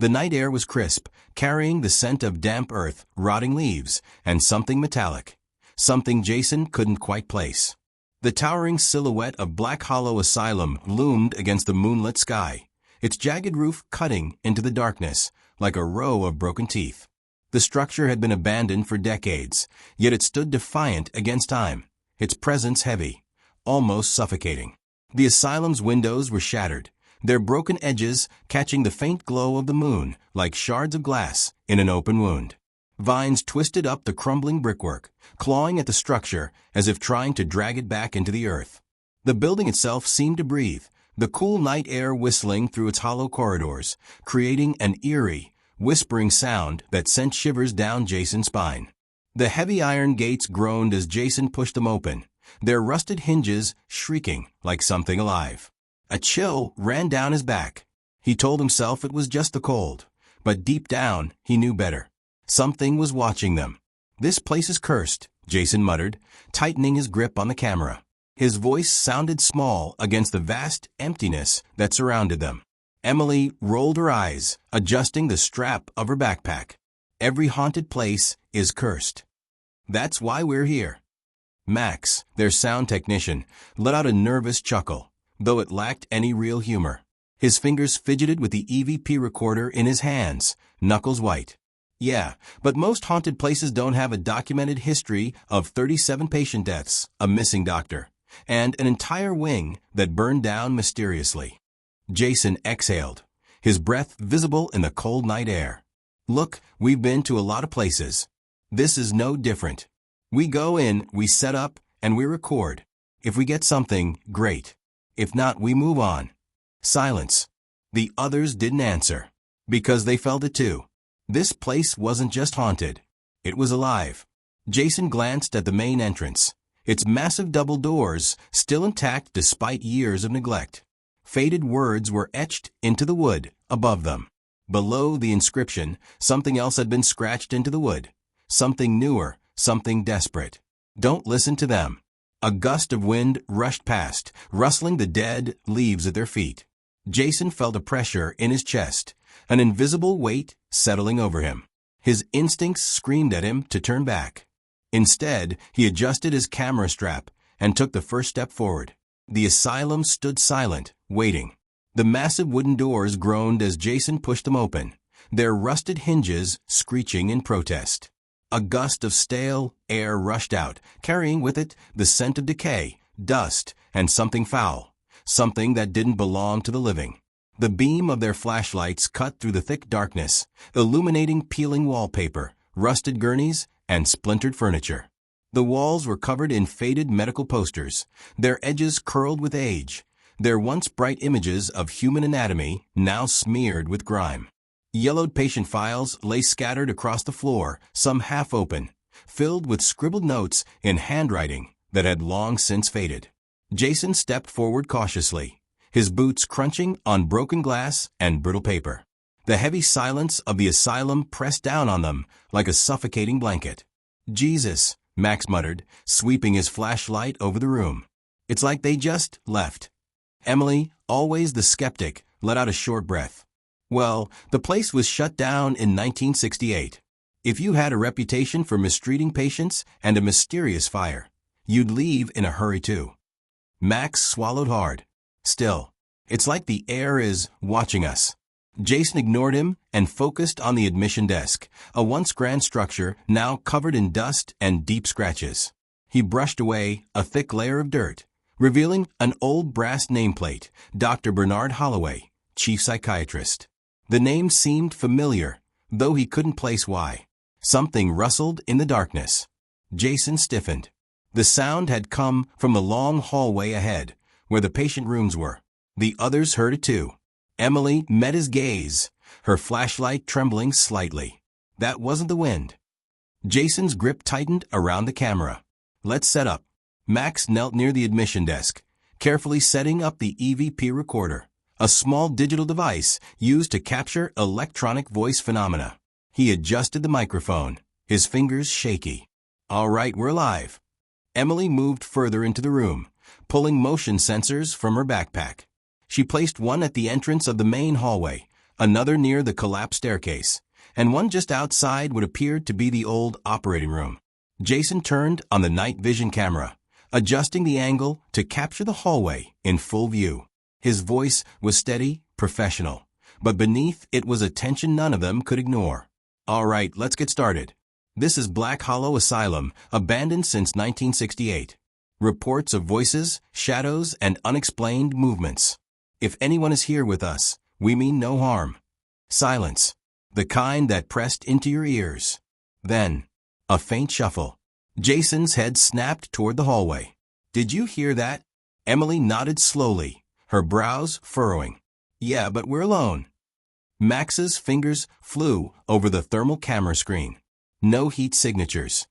The night air was crisp, carrying the scent of damp earth, rotting leaves, and something metallic. Something Jason couldn't quite place. The towering silhouette of Black Hollow Asylum loomed against the moonlit sky, its jagged roof cutting into the darkness like a row of broken teeth. The structure had been abandoned for decades, yet it stood defiant against time, its presence heavy, almost suffocating. The asylum's windows were shattered, their broken edges catching the faint glow of the moon like shards of glass in an open wound. Vines twisted up the crumbling brickwork, clawing at the structure as if trying to drag it back into the earth. The building itself seemed to breathe, the cool night air whistling through its hollow corridors, creating an eerie, whispering sound that sent shivers down Jason's spine. The heavy iron gates groaned as Jason pushed them open, their rusted hinges shrieking like something alive. A chill ran down his back. He told himself it was just the cold, but deep down he knew better. Something was watching them. "This place is cursed," Jason muttered, tightening his grip on the camera. His voice sounded small against the vast emptiness that surrounded them. Emily rolled her eyes, adjusting the strap of her backpack. "Every haunted place is cursed. That's why we're here." Max, their sound technician, let out a nervous chuckle, though it lacked any real humor. His fingers fidgeted with the EVP recorder in his hands, knuckles white. "Yeah, but most haunted places don't have a documented history of 37 patient deaths, a missing doctor, and an entire wing that burned down mysteriously." Jason exhaled, his breath visible in the cold night air. "Look, we've been to a lot of places. This is no different. We go in, we set up, and we record. If we get something, great. If not, we move on." Silence. The others didn't answer, because they felt it too. This place wasn't just haunted. It was alive. Jason glanced at the main entrance, its massive double doors still intact despite years of neglect. Faded words were etched into the wood above them. Below the inscription, something else had been scratched into the wood. Something newer, something desperate. "Don't listen to them." A gust of wind rushed past, rustling the dead leaves at their feet. Jason felt a pressure in his chest, an invisible weight settling over him. His instincts screamed at him to turn back. Instead, he adjusted his camera strap and took the first step forward. The asylum stood silent, waiting. The massive wooden doors groaned as Jason pushed them open, their rusted hinges screeching in protest. A gust of stale air rushed out, carrying with it the scent of decay, dust, and something foul, something that didn't belong to the living. The beam of their flashlights cut through the thick darkness, illuminating peeling wallpaper, rusted gurneys, and splintered furniture. The walls were covered in faded medical posters, their edges curled with age, their once bright images of human anatomy now smeared with grime. Yellowed patient files lay scattered across the floor, some half open, filled with scribbled notes in handwriting that had long since faded. Jason stepped forward cautiously, his boots crunching on broken glass and brittle paper. The heavy silence of the asylum pressed down on them like a suffocating blanket. "Jesus," Max muttered, sweeping his flashlight over the room. "It's like they just left." Emily, always the skeptic, let out a short breath. "Well, the place was shut down in 1968. If you had a reputation for mistreating patients and a mysterious fire, you'd leave in a hurry too." Max swallowed hard. "Still, it's like the air is watching us." Jason ignored him and focused on the admission desk, a once grand structure now covered in dust and deep scratches. He brushed away a thick layer of dirt, revealing an old brass nameplate, Dr. Bernard Holloway, chief psychiatrist. The name seemed familiar, though he couldn't place why. Something rustled in the darkness. Jason stiffened. The sound had come from the long hallway ahead, where the patient rooms were. The others heard it too. Emily met his gaze, her flashlight trembling slightly. That wasn't the wind. Jason's grip tightened around the camera. "Let's set up." Max knelt near the admission desk, carefully setting up the EVP recorder, a small digital device used to capture electronic voice phenomena. He adjusted the microphone, his fingers shaky. "All right, we're live." Emily moved further into the room, pulling motion sensors from her backpack. She placed one at the entrance of the main hallway, another near the collapsed staircase, and one just outside what appeared to be the old operating room. Jason turned on the night vision camera, adjusting the angle to capture the hallway in full view. His voice was steady, professional, but beneath it was a tension none of them could ignore. All right, let's get started. This is Black Hollow Asylum, abandoned since 1968. Reports of voices, shadows, and unexplained movements. If anyone is here with us, we mean no harm. Silence. The kind that pressed into your ears. Then, a faint shuffle. Jason's head snapped toward the hallway. Did you hear that? Emily nodded slowly, her brows furrowing. Yeah, but we're alone. Max's fingers flew over the thermal camera screen. No heat signatures.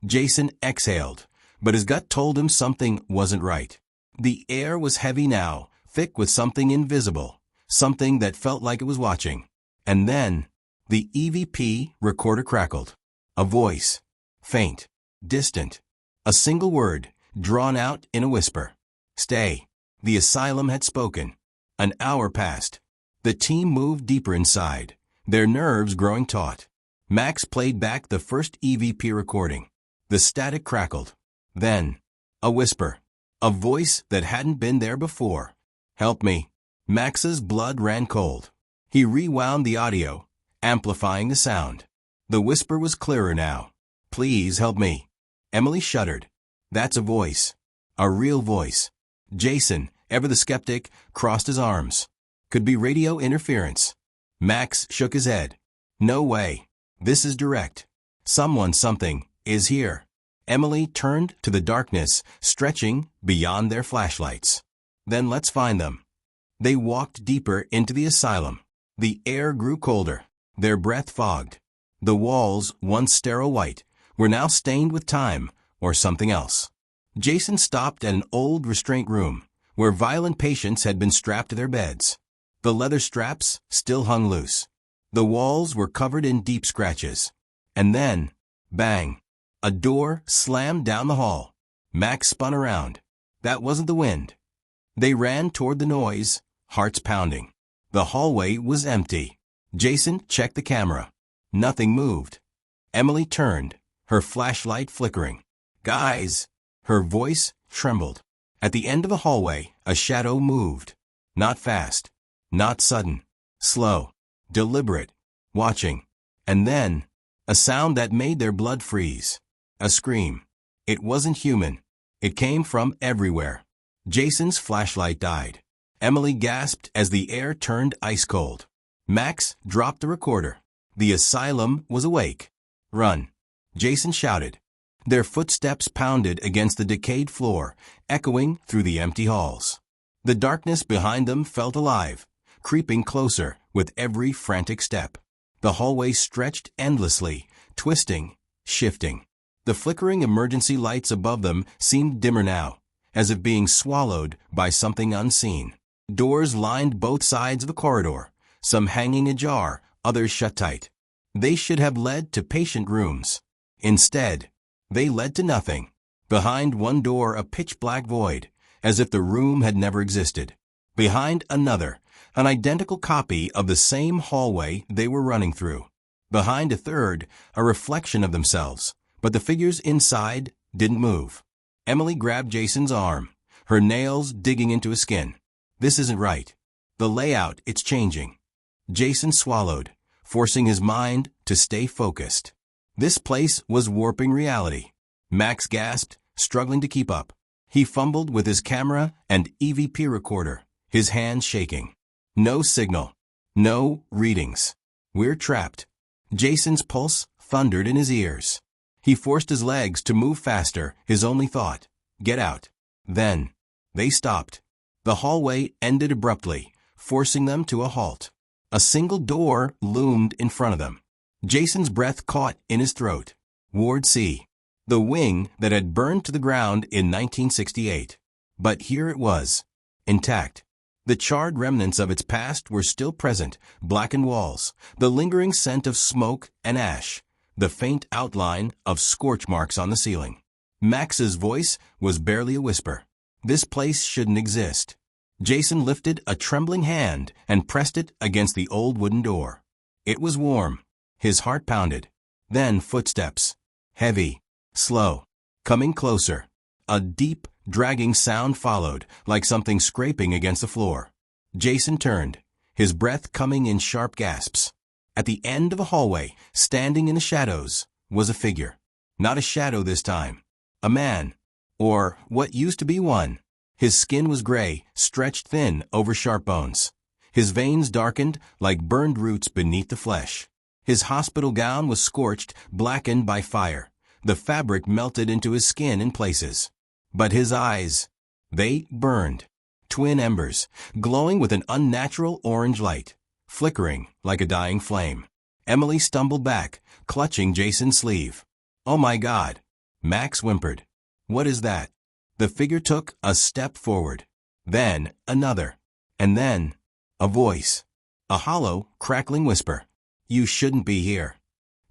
Jason exhaled, but his gut told him something wasn't right. The air was heavy now, thick with something invisible, something that felt like it was watching. And then, the EVP recorder crackled. A voice. Faint. Distant. A single word, drawn out in a whisper. Stay. The asylum had spoken. An hour passed. The team moved deeper inside, their nerves growing taut. Max played back the first EVP recording. The static crackled. Then, a whisper. A voice that hadn't been there before. Help me. Max's blood ran cold. He rewound the audio, amplifying the sound. The whisper was clearer now. Please help me. Emily shuddered. That's a voice. A real voice. Jason, ever the skeptic, crossed his arms. Could be radio interference. Max shook his head. No way. This is direct. Something, is here. Emily turned to the darkness, stretching beyond their flashlights. Then let's find them. They walked deeper into the asylum. The air grew colder, their breath fogged. The walls, once sterile white, were now stained with time or something else. Jason stopped at an old restraint room, where violent patients had been strapped to their beds. The leather straps still hung loose. The walls were covered in deep scratches. And then, bang, a door slammed down the hall. Max spun around. That wasn't the wind. They ran toward the noise, hearts pounding. The hallway was empty. Jason checked the camera. Nothing moved. Emily turned, her flashlight flickering. Guys! Her voice trembled. At the end of the hallway, a shadow moved. Not fast. Not sudden. Slow. Deliberate. Watching. And then, a sound that made their blood freeze. A scream. It wasn't human. It came from everywhere. Jason's flashlight died. Emily gasped as the air turned ice cold. Max dropped the recorder. The asylum was awake. Run. Jason shouted. Their footsteps pounded against the decayed floor, echoing through the empty halls. The darkness behind them felt alive, creeping closer with every frantic step. The hallway stretched endlessly, twisting, shifting. The flickering emergency lights above them seemed dimmer now, as if being swallowed by something unseen. Doors lined both sides of the corridor, some hanging ajar, others shut tight. They should have led to patient rooms. Instead, they led to nothing. Behind one door, a pitch-black void, as if the room had never existed. Behind another, an identical copy of the same hallway they were running through. Behind a third, a reflection of themselves, but the figures inside didn't move. Emily grabbed Jason's arm, her nails digging into his skin. This isn't right. The layout, it's changing. Jason swallowed, forcing his mind to stay focused. This place was warping reality. Max gasped, struggling to keep up. He fumbled with his camera and EVP recorder, his hands shaking. No signal. No readings. We're trapped. Jason's pulse thundered in his ears. He forced his legs to move faster, his only thought. Get out. Then, they stopped. The hallway ended abruptly, forcing them to a halt. A single door loomed in front of them. Jason's breath caught in his throat. Ward C. The wing that had burned to the ground in 1968. But here it was, intact. The charred remnants of its past were still present, blackened walls, the lingering scent of smoke and ash, the faint outline of scorch marks on the ceiling. Max's voice was barely a whisper. This place shouldn't exist. Jason lifted a trembling hand and pressed it against the old wooden door. It was warm. His heart pounded. Then footsteps. Heavy. Slow. Coming closer. A deep, dragging sound followed, like something scraping against the floor. Jason turned, his breath coming in sharp gasps. At the end of a hallway, standing in the shadows, was a figure. Not a shadow this time. A man. Or what used to be one. His skin was gray, stretched thin over sharp bones. His veins darkened like burned roots beneath the flesh. His hospital gown was scorched, blackened by fire. The fabric melted into his skin in places. But his eyes, they burned. Twin embers, glowing with an unnatural orange light, flickering like a dying flame. Emily stumbled back, clutching Jason's sleeve. "Oh my God!" Max whimpered. "What is that?" The figure took a step forward. Then another. And then a voice. A hollow, crackling whisper. "You shouldn't be here."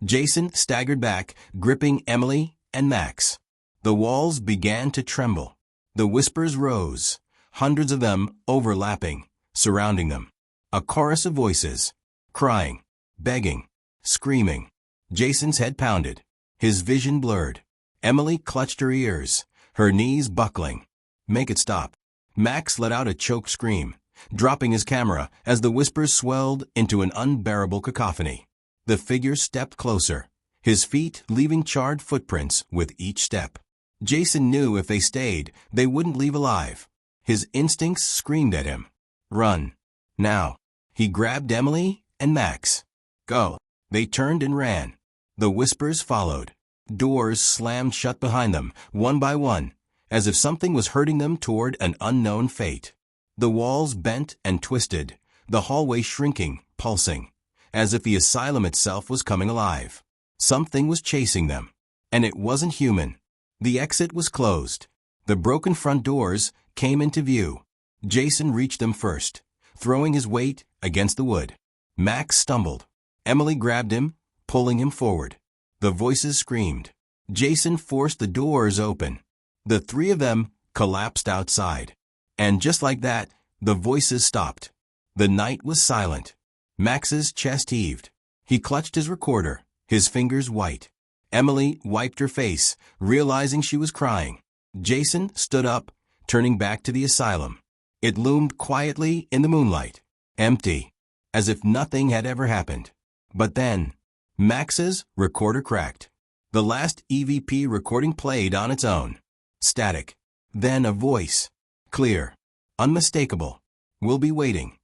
Jason staggered back, gripping Emily and Max. The walls began to tremble. The whispers rose, hundreds of them overlapping, surrounding them. A chorus of voices, crying, begging, screaming. Jason's head pounded, his vision blurred. Emily clutched her ears, her knees buckling. "Make it stop." Max let out a choked scream, dropping his camera as the whispers swelled into an unbearable cacophony. The figure stepped closer, his feet leaving charred footprints with each step. Jason knew if they stayed, they wouldn't leave alive. His instincts screamed at him. "Run. Now." He grabbed Emily and Max. "Go." They turned and ran. The whispers followed. Doors slammed shut behind them, one by one, as if something was herding them toward an unknown fate. The walls bent and twisted, the hallway shrinking, pulsing, as if the asylum itself was coming alive. Something was chasing them, and it wasn't human. The exit was closed. The broken front doors came into view. Jason reached them first, throwing his weight against the wood. Max stumbled. Emily grabbed him, pulling him forward. The voices screamed. Jason forced the doors open. The three of them collapsed outside. And just like that, the voices stopped. The night was silent. Max's chest heaved. He clutched his recorder, his fingers white. Emily wiped her face, realizing she was crying. Jason stood up, turning back to the asylum. It loomed quietly in the moonlight, empty, as if nothing had ever happened. But then, Max's recorder cracked. The last EVP recording played on its own. Static. Then a voice. Clear. Unmistakable. "We'll be waiting."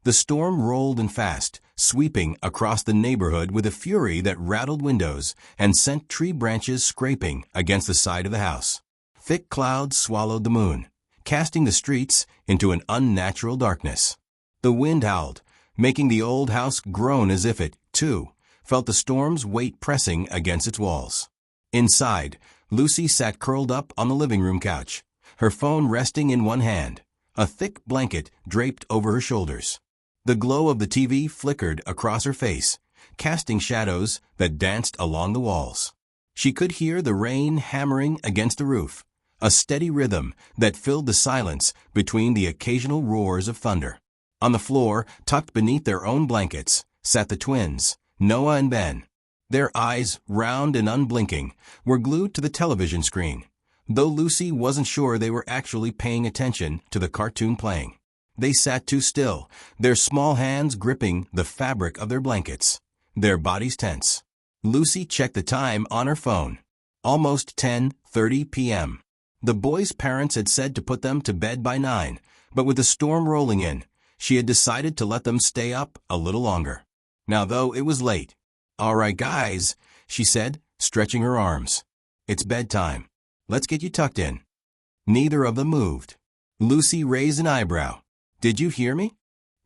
The storm rolled in fast, sweeping across the neighborhood with a fury that rattled windows and sent tree branches scraping against the side of the house. Thick clouds swallowed the moon, casting the streets into an unnatural darkness. The wind howled, making the old house groan as if it, too, felt the storm's weight pressing against its walls. Inside, Lucy sat curled up on the living room couch, her phone resting in one hand, a thick blanket draped over her shoulders. The glow of the TV flickered across her face, casting shadows that danced along the walls. She could hear the rain hammering against the roof, a steady rhythm that filled the silence between the occasional roars of thunder. On the floor, tucked beneath their own blankets, sat the twins, Noah and Ben. Their eyes, round and unblinking, were glued to the television screen, though Lucy wasn't sure they were actually paying attention to the cartoon playing. They sat too still, their small hands gripping the fabric of their blankets, their bodies tense. Lucy checked the time on her phone. Almost 10:30 p.m. The boys' parents had said to put them to bed by 9, but with the storm rolling in, she had decided to let them stay up a little longer. Now, though it was late. "All right, guys," she said, stretching her arms. "It's bedtime. Let's get you tucked in." Neither of them moved. Lucy raised an eyebrow. "Did you hear me?"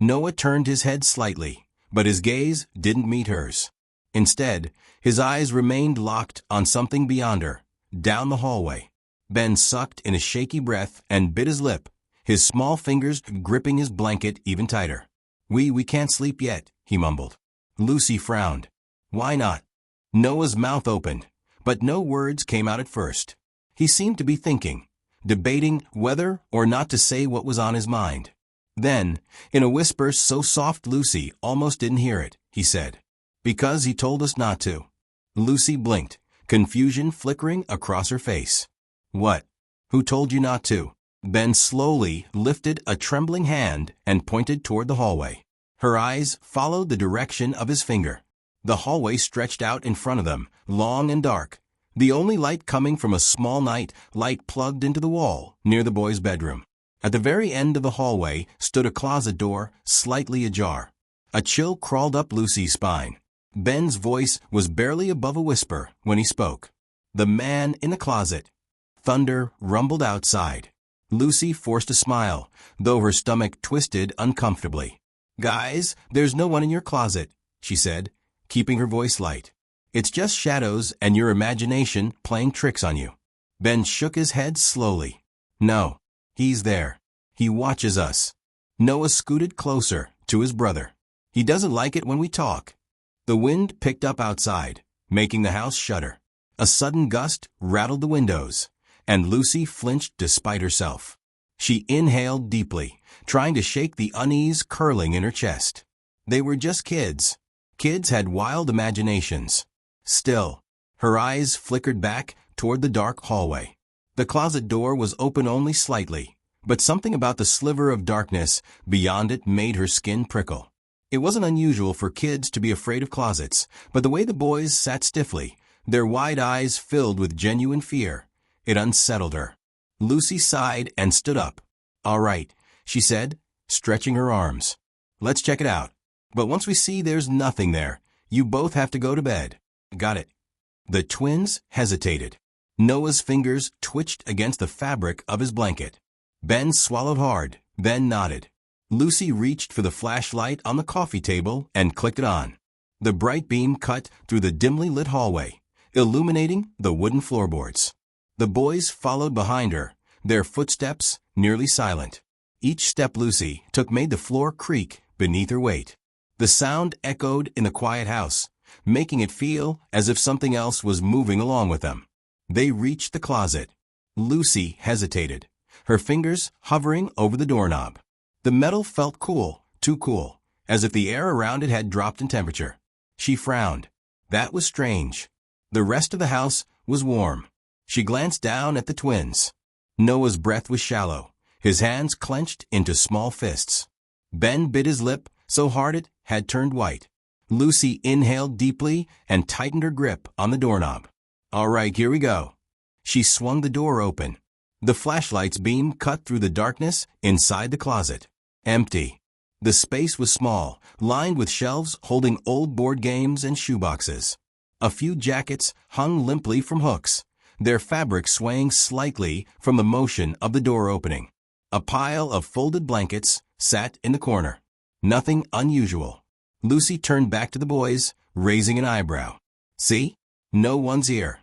Noah turned his head slightly, but his gaze didn't meet hers. Instead, his eyes remained locked on something beyond her, down the hallway. Ben sucked in a shaky breath and bit his lip, his small fingers gripping his blanket even tighter. We can't sleep yet," he mumbled. Lucy frowned. "Why not?" Noah's mouth opened, but no words came out at first. He seemed to be thinking, debating whether or not to say what was on his mind. Then, in a whisper so soft Lucy almost didn't hear it, he said, "Because he told us not to." Lucy blinked, confusion flickering across her face. "What? Who told you not to?" Ben slowly lifted a trembling hand and pointed toward the hallway. Her eyes followed the direction of his finger. The hallway stretched out in front of them, long and dark, the only light coming from a small night light plugged into the wall near the boy's bedroom. At the very end of the hallway stood a closet door, slightly ajar. A chill crawled up Lucy's spine. Ben's voice was barely above a whisper when he spoke. "The man in the closet." Thunder rumbled outside. Lucy forced a smile, though her stomach twisted uncomfortably. "Guys, there's no one in your closet," she said, keeping her voice light. "It's just shadows and your imagination playing tricks on you." Ben shook his head slowly. "No, he's there. He watches us." Noah scooted closer to his brother. "He doesn't like it when we talk." The wind picked up outside, making the house shudder. A sudden gust rattled the windows, and Lucy flinched despite herself. She inhaled deeply, trying to shake the unease curling in her chest. They were just kids. Kids had wild imaginations. Still, her eyes flickered back toward the dark hallway. The closet door was open only slightly, but something about the sliver of darkness beyond it made her skin prickle. It wasn't unusual for kids to be afraid of closets, but the way the boys sat stiffly, their wide eyes filled with genuine fear, it unsettled her. Lucy sighed and stood up. "All right," she said, stretching her arms. "Let's check it out. But once we see there's nothing there, you both have to go to bed." "Got it." The twins hesitated. Noah's fingers twitched against the fabric of his blanket. Ben swallowed hard, then nodded. Lucy reached for the flashlight on the coffee table and clicked it on. The bright beam cut through the dimly lit hallway, illuminating the wooden floorboards. The boys followed behind her, their footsteps nearly silent. Each step Lucy took made the floor creak beneath her weight. The sound echoed in the quiet house, making it feel as if something else was moving along with them. They reached the closet. Lucy hesitated, her fingers hovering over the doorknob. The metal felt cool, too cool, as if the air around it had dropped in temperature. She frowned. That was strange. The rest of the house was warm. She glanced down at the twins. Noah's breath was shallow, his hands clenched into small fists. Ben bit his lip so hard it had turned white. Lucy inhaled deeply and tightened her grip on the doorknob. "All right, here we go." She swung the door open. The flashlight's beam cut through the darkness inside the closet. Empty. The space was small, lined with shelves holding old board games and shoeboxes. A few jackets hung limply from hooks, their fabric swaying slightly from the motion of the door opening. A pile of folded blankets sat in the corner. Nothing unusual. Lucy turned back to the boys, raising an eyebrow. "See? No one's here."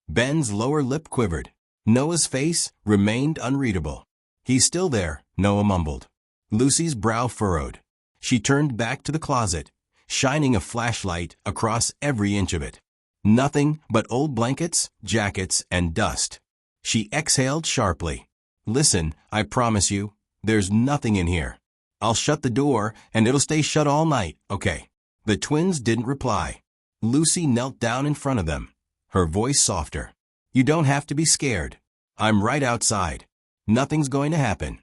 Ben's lower lip quivered. Noah's face remained unreadable. "He's still there," Noah mumbled. Lucy's brow furrowed. She turned back to the closet, shining a flashlight across every inch of it. Nothing but old blankets, jackets, and dust. She exhaled sharply. "Listen, I promise you, there's nothing in here. I'll shut the door, and it'll stay shut all night, okay?" The twins didn't reply. Lucy knelt down in front of them, her voice softer. "You don't have to be scared. I'm right outside. Nothing's going to happen."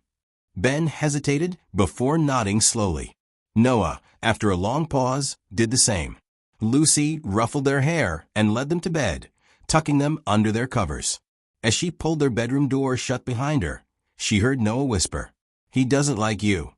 Ben hesitated before nodding slowly. Noah, after a long pause, did the same. Lucy ruffled their hair and led them to bed, tucking them under their covers. As she pulled their bedroom door shut behind her, she heard Noah whisper, "He doesn't like you."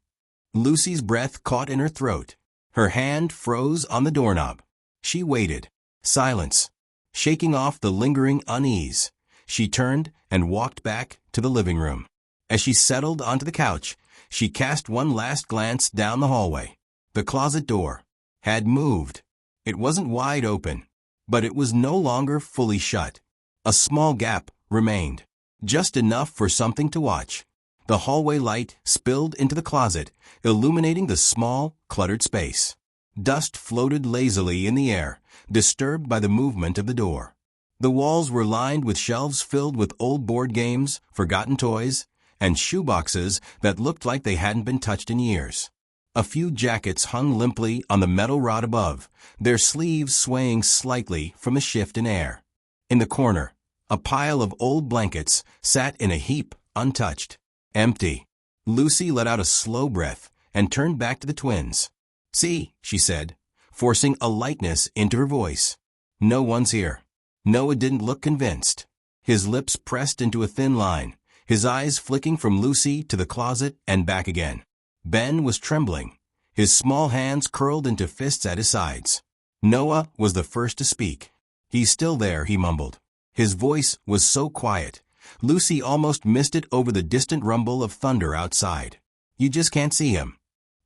Lucy's breath caught in her throat. Her hand froze on the doorknob. She waited. Silence. Shaking off the lingering unease, she turned and walked back to the living room. As she settled onto the couch, she cast one last glance down the hallway. The closet door had moved. It wasn't wide open, but it was no longer fully shut. A small gap remained, just enough for something to watch. The hallway light spilled into the closet, illuminating the small, cluttered space. Dust floated lazily in the air, disturbed by the movement of the door. The walls were lined with shelves filled with old board games, forgotten toys, and shoeboxes that looked like they hadn't been touched in years. A few jackets hung limply on the metal rod above, their sleeves swaying slightly from the shift in air. In the corner, a pile of old blankets sat in a heap, untouched. Empty. Lucy let out a slow breath and turned back to the twins. "See," she said, forcing a lightness into her voice. "No one's here." Noah didn't look convinced. His lips pressed into a thin line, his eyes flicking from Lucy to the closet and back again. Ben was trembling, his small hands curled into fists at his sides. Noah was the first to speak. "He's still there," he mumbled. His voice was so quiet, Lucy almost missed it over the distant rumble of thunder outside. "You just can't see him."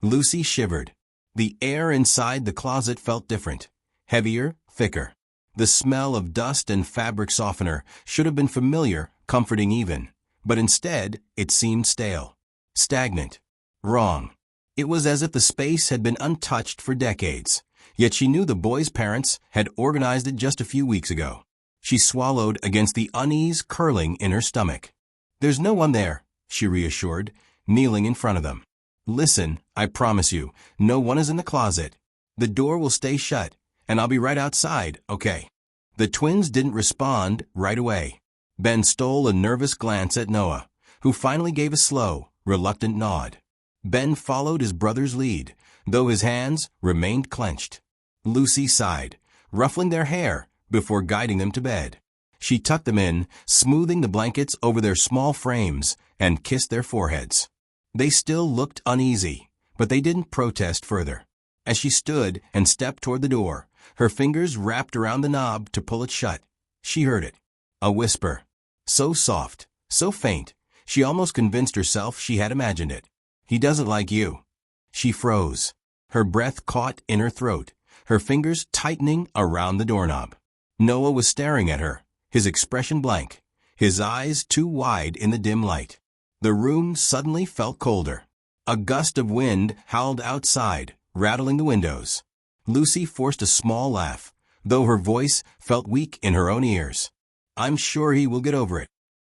Lucy shivered. The air inside the closet felt different, heavier, thicker. The smell of dust and fabric softener should have been familiar, comforting even, but instead it seemed stale, stagnant, wrong. It was as if the space had been untouched for decades, yet she knew the boys' parents had organized it just a few weeks ago. She swallowed against the unease curling in her stomach. "There's no one there," she reassured, kneeling in front of them. "Listen, I promise you, no one is in the closet. The door will stay shut, and I'll be right outside, okay?" The twins didn't respond right away. Ben stole a nervous glance at Noah, who finally gave a slow, reluctant nod. Ben followed his brother's lead, though his hands remained clenched. Lucy sighed, ruffling their hair before guiding them to bed. She tucked them in, smoothing the blankets over their small frames, and kissed their foreheads. They still looked uneasy, but they didn't protest further. As she stood and stepped toward the door, her fingers wrapped around the knob to pull it shut, she heard it. A whisper. So soft, so faint, she almost convinced herself she had imagined it. "He doesn't like you." She froze. Her breath caught in her throat, her fingers tightening around the doorknob. Noah was staring at her, his expression blank, his eyes too wide in the dim light. The room suddenly felt colder. A gust of wind howled outside, rattling the windows. Lucy forced a small laugh, though her voice felt weak in her own ears. "I'm sure he will get over it."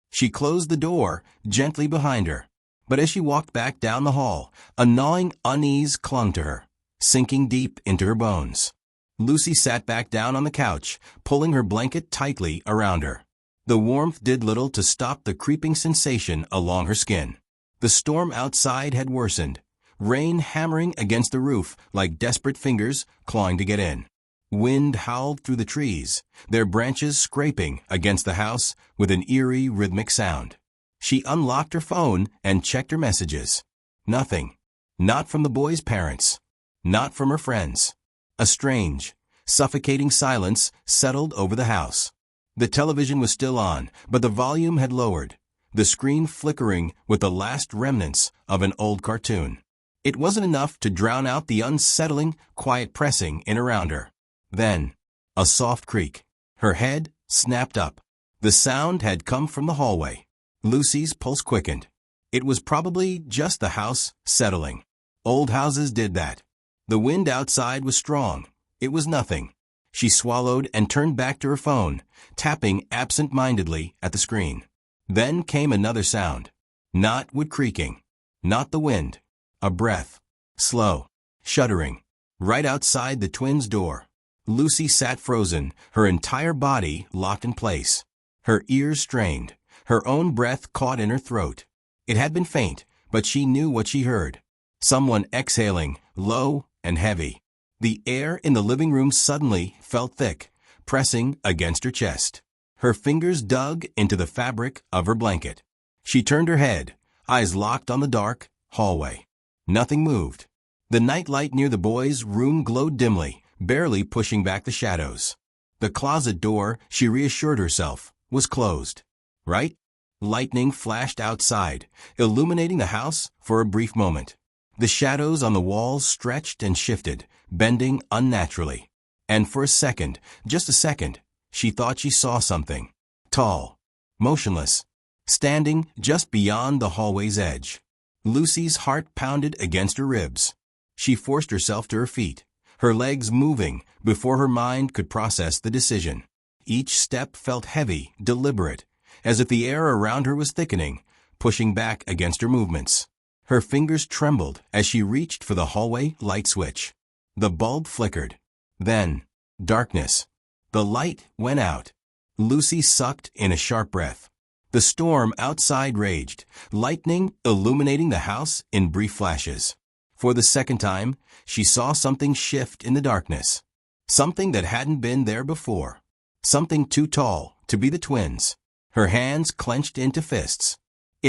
She closed the door gently behind her, but as she walked back down the hall, a gnawing unease clung to her, sinking deep into her bones. Lucy sat back down on the couch, pulling her blanket tightly around her. The warmth did little to stop the creeping sensation along her skin. The storm outside had worsened, rain hammering against the roof like desperate fingers clawing to get in. Wind howled through the trees, their branches scraping against the house with an eerie rhythmic sound. She unlocked her phone and checked her messages. Nothing. Not from the boys' parents. Not from her friends. A strange, suffocating silence settled over the house. The television was still on, but the volume had lowered, the screen flickering with the last remnants of an old cartoon. It wasn't enough to drown out the unsettling, quiet pressing in around her. Then, a soft creak. Her head snapped up. The sound had come from the hallway. Lucy's pulse quickened. It was probably just the house settling. Old houses did that. The wind outside was strong. It was nothing. She swallowed and turned back to her phone, tapping absent-mindedly at the screen. Then came another sound. Not wood creaking. Not the wind. A breath. Slow. Shuddering. Right outside the twins' door. Lucy sat frozen, her entire body locked in place. Her ears strained, her own breath caught in her throat. It had been faint, but she knew what she heard. Someone exhaling, low and heavy. The air in the living room suddenly felt thick, pressing against her chest. Her fingers dug into the fabric of her blanket. She turned her head, eyes locked on the dark hallway. Nothing moved. The nightlight near the boys' room glowed dimly, barely pushing back the shadows. The closet door, she reassured herself, was closed. Right? Lightning flashed outside, illuminating the house for a brief moment. The shadows on the walls stretched and shifted, bending unnaturally. And for a second, just a second, she thought she saw something. Tall, motionless, standing just beyond the hallway's edge. Lucy's heart pounded against her ribs. She forced herself to her feet, her legs moving before her mind could process the decision. Each step felt heavy, deliberate, as if the air around her was thickening, pushing back against her movements. Her fingers trembled as she reached for the hallway light switch. The bulb flickered. Then, darkness. The light went out. Lucy sucked in a sharp breath. The storm outside raged, lightning illuminating the house in brief flashes. For the second time, she saw something shift in the darkness. Something that hadn't been there before. Something too tall to be the twins. Her hands clenched into fists.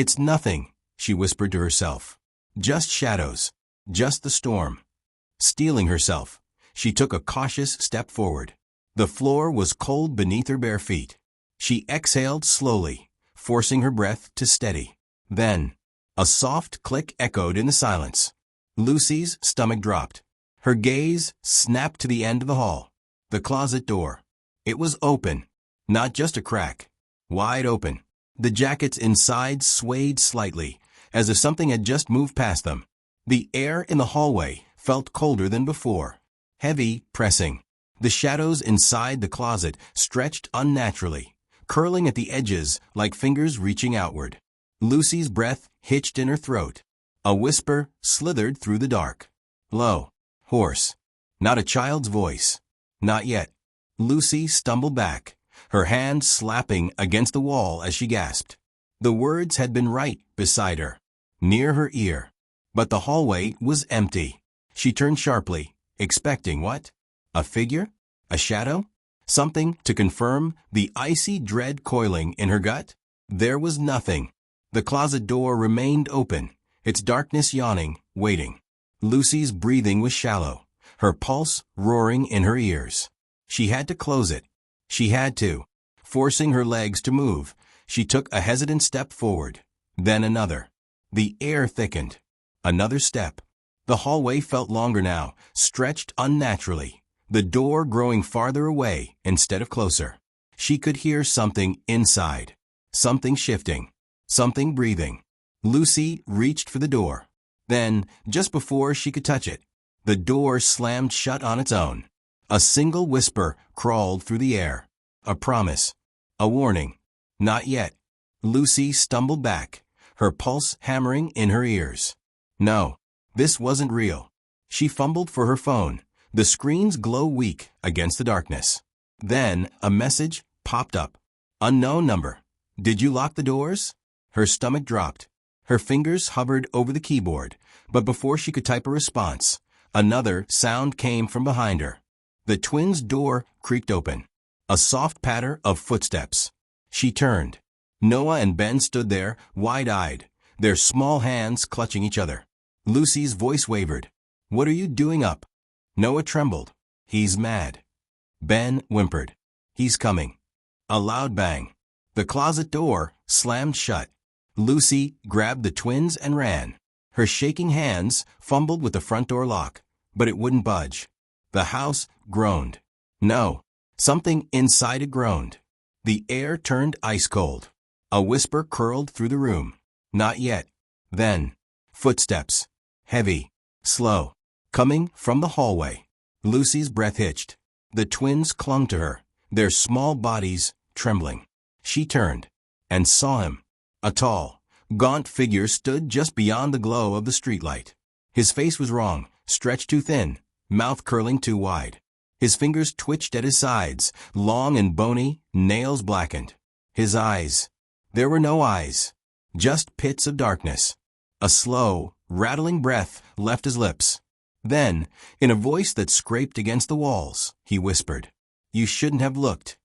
"It's nothing," she whispered to herself. "Just shadows. Just the storm." Steeling herself, she took a cautious step forward. The floor was cold beneath her bare feet. She exhaled slowly, forcing her breath to steady. Then, a soft click echoed in the silence. Lucy's stomach dropped. Her gaze snapped to the end of the hall. The closet door. It was open. Not just a crack. Wide open. The jackets inside swayed slightly, as if something had just moved past them. The air in the hallway felt colder than before. Heavy, pressing. The shadows inside the closet stretched unnaturally, curling at the edges like fingers reaching outward. Lucy's breath hitched in her throat. A whisper slithered through the dark. Low. Hoarse. Not a child's voice. Not yet. Lucy stumbled back, her hand slapping against the wall as she gasped. The words had been right beside her, near her ear. But the hallway was empty. She turned sharply, expecting what? A figure? A shadow? Something to confirm the icy dread coiling in her gut? There was nothing. The closet door remained open, its darkness yawning, waiting. Lucy's breathing was shallow, her pulse roaring in her ears. She had to close it. She had to. Forcing her legs to move, she took a hesitant step forward, then another. The air thickened. Another step. The hallway felt longer now, stretched unnaturally, the door growing farther away instead of closer. She could hear something inside. Something shifting. Something breathing. Lucy reached for the door. Then, just before she could touch it, the door slammed shut on its own. A single whisper crawled through the air. A promise. A warning. Not yet. Lucy stumbled back, her pulse hammering in her ears. No, this wasn't real. She fumbled for her phone, the screen's glow weak against the darkness. Then a message popped up. Unknown number. Did you lock the doors? Her stomach dropped. Her fingers hovered over the keyboard, but before she could type a response, another sound came from behind her. The twins' door creaked open. A soft patter of footsteps. She turned. Noah and Ben stood there, wide-eyed, their small hands clutching each other. Lucy's voice wavered. "What are you doing up?" Noah trembled. "He's mad." Ben whimpered. "He's coming." A loud bang. The closet door slammed shut. Lucy grabbed the twins and ran. Her shaking hands fumbled with the front door lock, but it wouldn't budge. The house groaned. No, something inside it groaned. The air turned ice cold. A whisper curled through the room. Not yet. Then, footsteps. Heavy. Slow. Coming from the hallway. Lucy's breath hitched. The twins clung to her, their small bodies trembling. She turned and saw him. A tall, gaunt figure stood just beyond the glow of the streetlight. His face was wrong, stretched too thin, mouth curling too wide. His fingers twitched at his sides, long and bony, nails blackened. His eyes. There were no eyes, just pits of darkness. A slow, rattling breath left his lips. Then, in a voice that scraped against the walls, he whispered, "You shouldn't have looked."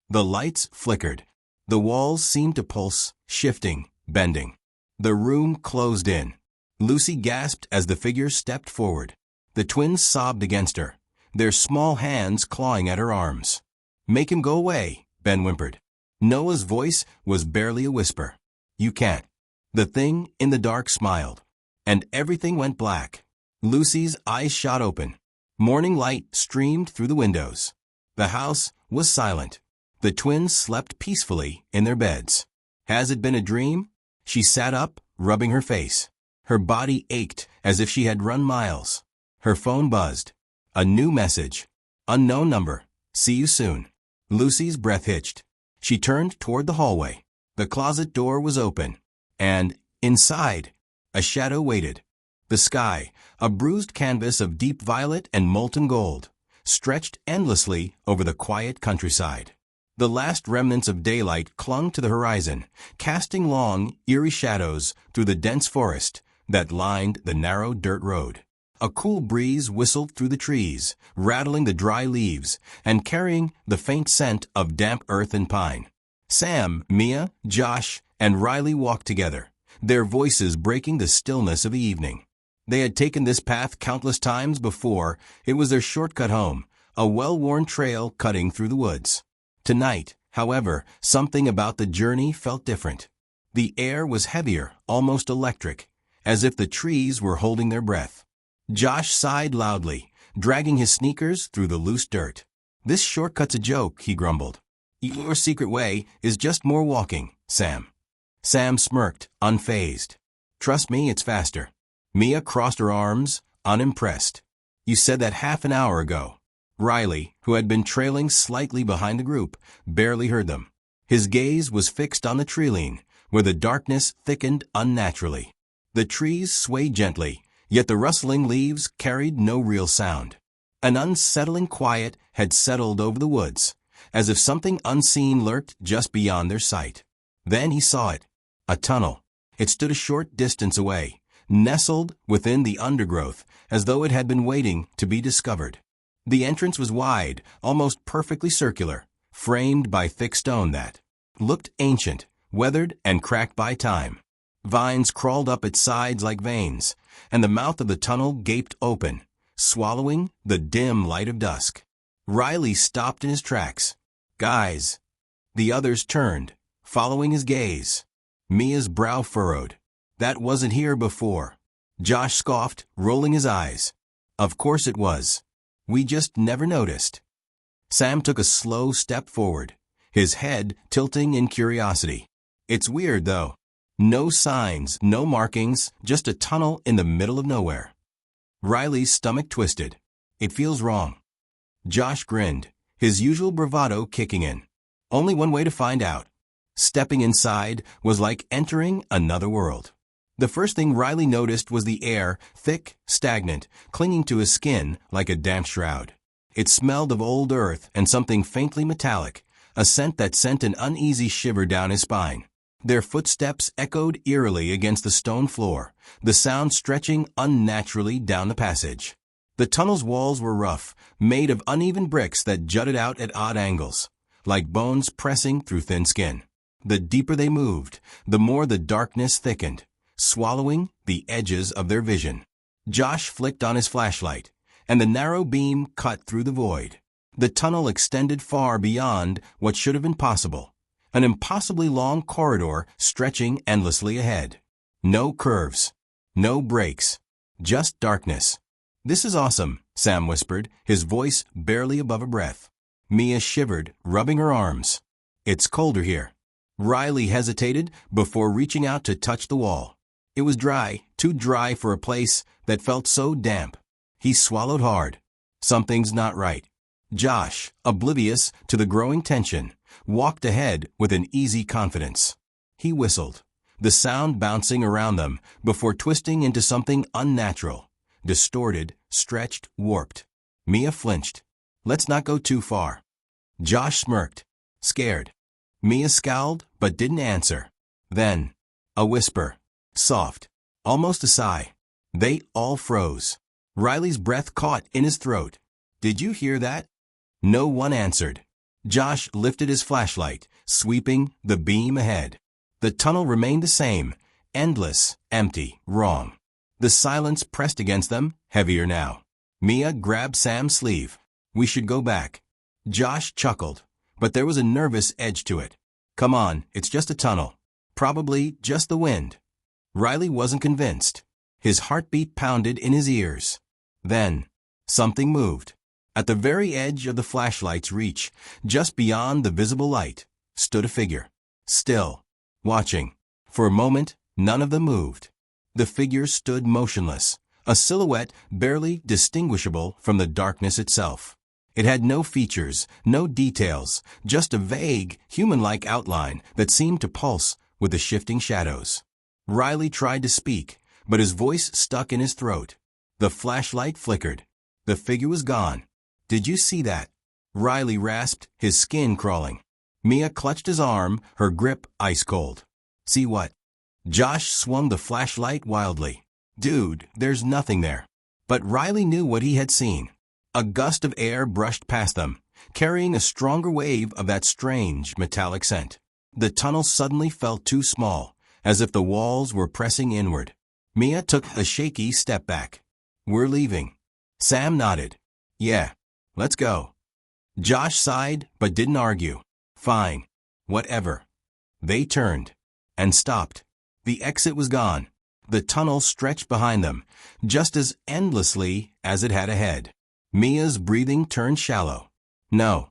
The lights flickered. The walls seemed to pulse, shifting, bending. The room closed in. Lucy gasped as the figure stepped forward. The twins sobbed against her, their small hands clawing at her arms. "Make him go away," Ben whimpered. Noah's voice was barely a whisper. "You can't." The thing in the dark smiled. And everything went black. Lucy's eyes shot open. Morning light streamed through the windows. The house was silent. The twins slept peacefully in their beds. Has it been a dream? She sat up, rubbing her face. Her body ached as if she had run miles. Her phone buzzed. A new message. Unknown number. See you soon. Lucy's breath hitched. She turned toward the hallway. The closet door was open. And Inside, a shadow waited. The sky, a bruised canvas of deep violet and molten gold, stretched endlessly over the quiet countryside. The last remnants of daylight clung to the horizon, casting long, eerie shadows through the dense forest that lined the narrow dirt road. A cool breeze whistled through the trees, rattling the dry leaves and carrying the faint scent of damp earth and pine. Sam, Mia, Josh, and Riley walked together, their voices breaking the stillness of the evening. They had taken this path countless times before. It was their shortcut home, a well-worn trail cutting through the woods. Tonight, however, something about the journey felt different. The air was heavier, almost electric, as if the trees were holding their breath. Josh sighed loudly, dragging his sneakers through the loose dirt. "This shortcut's a joke," he grumbled. "Your secret way is just more walking, Sam." Sam smirked, unfazed. "Trust me, it's faster." Mia crossed her arms, unimpressed. "You said that half an hour ago." Riley, who had been trailing slightly behind the group, barely heard them. His gaze was fixed on the tree-line, where the darkness thickened unnaturally. The trees swayed gently, yet the rustling leaves carried no real sound. An unsettling quiet had settled over the woods, as if something unseen lurked just beyond their sight. Then he saw it. A tunnel. It stood a short distance away, nestled within the undergrowth, as though it had been waiting to be discovered. The entrance was wide, almost perfectly circular, framed by thick stone that looked ancient, weathered, and cracked by time. Vines crawled up its sides like veins, and the mouth of the tunnel gaped open, swallowing the dim light of dusk. Riley stopped in his tracks. "Guys." The others turned, following his gaze. Mia's brow furrowed. "That wasn't here before." Josh scoffed, rolling his eyes. "Of course it was. We just never noticed." Sam took a slow step forward, his head tilting in curiosity. "It's weird, though. No signs, no markings, just a tunnel in the middle of nowhere." Riley's stomach twisted. "It feels wrong." Josh grinned, his usual bravado kicking in. Only one way to find out. Stepping inside was like entering another world. The first thing Riley noticed was the air, thick, stagnant, clinging to his skin like a damp shroud. It smelled of old earth and something faintly metallic, a scent that sent an uneasy shiver down his spine. Their footsteps echoed eerily against the stone floor, the sound stretching unnaturally down the passage. The tunnel's walls were rough, made of uneven bricks that jutted out at odd angles, like bones pressing through thin skin. The deeper they moved, the more the darkness thickened, swallowing the edges of their vision. Josh flicked on his flashlight, and the narrow beam cut through the void. The tunnel extended far beyond what should have been possible, an impossibly long corridor stretching endlessly ahead. No curves, no breaks, just darkness. "This is awesome," Sam whispered, his voice barely above a breath. Mia shivered, rubbing her arms. "It's colder here." Riley hesitated before reaching out to touch the wall. It was dry, too dry for a place that felt so damp. He swallowed hard. Something's not right. Josh, oblivious to the growing tension, walked ahead with an easy confidence. He whistled, the sound bouncing around them before twisting into something unnatural, distorted, stretched, warped. Mia flinched. "Let's not go too far." Josh smirked, scared. Mia scowled but didn't answer. Then, a whisper, soft, almost a sigh. They all froze. Riley's breath caught in his throat. "Did you hear that?" No one answered. Josh lifted his flashlight, sweeping the beam ahead. The tunnel remained the same, endless, empty, wrong. The silence pressed against them, heavier now. Mia grabbed Sam's sleeve. "We should go back." Josh chuckled, but there was a nervous edge to it. "Come on, it's just a tunnel. Probably just the wind." Riley wasn't convinced. His heartbeat pounded in his ears. Then, something moved. At the very edge of the flashlight's reach, just beyond the visible light, stood a figure. Still, watching. For a moment, none of them moved. The figure stood motionless, a silhouette barely distinguishable from the darkness itself. It had no features, no details, just a vague, human-like outline that seemed to pulse with the shifting shadows. Riley tried to speak, but his voice stuck in his throat. The flashlight flickered. The figure was gone. "Did you see that?" Riley rasped, his skin crawling. Mia clutched his arm, her grip ice cold. "See what?" Josh swung the flashlight wildly. "Dude, there's nothing there." But Riley knew what he had seen. A gust of air brushed past them, carrying a stronger wave of that strange metallic scent. The tunnel suddenly felt too small, as if the walls were pressing inward. Mia took a shaky step back. "We're leaving." Sam nodded. "Yeah, let's go." Josh sighed, but didn't argue. "Fine. Whatever." They turned. And stopped. The exit was gone. The tunnel stretched behind them, just as endlessly as it had ahead. Mia's breathing turned shallow. No,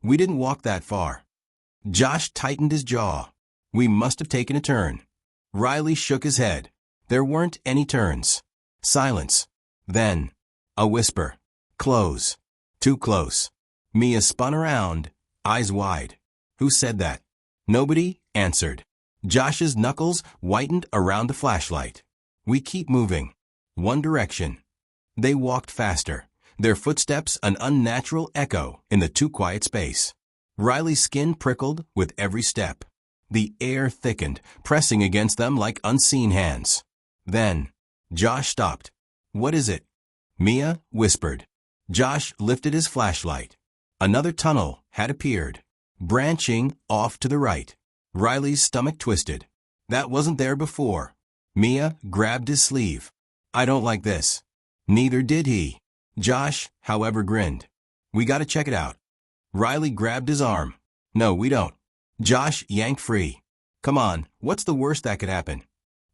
we didn't walk that far." Josh tightened his jaw. "We must have taken a turn." Riley shook his head. There weren't any turns. Silence. Then, a whisper. "Close." Too close. Mia spun around, eyes wide. "Who said that?" Nobody answered. Josh's knuckles whitened around the flashlight. "We keep moving. One direction." They walked faster, their footsteps an unnatural echo in the too quiet space. Riley's skin prickled with every step. The air thickened, pressing against them like unseen hands. Then, Josh stopped. "What is it?" Mia whispered. Josh lifted his flashlight. Another tunnel had appeared, branching off to the right. Riley's stomach twisted. That wasn't there before. Mia grabbed his sleeve. "I don't like this." Neither did he. Josh, however, grinned. "We gotta check it out." Riley grabbed his arm. "No, we don't." Josh yanked free. "Come on, what's the worst that could happen?"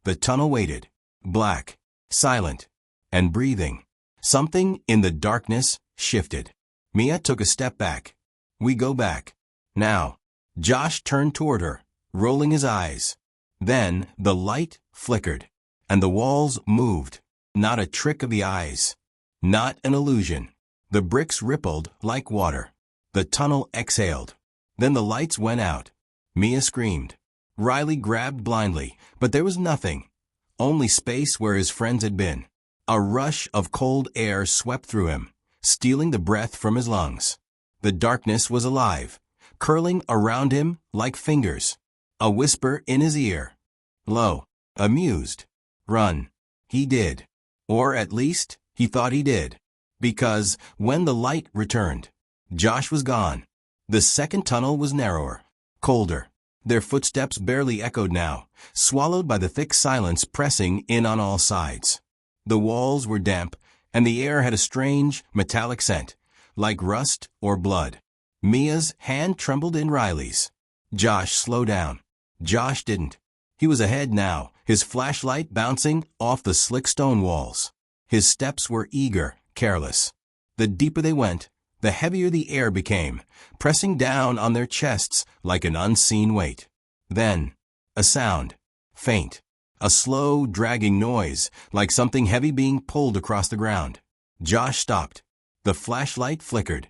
The tunnel waited. Black, silent, and breathing. Something in the darkness shifted. Mia took a step back. "We go back. Now." Josh turned toward her, rolling his eyes. Then the light flickered, and the walls moved. Not a trick of the eyes. Not an illusion. The bricks rippled like water. The tunnel exhaled. Then the lights went out. Mia screamed. Riley grabbed blindly, but there was nothing. Only space where his friends had been. A rush of cold air swept through him, stealing the breath from his lungs. The darkness was alive, curling around him like fingers. A whisper in his ear. Low, amused. "Run." He did. Or at least, he thought he did. Because when the light returned, Josh was gone. The second tunnel was narrower, colder. Their footsteps barely echoed now, swallowed by the thick silence pressing in on all sides. The walls were damp, and the air had a strange, metallic scent, like rust or blood. Mia's hand trembled in Riley's. "Josh, slow down." Josh didn't. He was ahead now, his flashlight bouncing off the slick stone walls. His steps were eager, careless. The deeper they went, the heavier the air became, pressing down on their chests like an unseen weight. Then, a sound, faint, a slow, dragging noise, like something heavy being pulled across the ground. Josh stopped. The flashlight flickered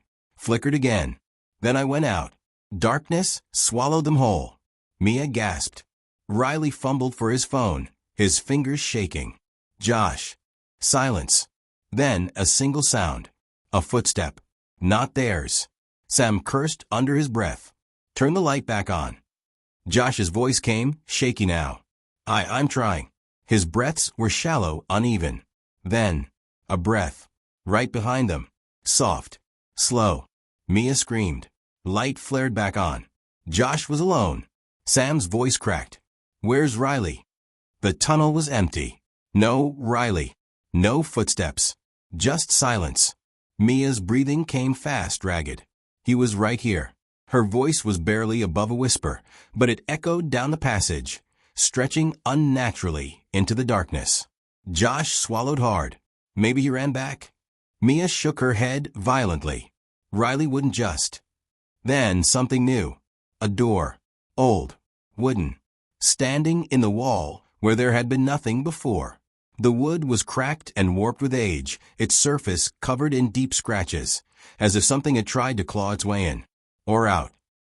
again. Then I went out. Darkness swallowed them whole. Mia gasped. Riley fumbled for his phone, his fingers shaking. Josh. Silence. Then a single sound. A footstep. Not theirs. Sam cursed under his breath. "Turn the light back on." Josh's voice came, shaky now. I'm trying." His breaths were shallow, uneven. Then, a breath. Right behind them. Soft. Slow. Mia screamed. Light flared back on. Josh was alone. Sam's voice cracked. "Where's Riley?" The tunnel was empty. No Riley. No footsteps. Just silence. Mia's breathing came fast, ragged. He was right here. Her voice was barely above a whisper, but it echoed down the passage, stretching unnaturally into the darkness. Josh swallowed hard. Maybe he ran back. Mia shook her head violently. Riley wouldn't just. Then something new. A door. Old. Wooden. Standing in the wall where there had been nothing before. The wood was cracked and warped with age, its surface covered in deep scratches, as if something had tried to claw its way in. Or out.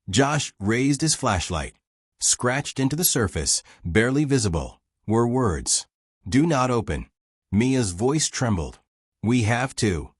Josh raised his flashlight. Scratched into the surface, barely visible, were words. "Do not open." Mia's voice trembled. "We have to."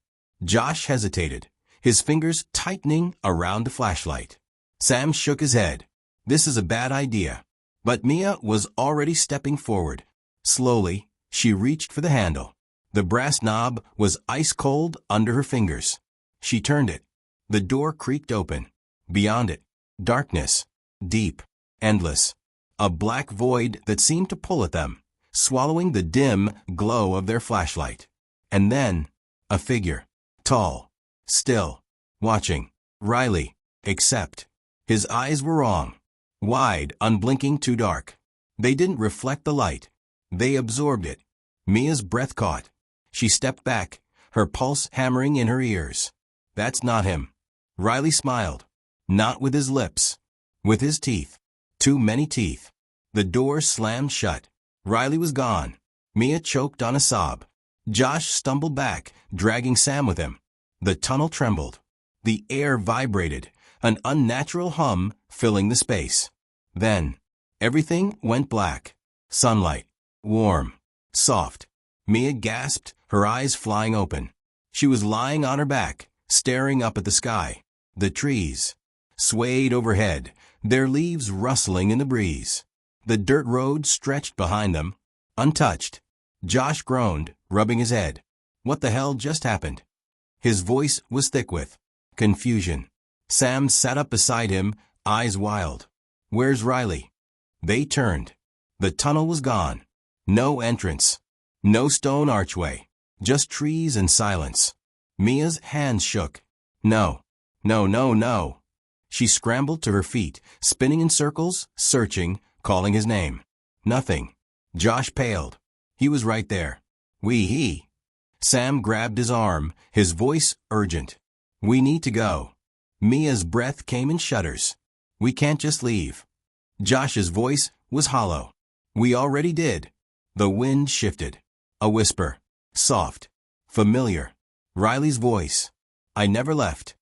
Josh hesitated, his fingers tightening around the flashlight. Sam shook his head. "This is a bad idea." But Mia was already stepping forward. Slowly, she reached for the handle. The brass knob was ice cold under her fingers. She turned it. The door creaked open. Beyond it, darkness. Deep. Endless. A black void that seemed to pull at them, swallowing the dim glow of their flashlight. And then, a figure. Tall. Still. Watching. Riley. Except, his eyes were wrong. Wide, unblinking, too dark. They didn't reflect the light. They absorbed it. Mia's breath caught. She stepped back, her pulse hammering in her ears. "That's not him." Riley smiled. Not with his lips. With his teeth. Too many teeth. The door slammed shut. Riley was gone. Mia choked on a sob. Josh stumbled back, dragging Sam with him. The tunnel trembled. The air vibrated, an unnatural hum filling the space. Then, everything went black. Sunlight. Warm. Soft. Mia gasped, her eyes flying open. She was lying on her back, staring up at the sky. The trees swayed overhead, their leaves rustling in the breeze. The dirt road stretched behind them, untouched. Josh groaned, rubbing his head. What the hell just happened? His voice was thick with confusion. Sam sat up beside him, eyes wild. "Where's Riley?" They turned. The tunnel was gone. No entrance. No stone archway. Just trees and silence. Mia's hands shook. No. No, no, no. She scrambled to her feet, spinning in circles, searching, calling his name. Nothing. Josh paled. He was right there. He. Sam grabbed his arm, his voice urgent. "We need to go." Mia's breath came in shudders. "We can't just leave." Josh's voice was hollow. "We already did." The wind shifted. A whisper. Soft. Familiar. Riley's voice. "I never left."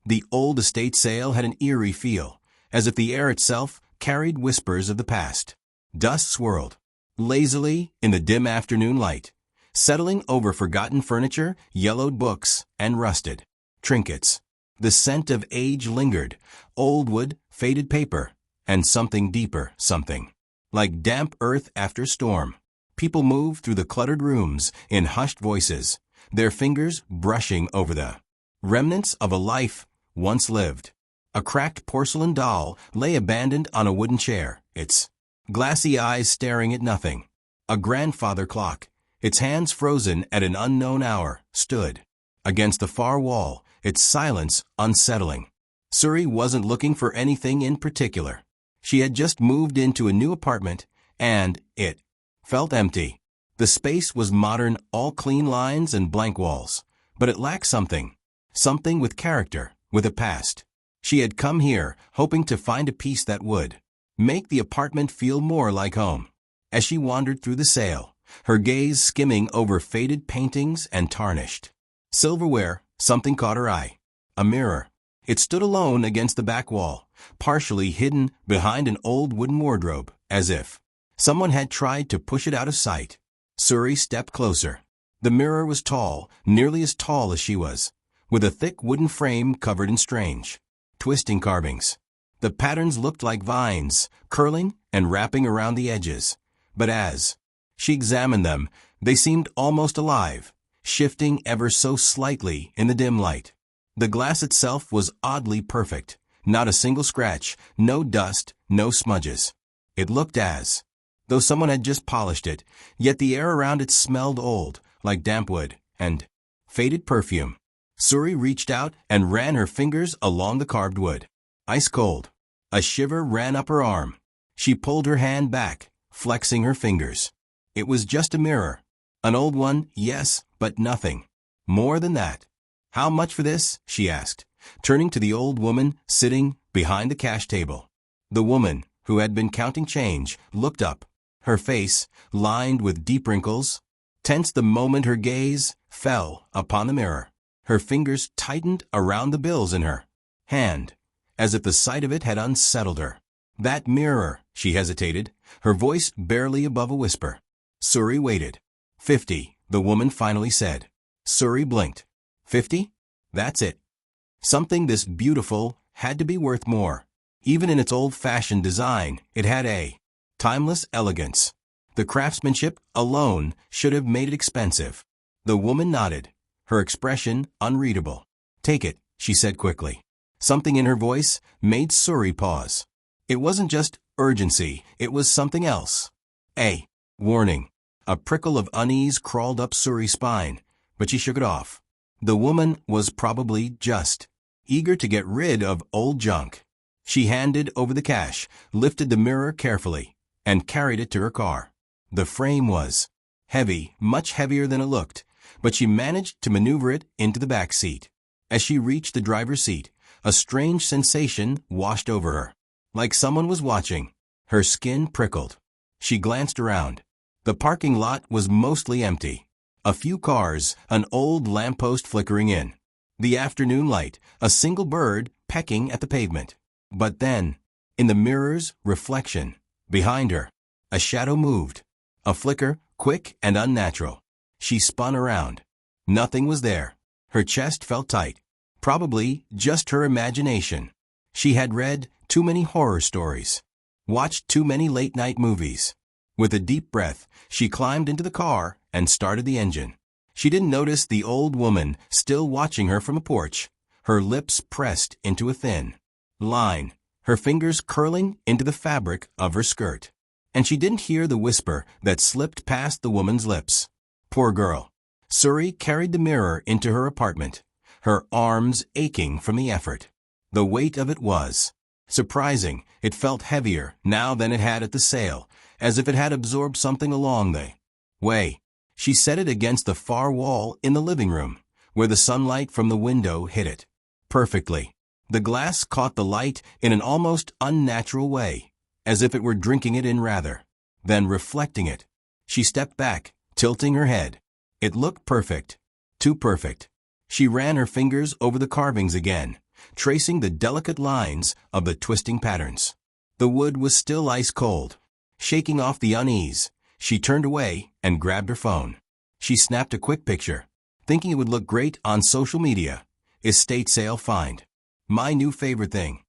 The old estate sale had an eerie feel, as if the air itself carried whispers of the past. Dust swirled lazily in the dim afternoon light, settling over forgotten furniture, yellowed books, and rusted trinkets. The scent of age lingered, old wood, faded paper, and something deeper, something like damp earth after storm. People moved through the cluttered rooms in hushed voices, their fingers brushing over the remnants of a life once lived. A cracked porcelain doll lay abandoned on a wooden chair, its glassy eyes staring at nothing. A grandfather clock, its hands frozen at an unknown hour, stood against the far wall, its silence unsettling. Suri wasn't looking for anything in particular. She had just moved into a new apartment, and it felt empty. The space was modern, all clean lines and blank walls, but it lacked something. Something with character, with a past. She had come here, hoping to find a piece that would make the apartment feel more like home. As she wandered through the sale, her gaze skimming over faded paintings and tarnished silverware, something caught her eye. A mirror. It stood alone against the back wall, partially hidden behind an old wooden wardrobe, as if someone had tried to push it out of sight. Suri stepped closer. The mirror was tall, nearly as tall as she was, with a thick wooden frame covered in strange, twisting carvings. The patterns looked like vines, curling and wrapping around the edges. But as she examined them, they seemed almost alive, shifting ever so slightly in the dim light. The glass itself was oddly perfect, not a single scratch, no dust, no smudges. It looked as though someone had just polished it, yet the air around it smelled old, like damp wood, and faded perfume. Suri reached out and ran her fingers along the carved wood. Ice cold. A shiver ran up her arm. She pulled her hand back, flexing her fingers. It was just a mirror. An old one, yes, but nothing more than that. "How much for this?" she asked, turning to the old woman sitting behind the cash table. The woman, who had been counting change, looked up. Her face, lined with deep wrinkles, tensed the moment her gaze fell upon the mirror. Her fingers tightened around the bills in her hand, as if the sight of it had unsettled her. That mirror, she hesitated, her voice barely above a whisper. Suri waited. 50, the woman finally said. Suri blinked. 50? That's it. Something this beautiful had to be worth more. Even in its old-fashioned design, it had a timeless elegance. The craftsmanship alone should have made it expensive. The woman nodded, her expression unreadable. Take it, she said quickly. Something in her voice made Suri pause. It wasn't just urgency, it was something else. A warning. A prickle of unease crawled up Suri's spine, but she shook it off. The woman was probably just eager to get rid of old junk. She handed over the cash, lifted the mirror carefully, and carried it to her car. The frame was heavy, much heavier than it looked, but she managed to maneuver it into the back seat. As she reached the driver's seat, a strange sensation washed over her. Like someone was watching. Her skin prickled. She glanced around. The parking lot was mostly empty. A few cars, an old lamppost flickering in. The afternoon light, a single bird pecking at the pavement. But then, in the mirror's reflection, behind her, a shadow moved. A flicker, quick and unnatural. She spun around. Nothing was there. Her chest felt tight. Probably just her imagination. She had read too many horror stories. Watched too many late-night movies. With a deep breath, she climbed into the car and started the engine. She didn't notice the old woman still watching her from a porch, her lips pressed into a thin line, her fingers curling into the fabric of her skirt. And she didn't hear the whisper that slipped past the woman's lips. Poor girl. Suri carried the mirror into her apartment, her arms aching from the effort. The weight of it was surprising. It felt heavier now than it had at the sale, as if it had absorbed something along the way. She set it against the far wall in the living room, where the sunlight from the window hit it perfectly. The glass caught the light in an almost unnatural way, as if it were drinking it in rather than reflecting it. She stepped back, tilting her head. It looked perfect. Too perfect. She ran her fingers over the carvings again, tracing the delicate lines of the twisting patterns. The wood was still ice cold. Shaking off the unease, she turned away and grabbed her phone. She snapped a quick picture, thinking it would look great on social media. Estate sale find. My new favorite thing.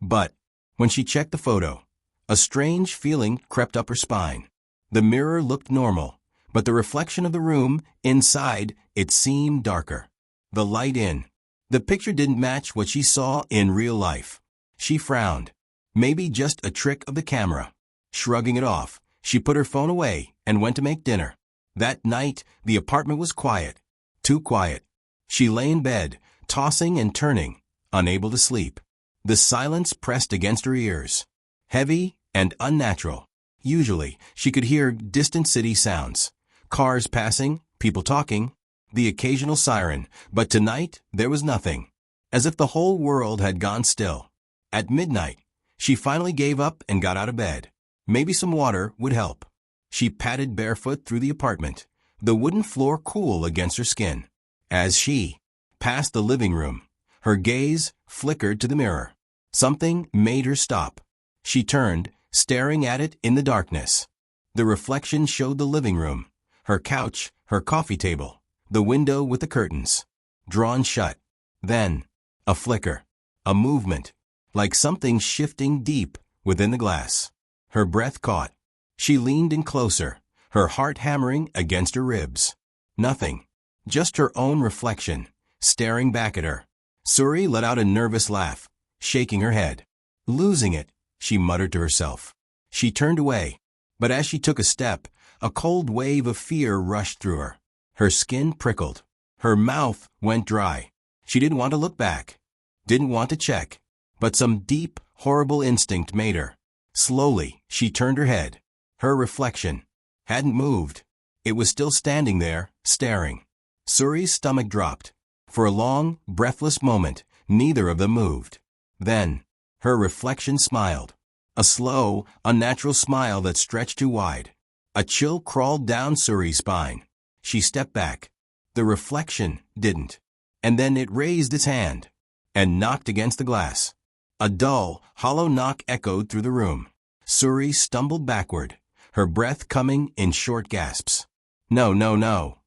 But when she checked the photo, a strange feeling crept up her spine. The mirror looked normal, but the reflection of the room inside it seemed darker. The light in the picture didn't match what she saw in real life. She frowned. Maybe just a trick of the camera. Shrugging it off, she put her phone away and went to make dinner. That night, the apartment was quiet. Too quiet. She lay in bed, tossing and turning, unable to sleep. The silence pressed against her ears. Heavy and unnatural. Usually, she could hear distant city sounds. Cars passing, people talking, the occasional siren, but tonight there was nothing. As if the whole world had gone still. At midnight, she finally gave up and got out of bed. Maybe some water would help. She padded barefoot through the apartment, the wooden floor cool against her skin. As she passed the living room, her gaze flickered to the mirror. Something made her stop. She turned, staring at it in the darkness. The reflection showed the living room, her couch, her coffee table, the window with the curtains drawn shut. Then, a flicker, a movement, like something shifting deep within the glass. Her breath caught. She leaned in closer, her heart hammering against her ribs. Nothing. Just her own reflection, staring back at her. Suri let out a nervous laugh, shaking her head. Losing it, she muttered to herself. She turned away, but as she took a step, a cold wave of fear rushed through her. Her skin prickled. Her mouth went dry. She didn't want to look back. Didn't want to check. But some deep, horrible instinct made her. Slowly, she turned her head. Her reflection hadn't moved. It was still standing there, staring. Suri's stomach dropped. For a long, breathless moment, neither of them moved. Then, her reflection smiled. A slow, unnatural smile that stretched too wide. A chill crawled down Suri's spine. She stepped back. The reflection didn't. And then it raised its hand and knocked against the glass. A dull, hollow knock echoed through the room. Suri stumbled backward, her breath coming in short gasps. No, no, no.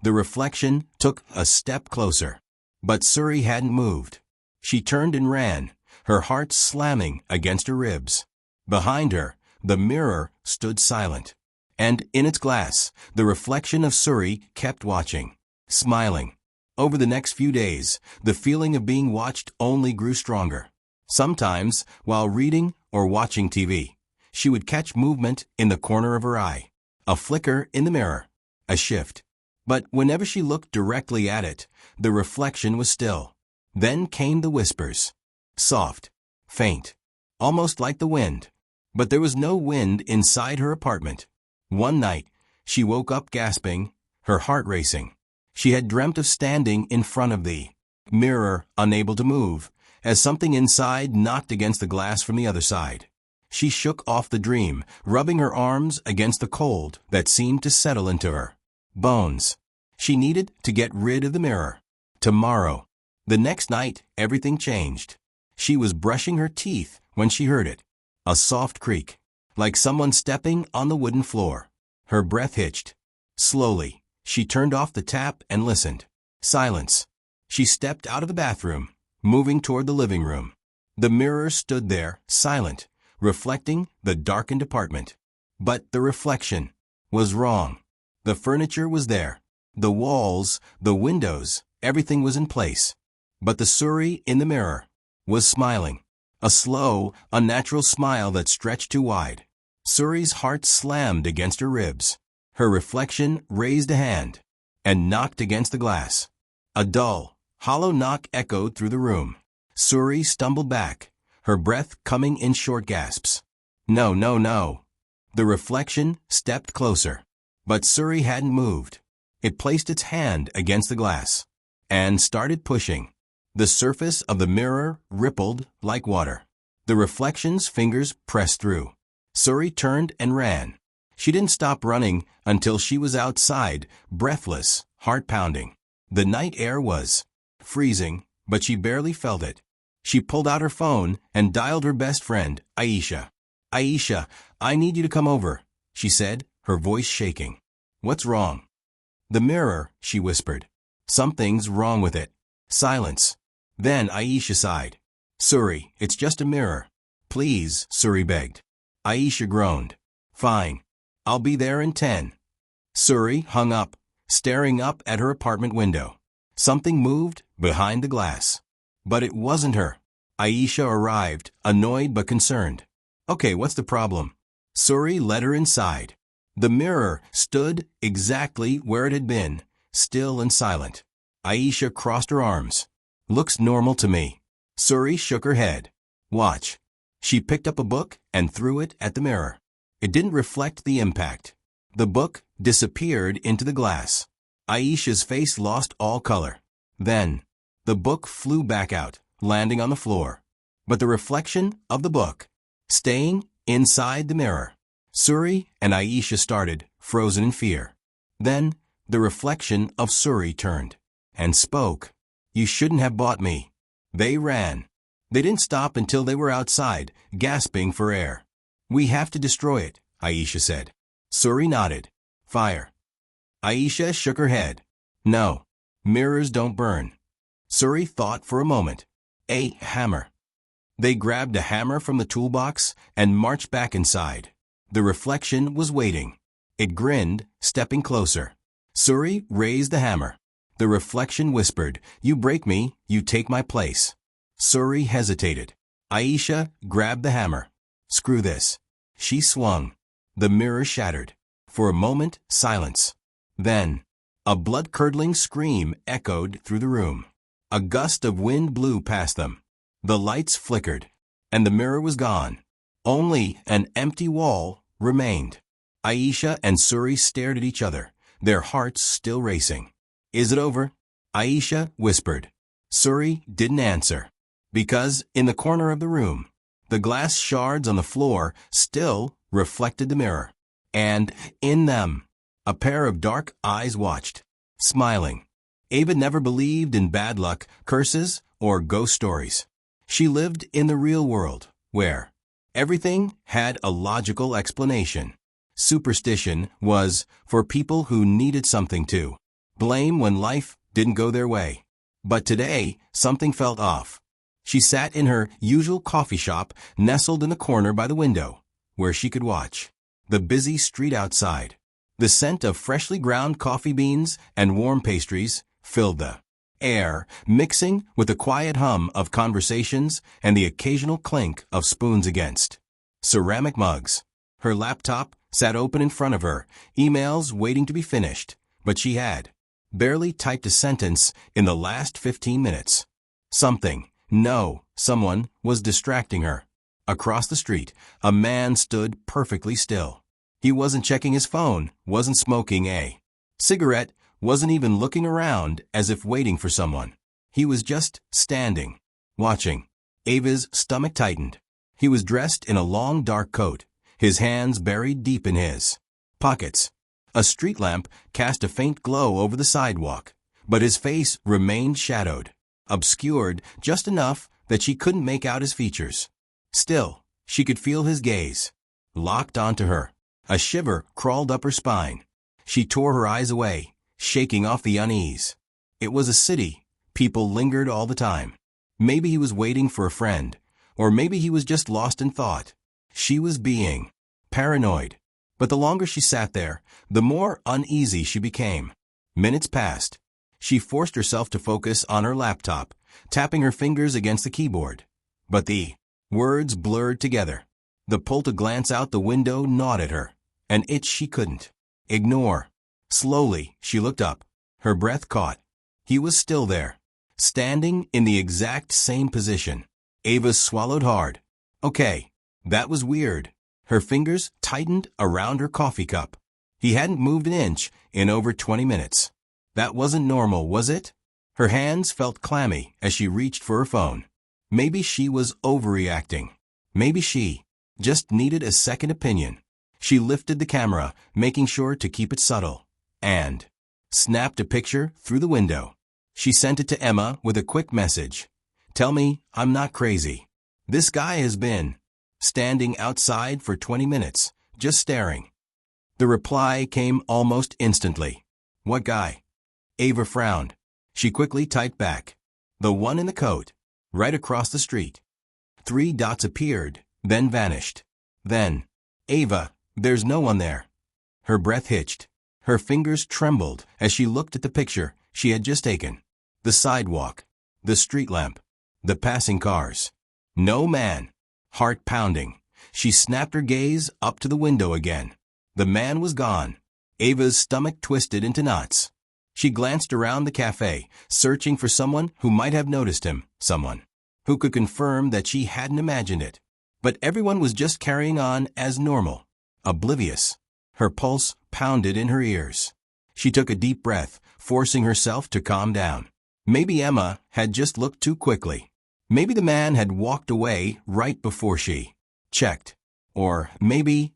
The reflection took a step closer. But Suri hadn't moved. She turned and ran, her heart slamming against her ribs. Behind her, the mirror stood silent. And in its glass, the reflection of Suri kept watching, smiling. Over the next few days, the feeling of being watched only grew stronger. Sometimes, while reading or watching TV, she would catch movement in the corner of her eye, a flicker in the mirror, a shift. But whenever she looked directly at it, the reflection was still. Then came the whispers. Soft, faint, almost like the wind. But there was no wind inside her apartment. One night, she woke up gasping, her heart racing. She had dreamt of standing in front of the mirror, unable to move, as something inside knocked against the glass from the other side. She shook off the dream, rubbing her arms against the cold that seemed to settle into her bones. She needed to get rid of the mirror. Tomorrow. The next night, everything changed. She was brushing her teeth when she heard it. A soft creak, like someone stepping on the wooden floor. Her breath hitched. Slowly, she turned off the tap and listened. Silence. She stepped out of the bathroom, moving toward the living room. The mirror stood there, silent, reflecting the darkened apartment. But the reflection was wrong. The furniture was there. The walls, the windows, everything was in place. But the Suri in the mirror was smiling. A slow, unnatural smile that stretched too wide. Suri's heart slammed against her ribs. Her reflection raised a hand and knocked against the glass. A dull, hollow knock echoed through the room. Suri stumbled back, her breath coming in short gasps. No, no, no. The reflection stepped closer. But Suri hadn't moved. It placed its hand against the glass and started pushing. The surface of the mirror rippled like water. The reflection's fingers pressed through. Suri turned and ran. She didn't stop running until she was outside, breathless, heart pounding. The night air was freezing, but she barely felt it. She pulled out her phone and dialed her best friend, Aisha. Aisha, I need you to come over, she said, her voice shaking. What's wrong? The mirror, she whispered. Something's wrong with it. Silence. Then Aisha sighed. Suri, it's just a mirror. Please, Suri begged. Aisha groaned. Fine. I'll be there in 10. Suri hung up, staring up at her apartment window. Something moved behind the glass. But it wasn't her. Aisha arrived, annoyed but concerned. Okay, what's the problem? Suri led her inside. The mirror stood exactly where it had been, still and silent. Aisha crossed her arms. Looks normal to me. Suri shook her head. Watch. She picked up a book and threw it at the mirror. It didn't reflect the impact. The book disappeared into the glass. Aisha's face lost all color. Then, the book flew back out, landing on the floor. But the reflection of the book, staying inside the mirror. Suri and Aisha started, frozen in fear. Then, the reflection of Suri turned and spoke. You shouldn't have bought me. They ran. They didn't stop until they were outside, gasping for air. We have to destroy it, Aisha said. Suri nodded. Fire. Aisha shook her head. No. Mirrors don't burn. Suri thought for a moment. A hammer. They grabbed a hammer from the toolbox and marched back inside. The reflection was waiting. It grinned, stepping closer. Suri raised the hammer. The reflection whispered, You break me, you take my place. Suri hesitated. Aisha grabbed the hammer. Screw this. She swung. The mirror shattered. For a moment, silence. Then, a blood-curdling scream echoed through the room. A gust of wind blew past them. The lights flickered, and the mirror was gone. Only an empty wall remained. Aisha and Suri stared at each other, their hearts still racing. Is it over? Aisha whispered. Suri didn't answer. Because, in the corner of the room, the glass shards on the floor still reflected the mirror. And, in them, a pair of dark eyes watched, smiling. Ava never believed in bad luck, curses, or ghost stories. She lived in the real world, where everything had a logical explanation. Superstition was for people who needed something to blame when life didn't go their way. But today, something felt off. She sat in her usual coffee shop, nestled in the corner by the window, where she could watch the busy street outside. The scent of freshly ground coffee beans and warm pastries filled the air, mixing with the quiet hum of conversations and the occasional clink of spoons against ceramic mugs. Her laptop sat open in front of her, emails waiting to be finished, but she had barely typed a sentence in the last 15 minutes. Someone was distracting her. Across the street, a man stood perfectly still. He wasn't checking his phone, wasn't smoking a cigarette, wasn't even looking around as if waiting for someone. He was just standing, watching. Ava's stomach tightened. He was dressed in a long dark coat, his hands buried deep in his pockets. A street lamp cast a faint glow over the sidewalk, but his face remained shadowed, obscured just enough that she couldn't make out his features. Still, she could feel his gaze, locked onto her. A shiver crawled up her spine. She tore her eyes away, shaking off the unease. It was a city. People lingered all the time. Maybe he was waiting for a friend, or maybe he was just lost in thought. She was being paranoid. But the longer she sat there, the more uneasy she became. Minutes passed. She forced herself to focus on her laptop, tapping her fingers against the keyboard. But the words blurred together. The pull to glance out the window gnawed at her, an itch she couldn't ignore. Slowly, she looked up. Her breath caught. He was still there, standing in the exact same position. Ava swallowed hard. Okay, that was weird. Her fingers tightened around her coffee cup. He hadn't moved an inch in over 20 minutes. That wasn't normal, was it? Her hands felt clammy as she reached for her phone. Maybe she was overreacting. Maybe she just needed a second opinion. She lifted the camera, making sure to keep it subtle, and snapped a picture through the window. She sent it to Emma with a quick message. Tell me I'm not crazy. This guy has been standing outside for 20 minutes, just staring. The reply came almost instantly. What guy? Ava frowned. She quickly typed back. The one in the coat, right across the street. 3 dots appeared, then vanished. Then, Ava, there's no one there. Her breath hitched. Her fingers trembled as she looked at the picture she had just taken. The sidewalk, the street lamp, the passing cars. No man. Heart pounding. She snapped her gaze up to the window again. The man was gone. Ava's stomach twisted into knots. She glanced around the cafe, searching for someone who might have noticed him, someone who could confirm that she hadn't imagined it. But everyone was just carrying on as normal, oblivious. Her pulse pounded in her ears. She took a deep breath, forcing herself to calm down. Maybe Emma had just looked too quickly. Maybe the man had walked away right before she checked. Or maybe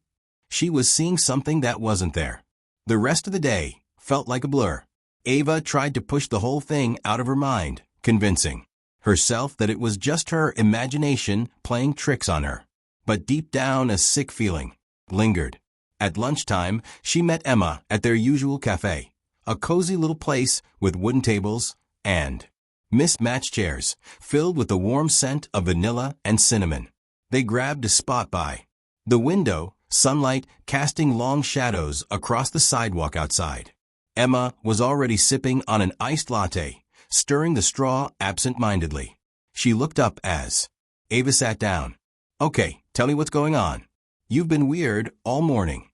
she was seeing something that wasn't there. The rest of the day felt like a blur. Ava tried to push the whole thing out of her mind, convincing herself that it was just her imagination playing tricks on her. But deep down, a sick feeling lingered. At lunchtime, she met Emma at their usual cafe, a cozy little place with wooden tables and mismatched chairs, filled with the warm scent of vanilla and cinnamon. They grabbed a spot by the window, sunlight casting long shadows across the sidewalk outside. Emma was already sipping on an iced latte, stirring the straw absent-mindedly. She looked up as Ava sat down. Okay, tell me what's going on. You've been weird all morning.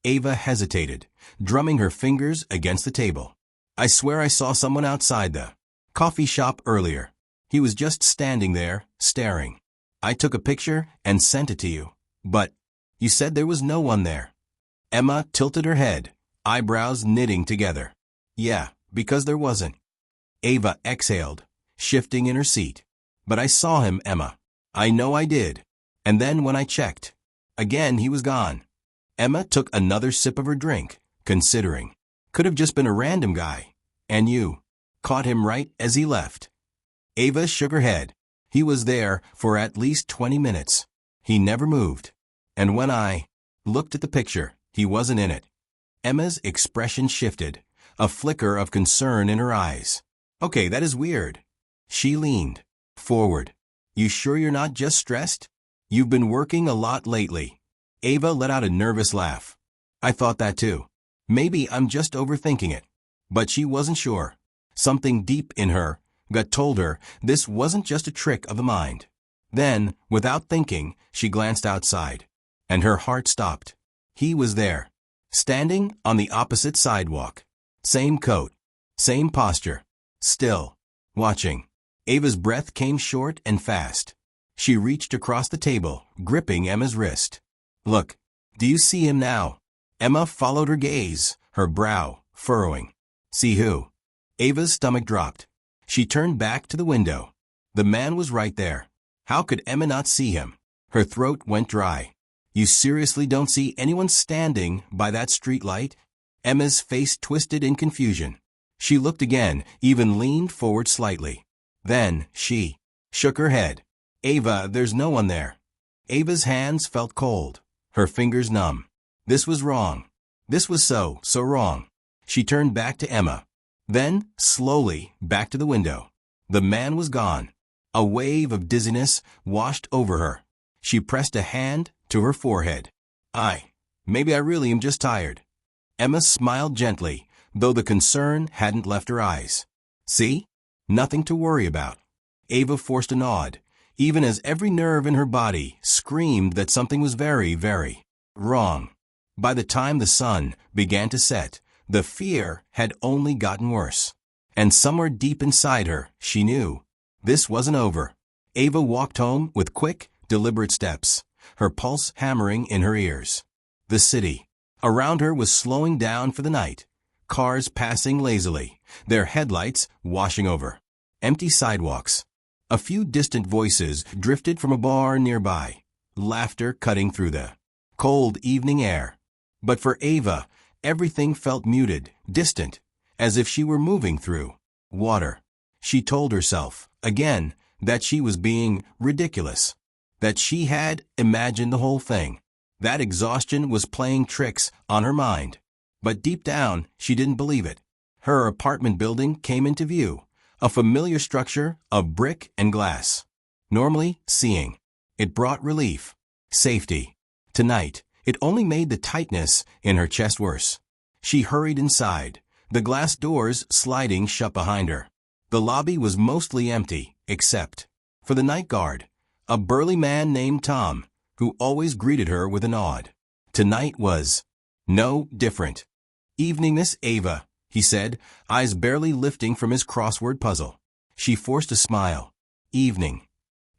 Ava hesitated, drumming her fingers against the table. I swear I saw someone outside the coffee shop earlier. He was just standing there, staring. I took a picture and sent it to you. But you said there was no one there. Emma tilted her head, eyebrows knitting together. Yeah, because there wasn't. Ava exhaled, shifting in her seat. But I saw him, Emma. I know I did. And then when I checked, again he was gone. Emma took another sip of her drink, considering. Could have just been a random guy. And you caught him right as he left. Ava shook her head. He was there for at least 20 minutes. He never moved. And when I looked at the picture, he wasn't in it. Emma's expression shifted, a flicker of concern in her eyes. Okay, that is weird. She leaned forward. You sure you're not just stressed? You've been working a lot lately. Ava let out a nervous laugh. I thought that too. Maybe I'm just overthinking it. But she wasn't sure. Something deep in her gut told her this wasn't just a trick of the mind. Then, without thinking, she glanced outside. And her heart stopped. He was there, standing on the opposite sidewalk. Same coat, same posture, still, watching. Ava's breath came short and fast. She reached across the table, gripping Emma's wrist. Look, do you see him now? Emma followed her gaze, her brow furrowing. See who? Ava's stomach dropped. She turned back to the window. The man was right there. How could Emma not see him? Her throat went dry. You seriously don't see anyone standing by that street light? Emma's face twisted in confusion. She looked again, even leaned forward slightly. Then she shook her head. Ava, there's no one there. Ava's hands felt cold, her fingers numb. This was wrong. This was so wrong. She turned back to Emma. Then, slowly, back to the window. The man was gone. A wave of dizziness washed over her. She pressed a hand to her forehead. Maybe I really am just tired. Emma smiled gently, though the concern hadn't left her eyes. See? Nothing to worry about. Ava forced a nod, even as every nerve in her body screamed that something was very, very wrong. By the time the sun began to set, the fear had only gotten worse. And somewhere deep inside her, she knew this wasn't over. Ava walked home with quick, deliberate steps, her pulse hammering in her ears. The city around her was slowing down for the night, cars passing lazily, their headlights washing over empty sidewalks. A few distant voices drifted from a bar nearby, laughter cutting through the cold evening air. But for Ava, everything felt muted, distant, as if she were moving through water. She told herself, again, that she was being ridiculous, that she had imagined the whole thing. That exhaustion was playing tricks on her mind. But deep down, she didn't believe it. Her apartment building came into view, a familiar structure of brick and glass. Normally, seeing it brought relief, safety. Tonight, it only made the tightness in her chest worse. She hurried inside, the glass doors sliding shut behind her. The lobby was mostly empty, except for the night guard, a burly man named Tom, who always greeted her with a nod. Tonight was no different. Evening, Miss Ava, he said, eyes barely lifting from his crossword puzzle. She forced a smile. Evening.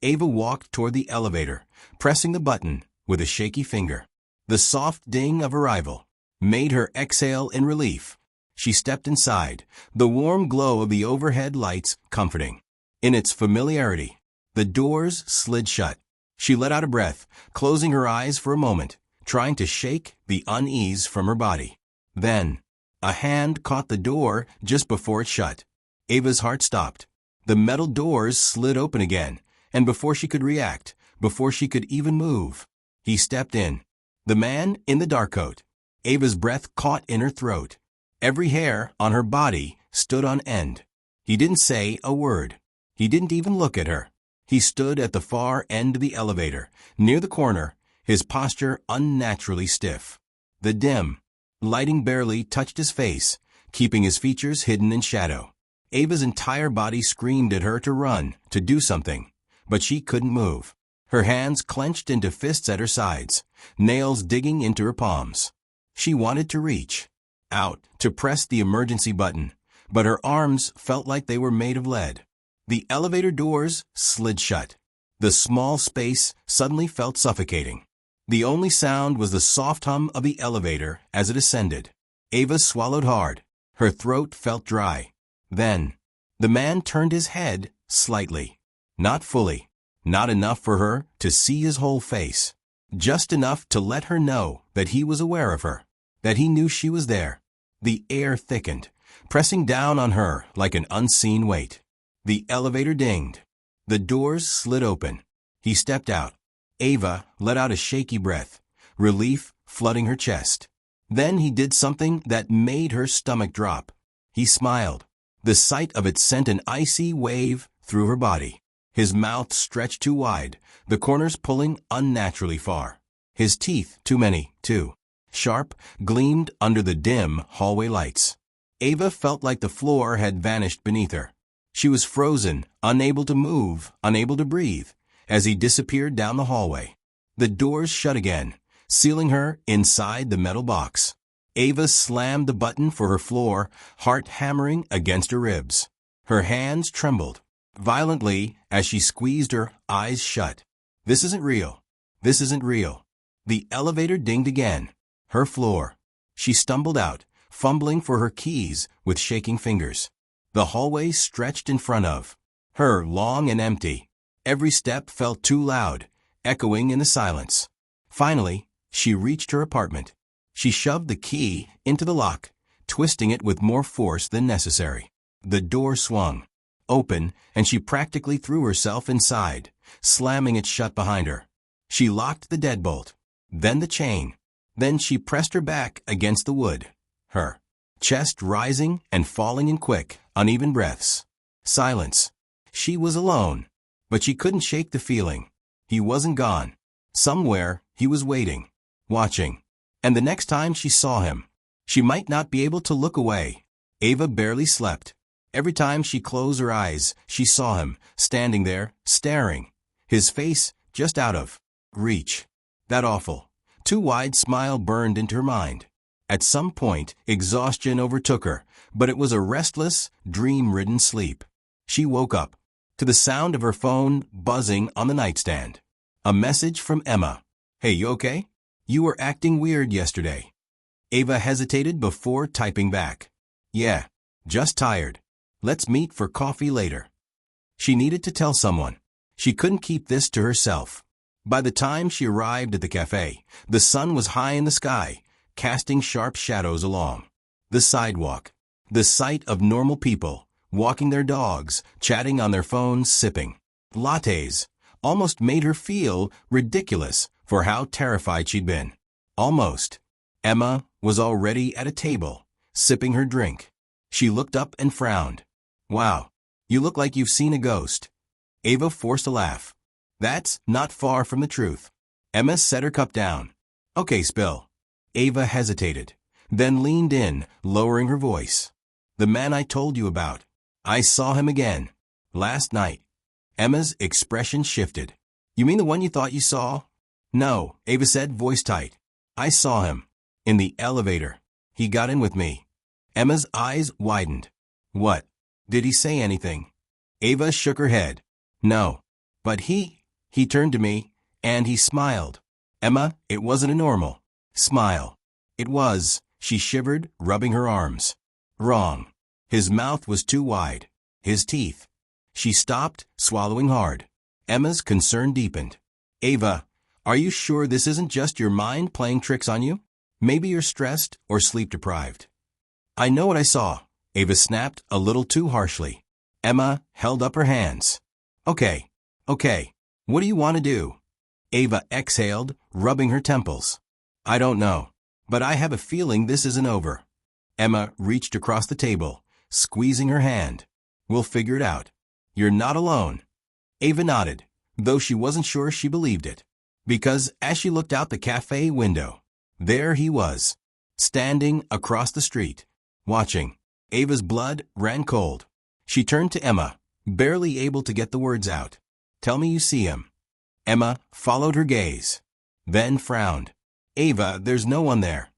Ava walked toward the elevator, pressing the button with a shaky finger. The soft ding of arrival made her exhale in relief. She stepped inside, the warm glow of the overhead lights comforting. In its familiarity, the doors slid shut. She let out a breath, closing her eyes for a moment, trying to shake the unease from her body. Then, a hand caught the door just before it shut. Ava's heart stopped. The metal doors slid open again, and before she could react, before she could even move, he stepped in. The man in the dark coat. Ava's breath caught in her throat. Every hair on her body stood on end. He didn't say a word. He didn't even look at her. He stood at the far end of the elevator, near the corner, his posture unnaturally stiff. The dim lighting barely touched his face, keeping his features hidden in shadow. Ava's entire body screamed at her to run, to do something, but she couldn't move. Her hands clenched into fists at her sides, nails digging into her palms. She wanted to reach out, to press the emergency button, but her arms felt like they were made of lead. The elevator doors slid shut. The small space suddenly felt suffocating. The only sound was the soft hum of the elevator as it ascended. Ava swallowed hard. Her throat felt dry. Then, the man turned his head slightly. Not fully. Not enough for her to see his whole face. Just enough to let her know that he was aware of her, that he knew she was there. The air thickened, pressing down on her like an unseen weight. The elevator dinged. The doors slid open. He stepped out. Ava let out a shaky breath, relief flooding her chest. Then he did something that made her stomach drop. He smiled. The sight of it sent an icy wave through her body. His mouth stretched too wide, the corners pulling unnaturally far. His teeth, too many, too sharp, gleamed under the dim hallway lights. Ava felt like the floor had vanished beneath her. She was frozen, unable to move, unable to breathe, as he disappeared down the hallway. The doors shut again, sealing her inside the metal box. Ava slammed the button for her floor, heart hammering against her ribs. Her hands trembled violently as she squeezed her eyes shut. This isn't real. This isn't real. The elevator dinged again. Her floor. She stumbled out, fumbling for her keys with shaking fingers. The hallway stretched in front of her, long and empty. Every step felt too loud, echoing in the silence. Finally, she reached her apartment. She shoved the key into the lock, twisting it with more force than necessary. The door swung open, and she practically threw herself inside, slamming it shut behind her. She locked the deadbolt, then the chain. Then she pressed her back against the wood, her chest rising and falling in quick, uneven breaths. Silence. She was alone, but she couldn't shake the feeling. He wasn't gone. Somewhere, he was waiting, watching. And the next time she saw him, she might not be able to look away. Ava barely slept. Every time she closed her eyes, she saw him, standing there, staring. His face just out of reach. That awful, too wide smile burned into her mind. At some point, exhaustion overtook her, but it was a restless, dream-ridden sleep. She woke up to the sound of her phone buzzing on the nightstand. A message from Emma. "Hey, you okay? You were acting weird yesterday." Ava hesitated before typing back. "Yeah, just tired. Let's meet for coffee later." She needed to tell someone. She couldn't keep this to herself. By the time she arrived at the cafe, the sun was high in the sky, casting sharp shadows along the sidewalk. The sight of normal people, walking their dogs, chatting on their phones, sipping lattes, almost made her feel ridiculous for how terrified she'd been. Almost. Emma was already at a table, sipping her drink. She looked up and frowned. "Wow, you look like you've seen a ghost." Ava forced a laugh. "That's not far from the truth." Emma set her cup down. "Okay, spill." Ava hesitated, then leaned in, lowering her voice. "The man I told you about. I saw him again. Last night." Emma's expression shifted. "You mean the one you thought you saw?" "No," Ava said, voice tight. "I saw him. In the elevator. He got in with me." Emma's eyes widened. "What? Did he say anything?" Ava shook her head. "No. But he turned to me, and he smiled." "Emma, it wasn't a normal smile." "It was." She shivered, rubbing her arms. "Wrong. His mouth was too wide. His teeth." She stopped, swallowing hard. Emma's concern deepened. "Ava, are you sure this isn't just your mind playing tricks on you? Maybe you're stressed or sleep-deprived." "I know what I saw," Ava snapped a little too harshly. Emma held up her hands. Okay. What do you want to do?" Ava exhaled, rubbing her temples. "I don't know. But I have a feeling this isn't over." Emma reached across the table, squeezing her hand. "We'll figure it out. You're not alone." Ava nodded, though she wasn't sure she believed it. Because as she looked out the cafe window, there he was, standing across the street, watching. Ava's blood ran cold. She turned to Emma, barely able to get the words out. "Tell me you see him." Emma followed her gaze, then frowned. "Ava, there's no one there."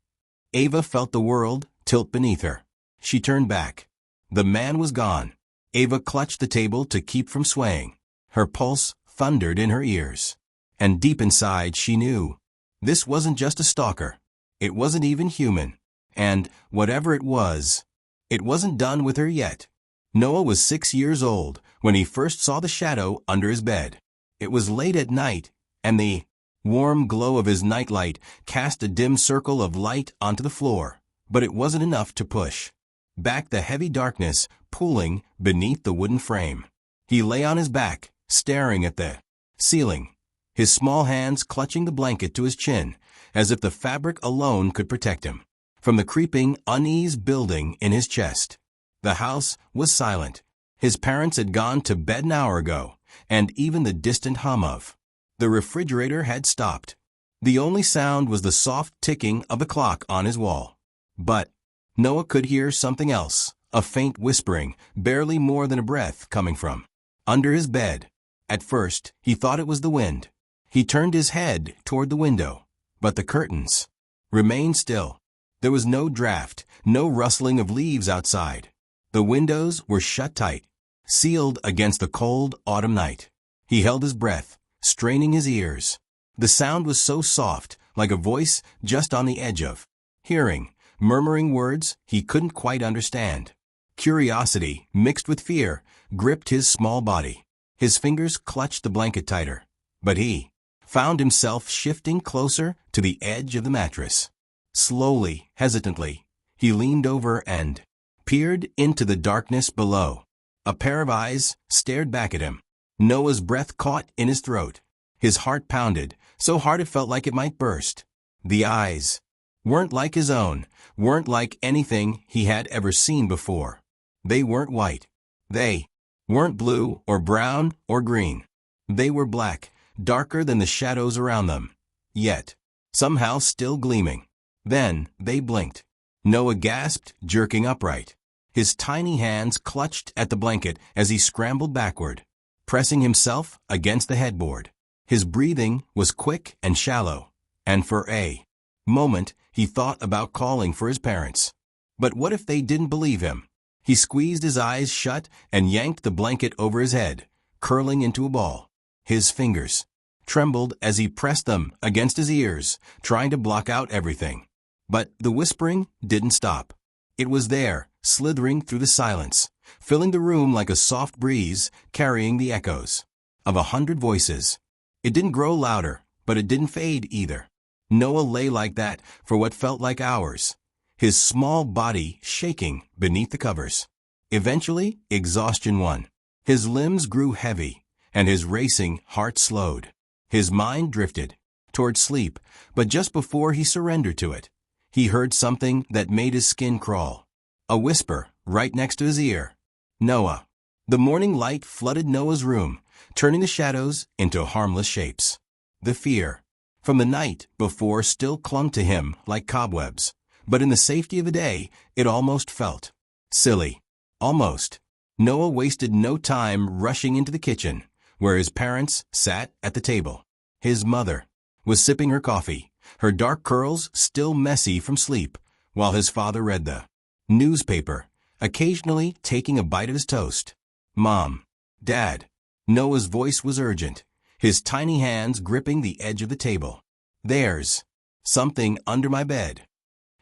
Ava felt the world tilt beneath her. She turned back. The man was gone. Ava clutched the table to keep from swaying. Her pulse thundered in her ears. And deep inside she knew. This wasn't just a stalker. It wasn't even human. And, whatever it wasn't done with her yet. Noah was 6 years old when he first saw the shadow under his bed. It was late at night, and the warm glow of his nightlight cast a dim circle of light onto the floor, but it wasn't enough to push back the heavy darkness pooling beneath the wooden frame. He lay on his back, staring at the ceiling, his small hands clutching the blanket to his chin, as if the fabric alone could protect him from the creeping unease building in his chest. The house was silent. His parents had gone to bed an hour ago, and even the distant hum of the refrigerator had stopped. The only sound was the soft ticking of the clock on his wall. But Noah could hear something else, a faint whispering, barely more than a breath, coming from under his bed. At first, he thought it was the wind. He turned his head toward the window, but the curtains remained still. There was no draft, no rustling of leaves outside. The windows were shut tight, sealed against the cold autumn night. He held his breath, straining his ears. The sound was so soft, like a voice just on the edge of hearing, murmuring words he couldn't quite understand. Curiosity, mixed with fear, gripped his small body. His fingers clutched the blanket tighter, but he found himself shifting closer to the edge of the mattress. Slowly, hesitantly, he leaned over and peered into the darkness below. A pair of eyes stared back at him. Noah's breath caught in his throat. His heart pounded, so hard it felt like it might burst. The eyes weren't like his own, weren't like anything he had ever seen before. They weren't white. They weren't blue or brown or green. They were black, darker than the shadows around them, yet somehow still gleaming. Then they blinked. Noah gasped, jerking upright. His tiny hands clutched at the blanket as he scrambled backward, pressing himself against the headboard. His breathing was quick and shallow, and for a moment he thought about calling for his parents. But what if they didn't believe him? He squeezed his eyes shut and yanked the blanket over his head, curling into a ball. His fingers trembled as he pressed them against his ears, trying to block out everything. But the whispering didn't stop. It was there, slithering through the silence, filling the room like a soft breeze, carrying the echoes of 100 voices. It didn't grow louder, but it didn't fade either. Noah lay like that for what felt like hours, his small body shaking beneath the covers. Eventually, exhaustion won. His limbs grew heavy, and his racing heart slowed. His mind drifted toward sleep, but just before he surrendered to it, he heard something that made his skin crawl. A whisper right next to his ear. Noah. The morning light flooded Noah's room, turning the shadows into harmless shapes. The fear from the night before still clung to him like cobwebs, but in the safety of the day, it almost felt silly. Almost. Noah wasted no time rushing into the kitchen, where his parents sat at the table. His mother was sipping her coffee, her dark curls still messy from sleep, while his father read the newspaper, occasionally taking a bite of his toast. Mom. Dad. Noah's voice was urgent, his tiny hands gripping the edge of the table. There's something under my bed.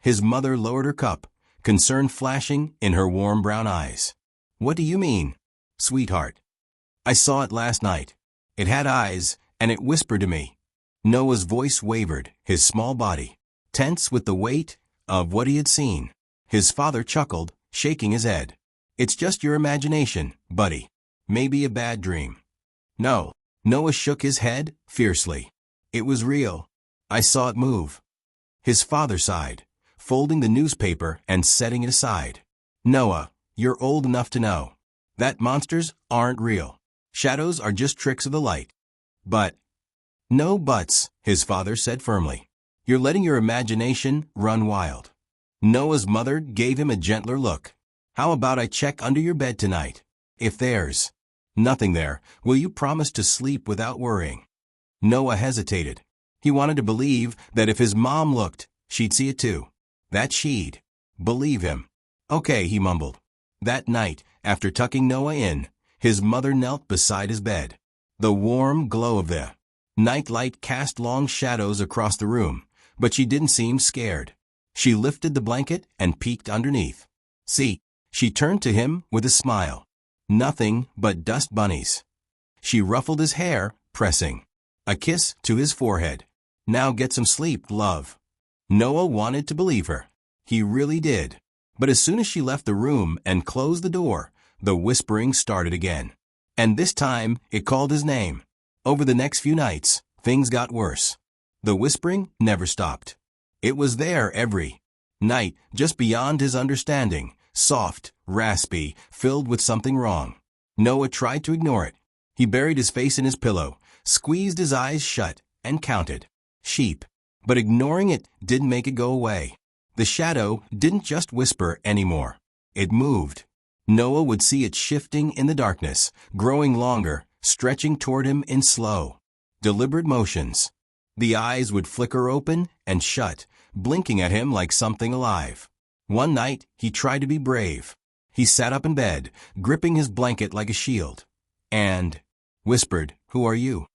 His mother lowered her cup, concern flashing in her warm brown eyes. What do you mean, sweetheart? I saw it last night. It had eyes, and it whispered to me. Noah's voice wavered, his small body tense with the weight of what he had seen. His father chuckled, shaking his head. It's just your imagination, buddy. Maybe a bad dream. No. Noah shook his head fiercely. It was real. I saw it move. His father sighed, folding the newspaper and setting it aside. Noah, you're old enough to know that monsters aren't real. Shadows are just tricks of the light. But no buts, his father said firmly. You're letting your imagination run wild. Noah's mother gave him a gentler look. How about I check under your bed tonight? If there's nothing there, will you promise to sleep without worrying? Noah hesitated. He wanted to believe that if his mom looked, she'd see it too. That she'd believe him. Okay, he mumbled. That night, after tucking Noah in, his mother knelt beside his bed. The warm glow of the nightlight cast long shadows across the room, but she didn't seem scared. She lifted the blanket and peeked underneath. See, she turned to him with a smile. Nothing but dust bunnies. She ruffled his hair, pressing a kiss to his forehead. Now get some sleep, love. Noah wanted to believe her. He really did. But as soon as she left the room and closed the door, the whispering started again. And this time, it called his name. Over the next few nights, things got worse. The whispering never stopped. It was there every night, just beyond his understanding, soft, raspy, filled with something wrong. Noah tried to ignore it. He buried his face in his pillow, squeezed his eyes shut, and counted sheep. But ignoring it didn't make it go away. The shadow didn't just whisper anymore. It moved. Noah would see it shifting in the darkness, growing longer, stretching toward him in slow, deliberate motions. The eyes would flicker open and shut, blinking at him like something alive. One night, he tried to be brave. He sat up in bed, gripping his blanket like a shield, and whispered, "Who are you?"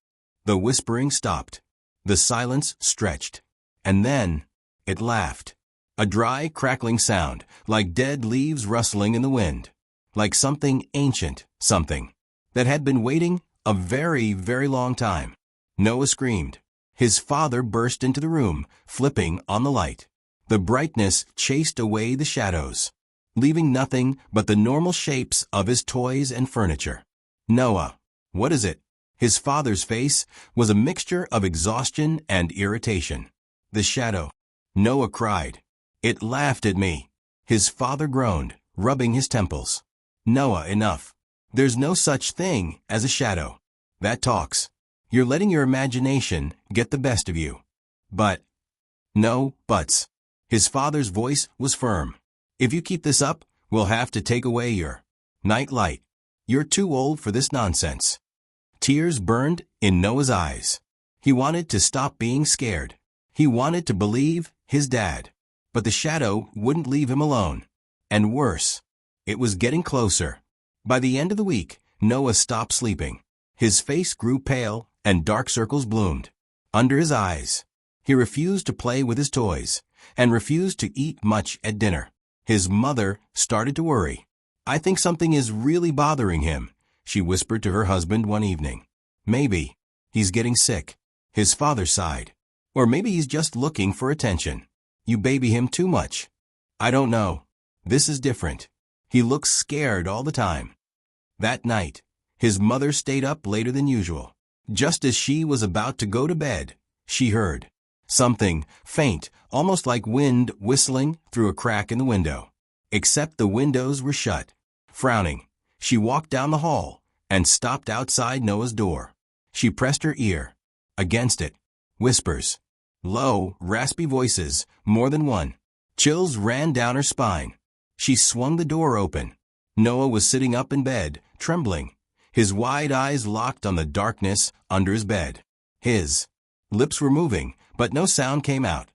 The whispering stopped. The silence stretched. And then, it laughed. A dry, crackling sound, like dead leaves rustling in the wind. Like something ancient, something that had been waiting a very, very long time. Noah screamed. His father burst into the room, flipping on the light. The brightness chased away the shadows, leaving nothing but the normal shapes of his toys and furniture. "Noah, what is it?" His father's face was a mixture of exhaustion and irritation. "The shadow," Noah cried. "It laughed at me." His father groaned, rubbing his temples. "Noah, enough. There's no such thing as a shadow. That talks. You're letting your imagination get the best of you." "But." "No buts." His father's voice was firm. "If you keep this up, we'll have to take away your night light. You're too old for this nonsense." Tears burned in Noah's eyes. He wanted to stop being scared. He wanted to believe his dad. But the shadow wouldn't leave him alone. And worse, it was getting closer. By the end of the week, Noah stopped sleeping. His face grew pale, and dark circles bloomed under his eyes. He refused to play with his toys, and refused to eat much at dinner. His mother started to worry. "I think something is really bothering him," she whispered to her husband one evening. "Maybe he's getting sick." His father sighed. "Or maybe he's just looking for attention. You baby him too much." "I don't know. This is different. He looks scared all the time." That night, his mother stayed up later than usual. Just as she was about to go to bed, she heard something faint, almost like wind whistling through a crack in the window. Except the windows were shut. Frowning, she walked down the hall and stopped outside Noah's door. She pressed her ear against it. Whispers. Low, raspy voices, more than one. Chills ran down her spine. She swung the door open. Noah was sitting up in bed, trembling, his wide eyes locked on the darkness under his bed. His lips were moving, but no sound came out.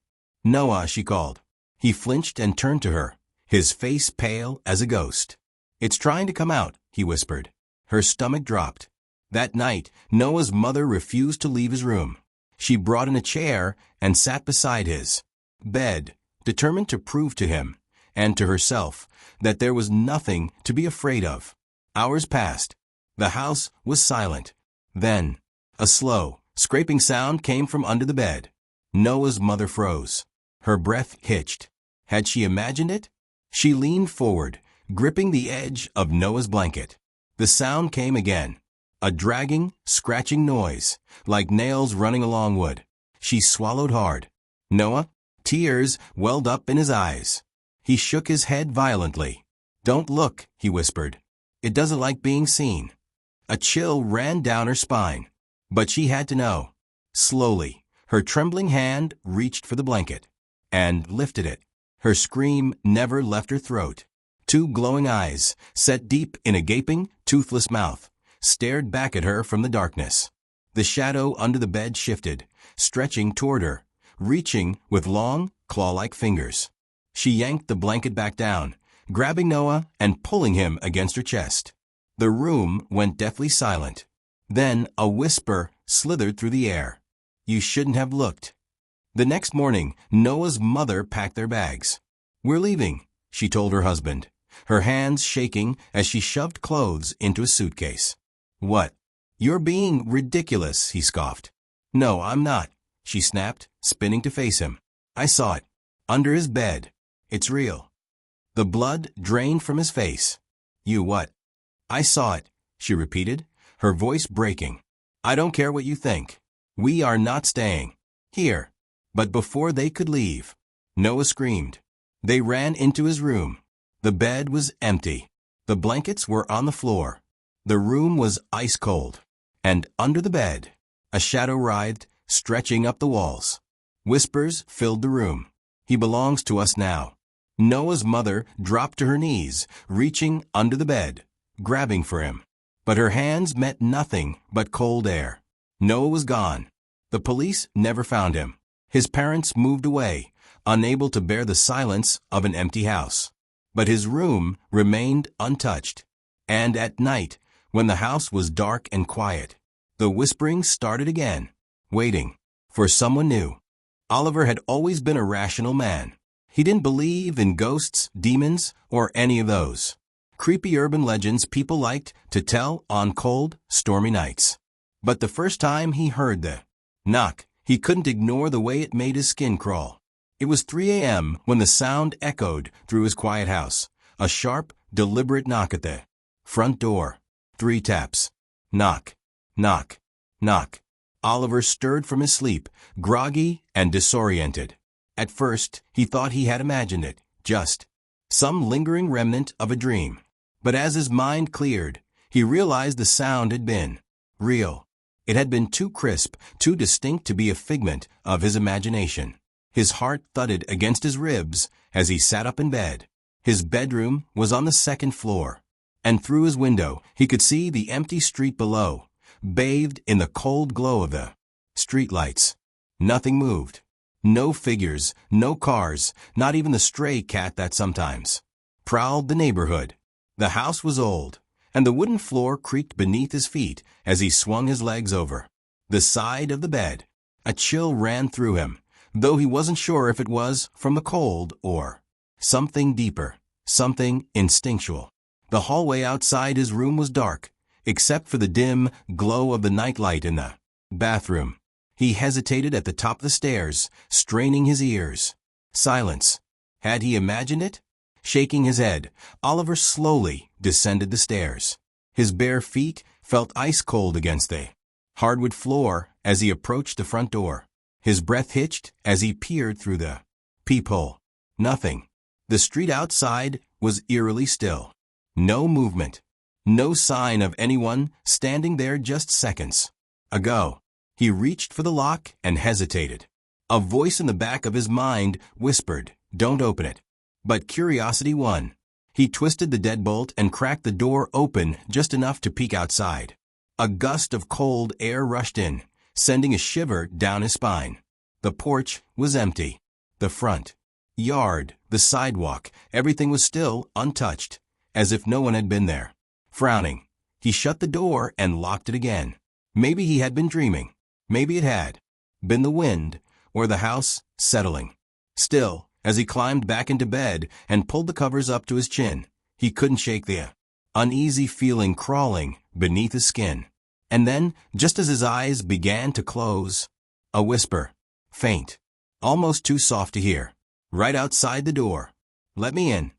"Noah," she called. He flinched and turned to her, his face pale as a ghost. "It's trying to come out," he whispered. Her stomach dropped. That night, Noah's mother refused to leave his room. She brought in a chair and sat beside his bed, determined to prove to him, and to herself, that there was nothing to be afraid of. Hours passed. The house was silent. Then, a slow, scraping sound came from under the bed. Noah's mother froze. Her breath hitched. Had she imagined it? She leaned forward, gripping the edge of Noah's blanket. The sound came again. A dragging, scratching noise, like nails running along wood. She swallowed hard. "Noah?" Tears welled up in his eyes. He shook his head violently. "Don't look," he whispered. "It doesn't like being seen." A chill ran down her spine. But she had to know. Slowly, her trembling hand reached for the blanket and lifted it. Her scream never left her throat. Two glowing eyes, set deep in a gaping, toothless mouth, stared back at her from the darkness. The shadow under the bed shifted, stretching toward her, reaching with long, claw-like fingers. She yanked the blanket back down, grabbing Noah and pulling him against her chest. The room went deathly silent. Then a whisper slithered through the air. "You shouldn't have looked." The next morning, Noah's mother packed their bags. "We're leaving," she told her husband, her hands shaking as she shoved clothes into a suitcase. "What? You're being ridiculous," he scoffed. "No, I'm not," she snapped, spinning to face him. "I saw it. Under his bed. It's real." The blood drained from his face. "You what?" "I saw it," she repeated, her voice breaking. "I don't care what you think. We are not staying here." But before they could leave, Noah screamed. They ran into his room. The bed was empty. The blankets were on the floor. The room was ice cold. And under the bed, a shadow writhed, stretching up the walls. Whispers filled the room. "He belongs to us now." Noah's mother dropped to her knees, reaching under the bed, grabbing for him. But her hands met nothing but cold air. Noah was gone. The police never found him. His parents moved away, unable to bear the silence of an empty house. But his room remained untouched. And at night, when the house was dark and quiet, the whispering started again, waiting for someone new. Oliver had always been a rational man. He didn't believe in ghosts, demons, or any of those creepy urban legends people liked to tell on cold, stormy nights. But the first time he heard the knock, he couldn't ignore the way it made his skin crawl. It was 3 a.m. when the sound echoed through his quiet house. A sharp, deliberate knock at the front door. 3 taps. Knock, knock, knock. Oliver stirred from his sleep, groggy and disoriented. At first, he thought he had imagined it, just some lingering remnant of a dream. But as his mind cleared, he realized the sound had been real. It had been too crisp, too distinct to be a figment of his imagination. His heart thudded against his ribs as he sat up in bed. His bedroom was on the 2nd floor, and through his window he could see the empty street below, bathed in the cold glow of the streetlights. Nothing moved. No figures, no cars, not even the stray cat that sometimes prowled the neighborhood. The house was old, and the wooden floor creaked beneath his feet as he swung his legs over the side of the bed. A chill ran through him, though he wasn't sure if it was from the cold or something deeper, something instinctual. The hallway outside his room was dark, except for the dim glow of the nightlight in the bathroom. He hesitated at the top of the stairs, straining his ears. Silence. Had he imagined it? Shaking his head, Oliver slowly descended the stairs. His bare feet felt ice cold against the hardwood floor as he approached the front door. His breath hitched as he peered through the peephole. Nothing. The street outside was eerily still. No movement. No sign of anyone standing there just seconds ago. He reached for the lock and hesitated. A voice in the back of his mind whispered, "Don't open it." But curiosity won. He twisted the deadbolt and cracked the door open just enough to peek outside. A gust of cold air rushed in, sending a shiver down his spine. The porch was empty. The front yard, the sidewalk, everything was still untouched, as if no one had been there. Frowning, he shut the door and locked it again. Maybe he had been dreaming. Maybe it had been the wind or the house settling. Still, as he climbed back into bed and pulled the covers up to his chin, he couldn't shake the uneasy feeling crawling beneath his skin. And then, just as his eyes began to close, a whisper, faint, almost too soft to hear, right outside the door. "Let me in."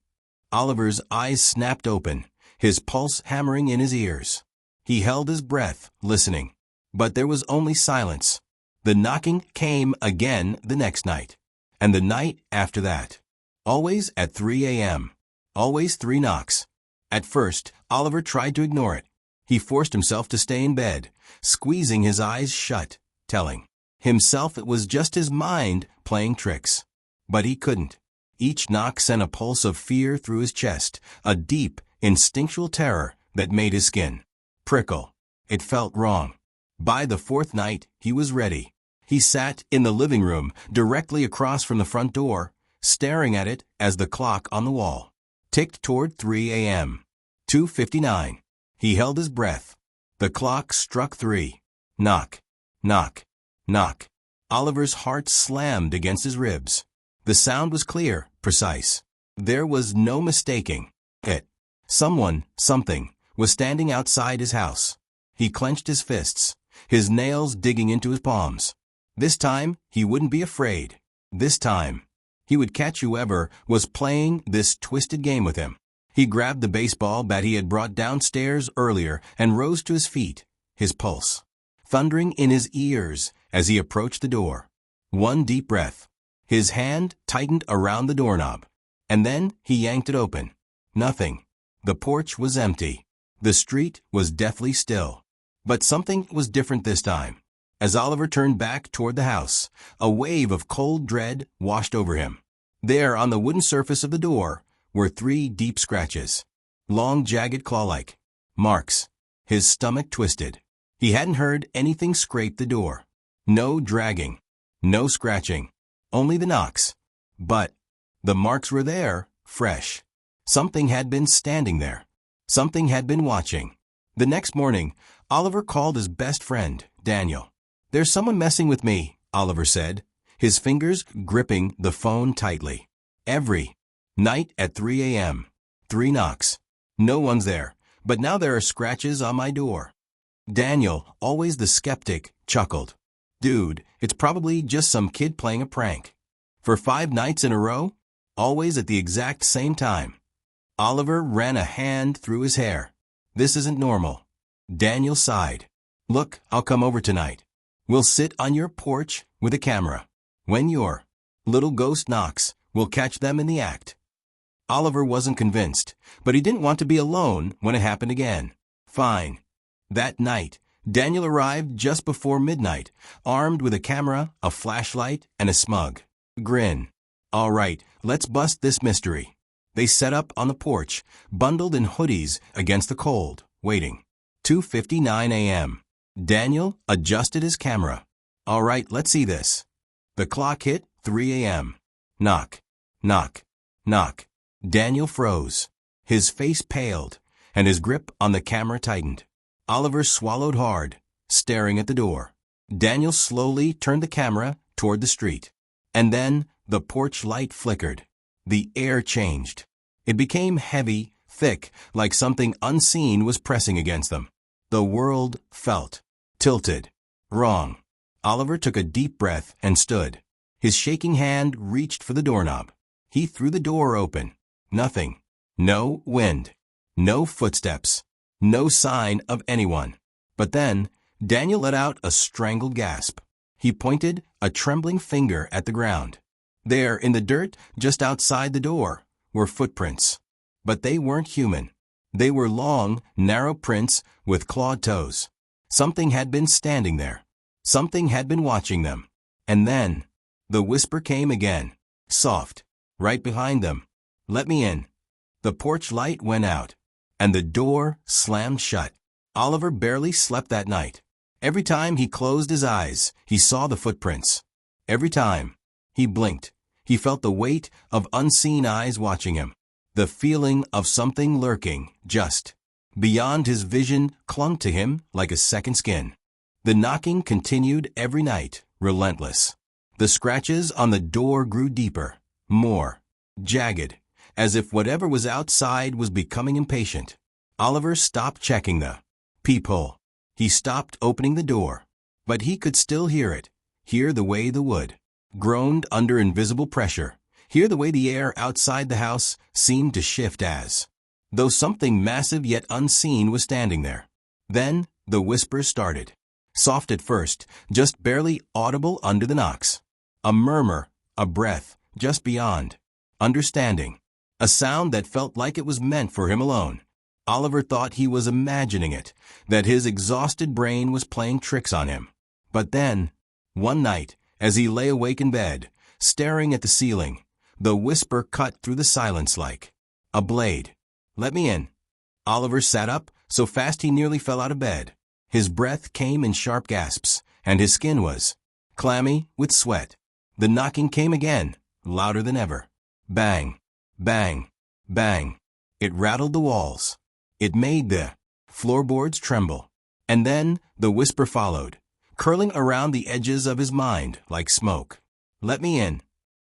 Oliver's eyes snapped open, his pulse hammering in his ears. He held his breath, listening. But there was only silence. The knocking came again the next night, and the night after that. Always at 3 a.m. Always 3 knocks. At first, Oliver tried to ignore it. He forced himself to stay in bed, squeezing his eyes shut, telling himself it was just his mind playing tricks. But he couldn't. Each knock sent a pulse of fear through his chest, a deep, instinctual terror that made his skin prickle. It felt wrong. By the 4th night, he was ready. He sat in the living room, directly across from the front door, staring at it as the clock on the wall ticked toward 3 a.m. 2:59. He held his breath. The clock struck 3. Knock, knock, knock. Oliver's heart slammed against his ribs. The sound was clear, precise. There was no mistaking it. Someone, something, was standing outside his house. He clenched his fists, his nails digging into his palms. This time, he wouldn't be afraid. This time, he would catch whoever was playing this twisted game with him. He grabbed the baseball bat he had brought downstairs earlier and rose to his feet, his pulse thundering in his ears as he approached the door. One deep breath. His hand tightened around the doorknob, and then he yanked it open. Nothing. The porch was empty. The street was deathly still. But something was different this time. As Oliver turned back toward the house, a wave of cold dread washed over him. There, on the wooden surface of the door, were 3 deep scratches. Long, jagged, claw-like marks. His stomach twisted. He hadn't heard anything scrape the door. No dragging. No scratching. Only the knocks. But the marks were there, fresh. Something had been standing there. Something had been watching. The next morning, Oliver called his best friend, Daniel. "There's someone messing with me," Oliver said, his fingers gripping the phone tightly. Every night at 3 a.m. 3 knocks. No one's there, but now there are scratches on my door. Daniel, always the skeptic, chuckled. "Dude, it's probably just some kid playing a prank." For 5 nights in a row, always at the exact same time. Oliver ran a hand through his hair. "This isn't normal." Daniel sighed. "Look, I'll come over tonight. We'll sit on your porch with a camera. When your little ghost knocks, we'll catch them in the act." Oliver wasn't convinced, but he didn't want to be alone when it happened again. Fine. That night, Daniel arrived just before midnight, armed with a camera, a flashlight, and a smug grin. "All right, let's bust this mystery." They set up on the porch, bundled in hoodies against the cold, waiting. 2:59 a.m. Daniel adjusted his camera. "All right, let's see this." The clock hit 3 a.m. Knock, knock, knock. Daniel froze. His face paled, and his grip on the camera tightened. Oliver swallowed hard, staring at the door. Daniel slowly turned the camera toward the street. And then the porch light flickered. The air changed. It became heavy, thick, like something unseen was pressing against them. The world felt tilted. Wrong. Oliver took a deep breath and stood. His shaking hand reached for the doorknob. He threw the door open. Nothing. No wind. No footsteps. No sign of anyone. But then, Daniel let out a strangled gasp. He pointed a trembling finger at the ground. There, in the dirt just outside the door, were footprints. But they weren't human. They were long, narrow prints with clawed toes. Something had been standing there. Something had been watching them. And then, the whisper came again, soft, right behind them. "Let me in." The porch light went out, and the door slammed shut. Oliver barely slept that night. Every time he closed his eyes, he saw the footprints. Every time he blinked, he felt the weight of unseen eyes watching him. The feeling of something lurking just beyond his vision clung to him like a second skin. The knocking continued every night, relentless. The scratches on the door grew deeper, more jagged, as if whatever was outside was becoming impatient. Oliver stopped checking the peephole. He stopped opening the door. But he could still hear it, hear the way the wood groaned under invisible pressure, hear the way the air outside the house seemed to shift as though something massive yet unseen was standing there. Then the whispers started. Soft at first, just barely audible under the knocks. A murmur, a breath, just beyond. Understanding. A sound that felt like it was meant for him alone. Oliver thought he was imagining it, that his exhausted brain was playing tricks on him. But then, one night, as he lay awake in bed, staring at the ceiling, the whisper cut through the silence like a blade. "Let me in." Oliver sat up, so fast he nearly fell out of bed. His breath came in sharp gasps, and his skin was clammy with sweat. The knocking came again, louder than ever. Bang, bang, bang. It rattled the walls. It made the floorboards tremble. And then the whisper followed, curling around the edges of his mind like smoke. "Let me in."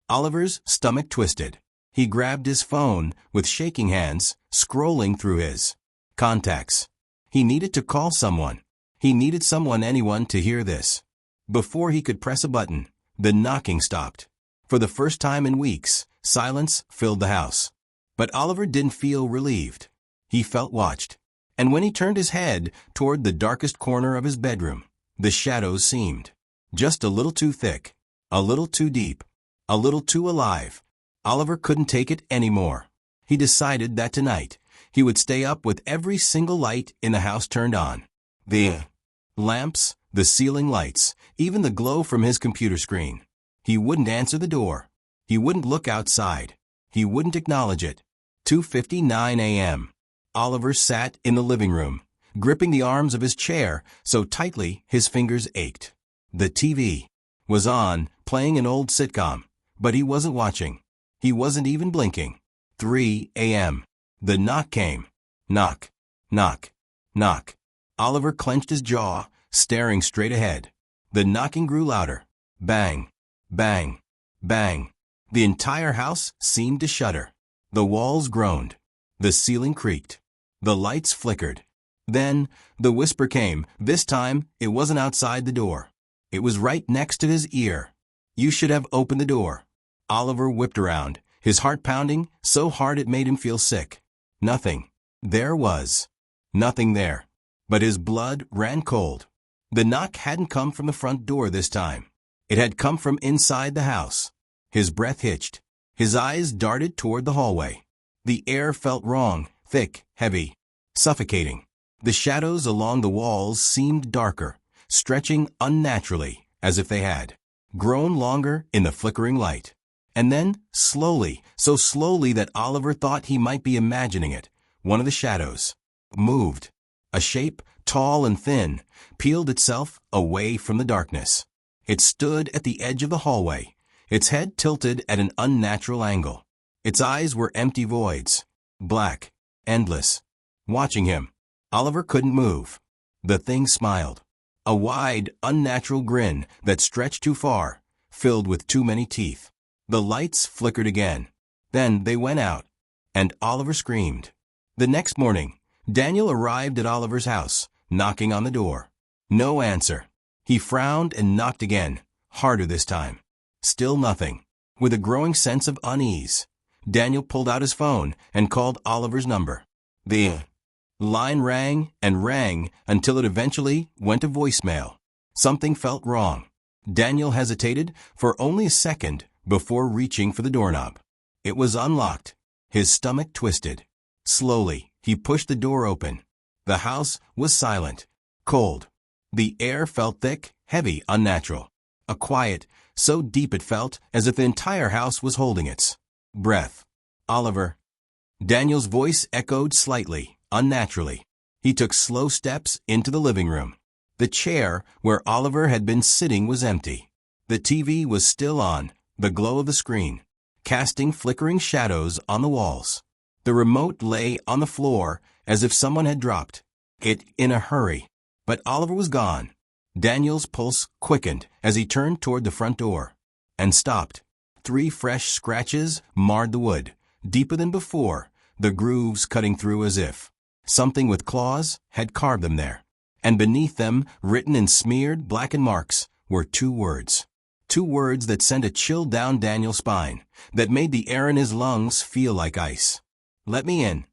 Oliver's stomach twisted. He grabbed his phone with shaking hands, scrolling through his contacts. He needed to call someone. He needed anyone to hear this. Before he could press a button, the knocking stopped. For the first time in weeks, silence filled the house. But Oliver didn't feel relieved. He felt watched. And when he turned his head toward the darkest corner of his bedroom, the shadows seemed just a little too thick, a little too deep, a little too alive. Oliver couldn't take it anymore. He decided that tonight he would stay up with every single light in the house turned on. The lamps, the ceiling lights, even the glow from his computer screen. He wouldn't answer the door. He wouldn't look outside. He wouldn't acknowledge it. 2:59 a.m. Oliver sat in the living room, gripping the arms of his chair so tightly his fingers ached. The TV was on, playing an old sitcom, but he wasn't watching. He wasn't even blinking. 3 a.m. The knock came. Knock, knock, knock. Oliver clenched his jaw, staring straight ahead. The knocking grew louder. Bang, bang, bang. The entire house seemed to shudder. The walls groaned. The ceiling creaked. The lights flickered. Then the whisper came. This time, it wasn't outside the door. It was right next to his ear. You should have opened the door. Oliver whipped around, his heart pounding so hard it made him feel sick. Nothing. There was nothing there. But his blood ran cold. The knock hadn't come from the front door this time. It had come from inside the house. His breath hitched. His eyes darted toward the hallway. The air felt wrong, thick, heavy, suffocating. The shadows along the walls seemed darker, stretching unnaturally, as if they had grown longer in the flickering light. And then, slowly, so slowly that Oliver thought he might be imagining it, one of the shadows moved. A shape, tall and thin, peeled itself away from the darkness. It stood at the edge of the hallway, its head tilted at an unnatural angle. Its eyes were empty voids, black, endless. Watching him, Oliver couldn't move. The thing smiled. A wide, unnatural grin that stretched too far, filled with too many teeth. The lights flickered again. Then they went out, and Oliver screamed. The next morning, Daniel arrived at Oliver's house, knocking on the door. No answer. He frowned and knocked again, harder this time. Still nothing. With a growing sense of unease, Daniel pulled out his phone and called Oliver's number. The line rang and rang until it eventually went to voicemail. Something felt wrong. Daniel hesitated for only a second before reaching for the doorknob. It was unlocked. His stomach twisted. Slowly, he pushed the door open. The house was silent, cold. The air felt thick, heavy, unnatural. A quiet, so deep it felt as if the entire house was holding its breath. Oliver. Daniel's voice echoed slightly, unnaturally. He took slow steps into the living room. The chair where Oliver had been sitting was empty. The TV was still on, the glow of the screen, casting flickering shadows on the walls. The remote lay on the floor as if someone had dropped it in a hurry. But Oliver was gone. Daniel's pulse quickened as he turned toward the front door and stopped. 3 fresh scratches marred the wood, deeper than before, the grooves cutting through as if something with claws had carved them there. And beneath them, written in smeared, blackened marks, were 2 words. 2 words that sent a chill down Daniel's spine, that made the air in his lungs feel like ice. Let me in.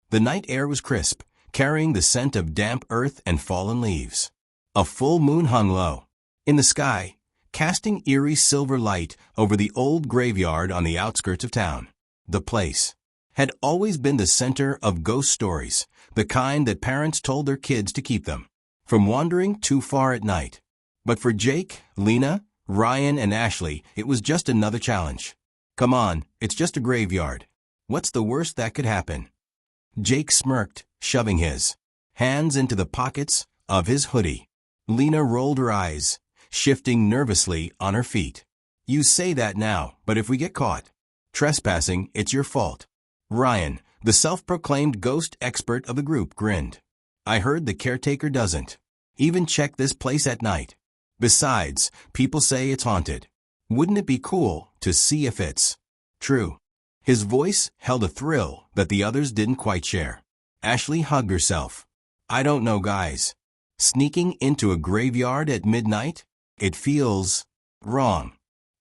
The night air was crisp, carrying the scent of damp earth and fallen leaves. A full moon hung low in the sky, casting eerie silver light over the old graveyard on the outskirts of town. The place had always been the center of ghost stories, the kind that parents told their kids to keep them from wandering too far at night. But for Jake, Lena, Ryan, and Ashley, it was just another challenge. Come on, it's just a graveyard. What's the worst that could happen? Jake smirked, shoving his hands into the pockets of his hoodie. Lena rolled her eyes, shifting nervously on her feet. You say that now, but if we get caught trespassing, it's your fault. Ryan, the self-proclaimed ghost expert of the group, grinned. I heard the caretaker doesn't even check this place at night. Besides, people say it's haunted. Wouldn't it be cool to see if it's true? His voice held a thrill that the others didn't quite share. Ashley hugged herself. I don't know, guys. Sneaking into a graveyard at midnight? It feels wrong.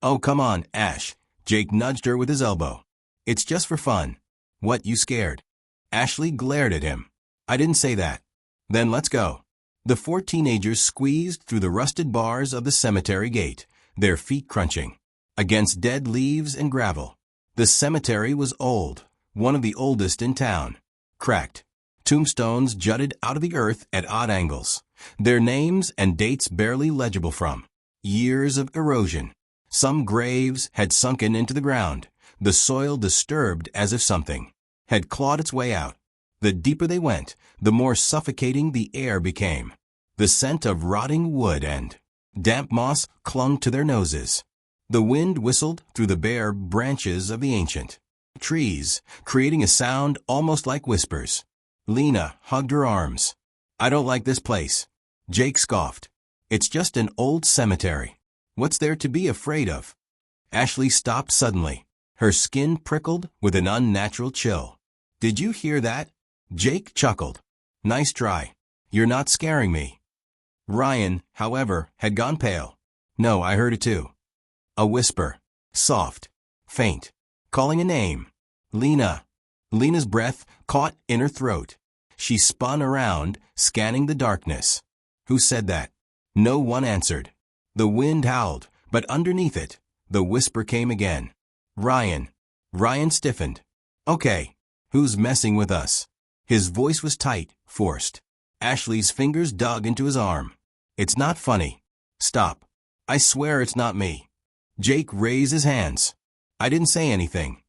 Oh, come on, Ash. Jake nudged her with his elbow. It's just for fun. What, you scared? Ashley glared at him. I didn't say that. Then let's go. The four teenagers squeezed through the rusted bars of the cemetery gate, their feet crunching against dead leaves and gravel. The cemetery was old, one of the oldest in town. Cracked. Tombstones jutted out of the earth at odd angles, their names and dates barely legible from years of erosion. Some graves had sunken into the ground, the soil disturbed as if something had clawed its way out. The deeper they went, the more suffocating the air became. The scent of rotting wood and damp moss clung to their noses. The wind whistled through the bare branches of the ancient trees, creating a sound almost like whispers. Lena hugged her arms. I don't like this place. Jake scoffed. It's just an old cemetery. What's there to be afraid of? Ashley stopped suddenly. Her skin prickled with an unnatural chill. Did you hear that? Jake chuckled. Nice try. You're not scaring me. Ryan, however, had gone pale. No, I heard it too. A whisper. Soft. Faint. Calling a name. Lena. Lena's breath caught in her throat. She spun around, scanning the darkness. Who said that? No one answered. The wind howled, but underneath it, the whisper came again. Ryan. Ryan stiffened. Okay. Who's messing with us? His voice was tight, forced. Ashley's fingers dug into his arm. It's not funny. Stop. I swear it's not me. Jake raised his hands. I didn't say anything.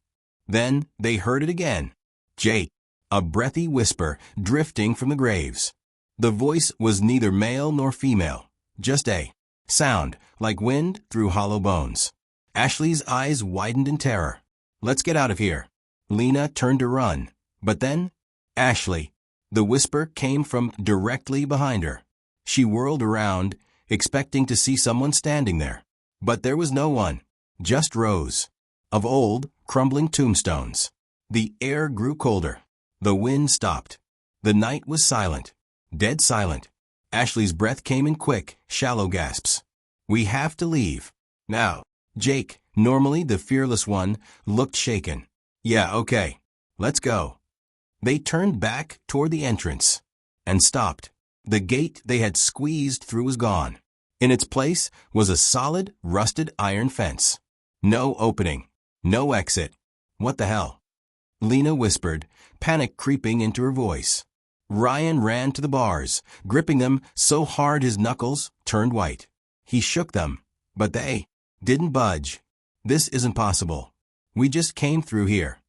Then they heard it again. Jake. A breathy whisper drifting from the graves. The voice was neither male nor female, just a sound like wind through hollow bones. Ashley's eyes widened in terror. Let's get out of here. Lena turned to run, but then, Ashley. The whisper came from directly behind her. She whirled around, expecting to see someone standing there. But there was no one, just rows of old, crumbling tombstones. The air grew colder. The wind stopped. The night was silent, dead silent. Ashley's breath came in quick, shallow gasps. We have to leave. Now. Jake, normally the fearless one, looked shaken. Yeah, okay. Let's go. They turned back toward the entrance and stopped. The gate they had squeezed through was gone. In its place was a solid, rusted iron fence. No opening. No exit. What the hell? Lena whispered, panic creeping into her voice. Ryan ran to the bars, gripping them so hard his knuckles turned white. He shook them, but they didn't budge. This isn't possible. We just came through here.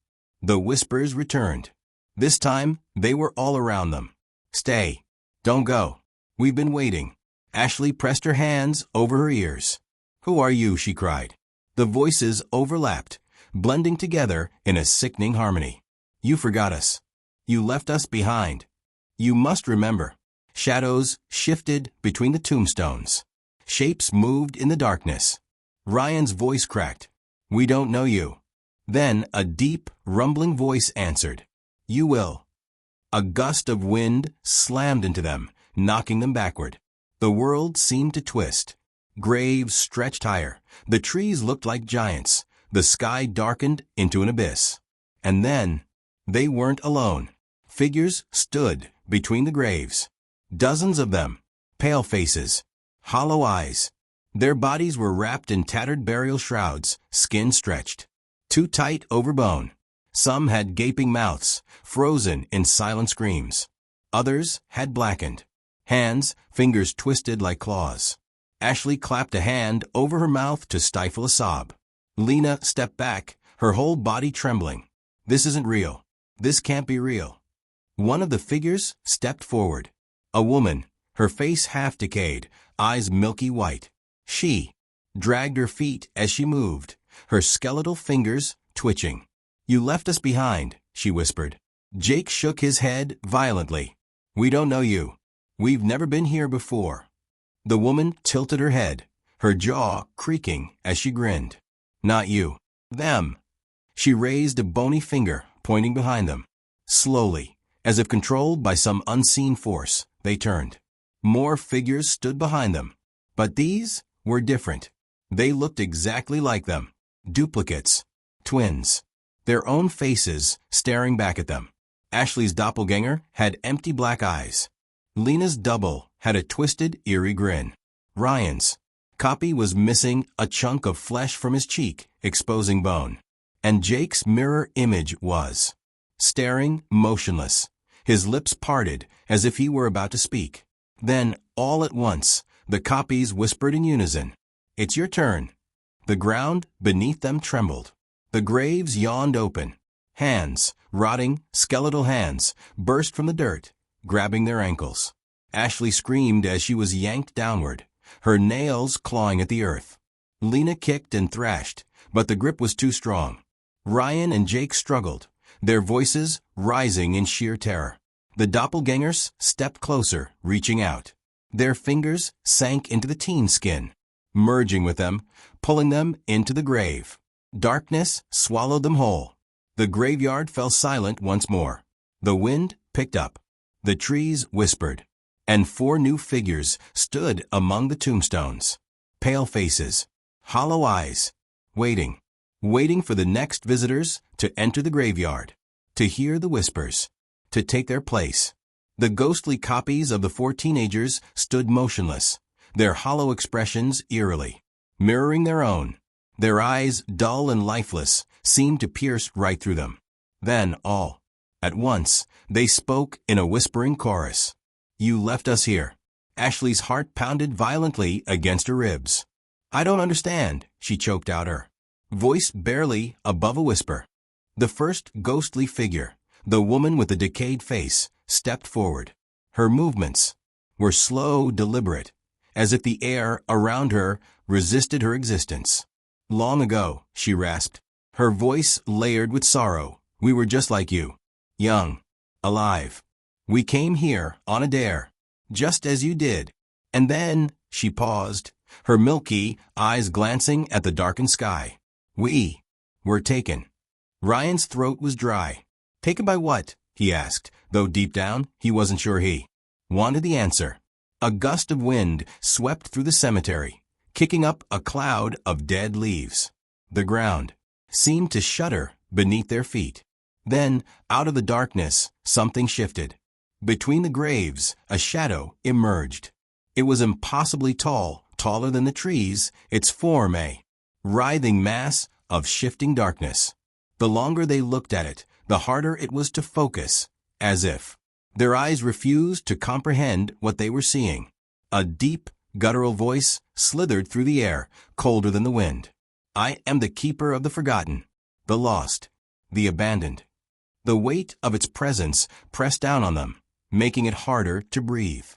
The whispers returned. This time, they were all around them. Stay. Don't go. We've been waiting. Ashley pressed her hands over her ears. Who are you? She cried. The voices overlapped, blending together in a sickening harmony. You forgot us. You left us behind. You must remember. Shadows shifted between the tombstones. Shapes moved in the darkness. Ryan's voice cracked. We don't know you. Then a deep, rumbling voice answered. You will. A gust of wind slammed into them, knocking them backward. The world seemed to twist. Graves stretched higher. The trees looked like giants. The sky darkened into an abyss. And then, they weren't alone. Figures stood between the graves. Dozens of them. Pale faces. Hollow eyes. Their bodies were wrapped in tattered burial shrouds, skin stretched. Too tight over bone. Some had gaping mouths, frozen in silent screams. Others had blackened. Hands, fingers twisted like claws. Ashley clapped a hand over her mouth to stifle a sob. Lena stepped back, her whole body trembling. This isn't real. This can't be real. One of the figures stepped forward. A woman, her face half decayed, eyes milky white. She dragged her feet as she moved, her skeletal fingers twitching. You left us behind, she whispered. Jake shook his head violently. We don't know you. We've never been here before. The woman tilted her head, her jaw creaking as she grinned. Not you. Them. She raised a bony finger, pointing behind them. Slowly, as if controlled by some unseen force, they turned. More figures stood behind them. But these were different. They looked exactly like them. Duplicates. Twins. Their own faces staring back at them. Ashley's doppelganger had empty black eyes. Lena's double had a twisted, eerie grin. Ryan's copy was missing a chunk of flesh from his cheek, exposing bone. And Jake's mirror image was staring, motionless, his lips parted as if he were about to speak. Then, all at once, the copies whispered in unison, "It's your turn." The ground beneath them trembled. The graves yawned open. Hands, rotting, skeletal hands, burst from the dirt, grabbing their ankles. Ashley screamed as she was yanked downward, her nails clawing at the earth. Lena kicked and thrashed, but the grip was too strong. Ryan and Jake struggled, their voices rising in sheer terror. The doppelgangers stepped closer, reaching out. Their fingers sank into the teen's skin, merging with them, pulling them into the grave. Darkness swallowed them whole. The graveyard fell silent once more. The wind picked up. The trees whispered. And 4 new figures stood among the tombstones. Pale faces, hollow eyes, waiting for the next visitors to enter the graveyard, to hear the whispers, to take their place. The ghostly copies of the 4 teenagers stood motionless, their hollow expressions eerily mirroring their own. Their eyes, dull and lifeless, seemed to pierce right through them. Then, all at once, they spoke in a whispering chorus. "You left us here." Ashley's heart pounded violently against her ribs. "I don't understand," she choked out, her voice barely above a whisper. The first ghostly figure, the woman with the decayed face, stepped forward. Her movements were slow, deliberate, as if the air around her resisted her existence. "Long ago," she rasped, her voice layered with sorrow, "we were just like you, young, alive. We came here on a dare, just as you did. And then," she paused, her milky eyes glancing at the darkened sky, "we were taken." Ryan's throat was dry. "Taken by what?" he asked, though deep down he wasn't sure he wanted the answer. A gust of wind swept through the cemetery, kicking up a cloud of dead leaves. The ground seemed to shudder beneath their feet. Then, out of the darkness, something shifted. Between the graves, a shadow emerged. It was impossibly tall, taller than the trees, its form a writhing mass of shifting darkness. The longer they looked at it, the harder it was to focus, as if their eyes refused to comprehend what they were seeing. A deep, guttural voice slithered through the air, colder than the wind. "I am the keeper of the forgotten, the lost, the abandoned." The weight of its presence pressed down on them, making it harder to breathe.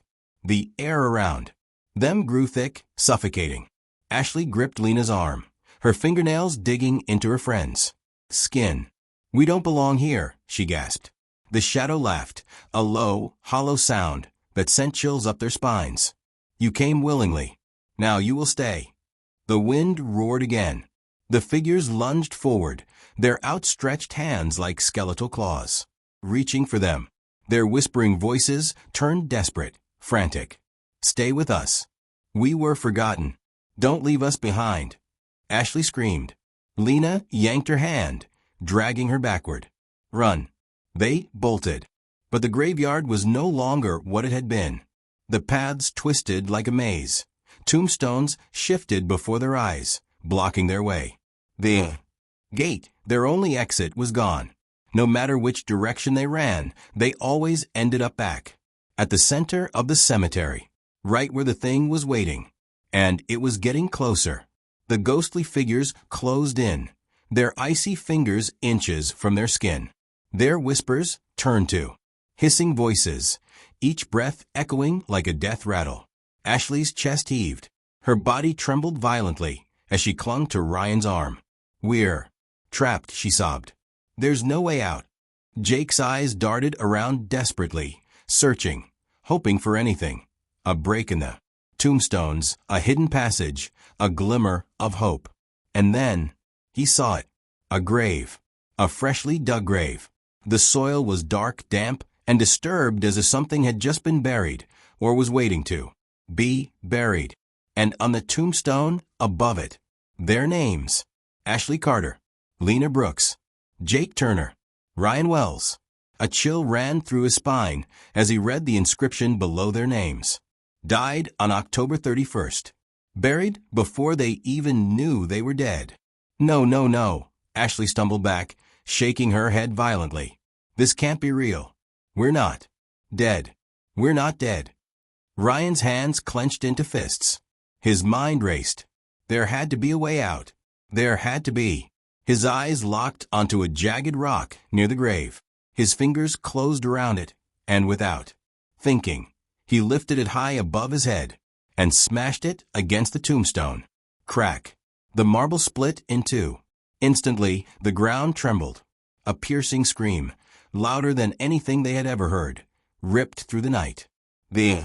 The air around them grew thick, suffocating. Ashley gripped Lena's arm, her fingernails digging into her friend's skin. "We don't belong here," she gasped. The shadow laughed, a low, hollow sound that sent chills up their spines. "You came willingly. Now you will stay." The wind roared again. The figures lunged forward, their outstretched hands like skeletal claws, reaching for them. Their whispering voices turned desperate, frantic. "Stay with us. We were forgotten. Don't leave us behind." Ashley screamed. Lena yanked her hand, dragging her backward. "Run." They bolted. But the graveyard was no longer what it had been. The paths twisted like a maze. Tombstones shifted before their eyes, blocking their way. The gate, their only exit, was gone. No matter which direction they ran, they always ended up back at the center of the cemetery, right where the thing was waiting. And it was getting closer. The ghostly figures closed in, their icy fingers inches from their skin. Their whispers turned to hissing voices, each breath echoing like a death rattle. Ashley's chest heaved. Her body trembled violently as she clung to Ryan's arm. "We're trapped," she sobbed. "There's no way out." Jake's eyes darted around desperately, searching, hoping for anything. A break in the tombstones, a hidden passage, a glimmer of hope. And then he saw it. A grave. A freshly dug grave. The soil was dark, damp, and disturbed as if something had just been buried, or was waiting to be buried. And on the tombstone, above it, their names: Ashley Carter, Lena Brooks, Jake Turner, Ryan Wells. A chill ran through his spine as he read the inscription below their names. Died on October 31st. Buried before they even knew they were dead. No, no, no. Ashley stumbled back, shaking her head violently. This can't be real. We're not dead. We're not dead. Ryan's hands clenched into fists. His mind raced. There had to be a way out. There had to be. His eyes locked onto a jagged rock near the grave. His fingers closed around it, and without thinking, he lifted it high above his head and smashed it against the tombstone. Crack. The marble split in two. Instantly, the ground trembled. A piercing scream, louder than anything they had ever heard, ripped through the night. The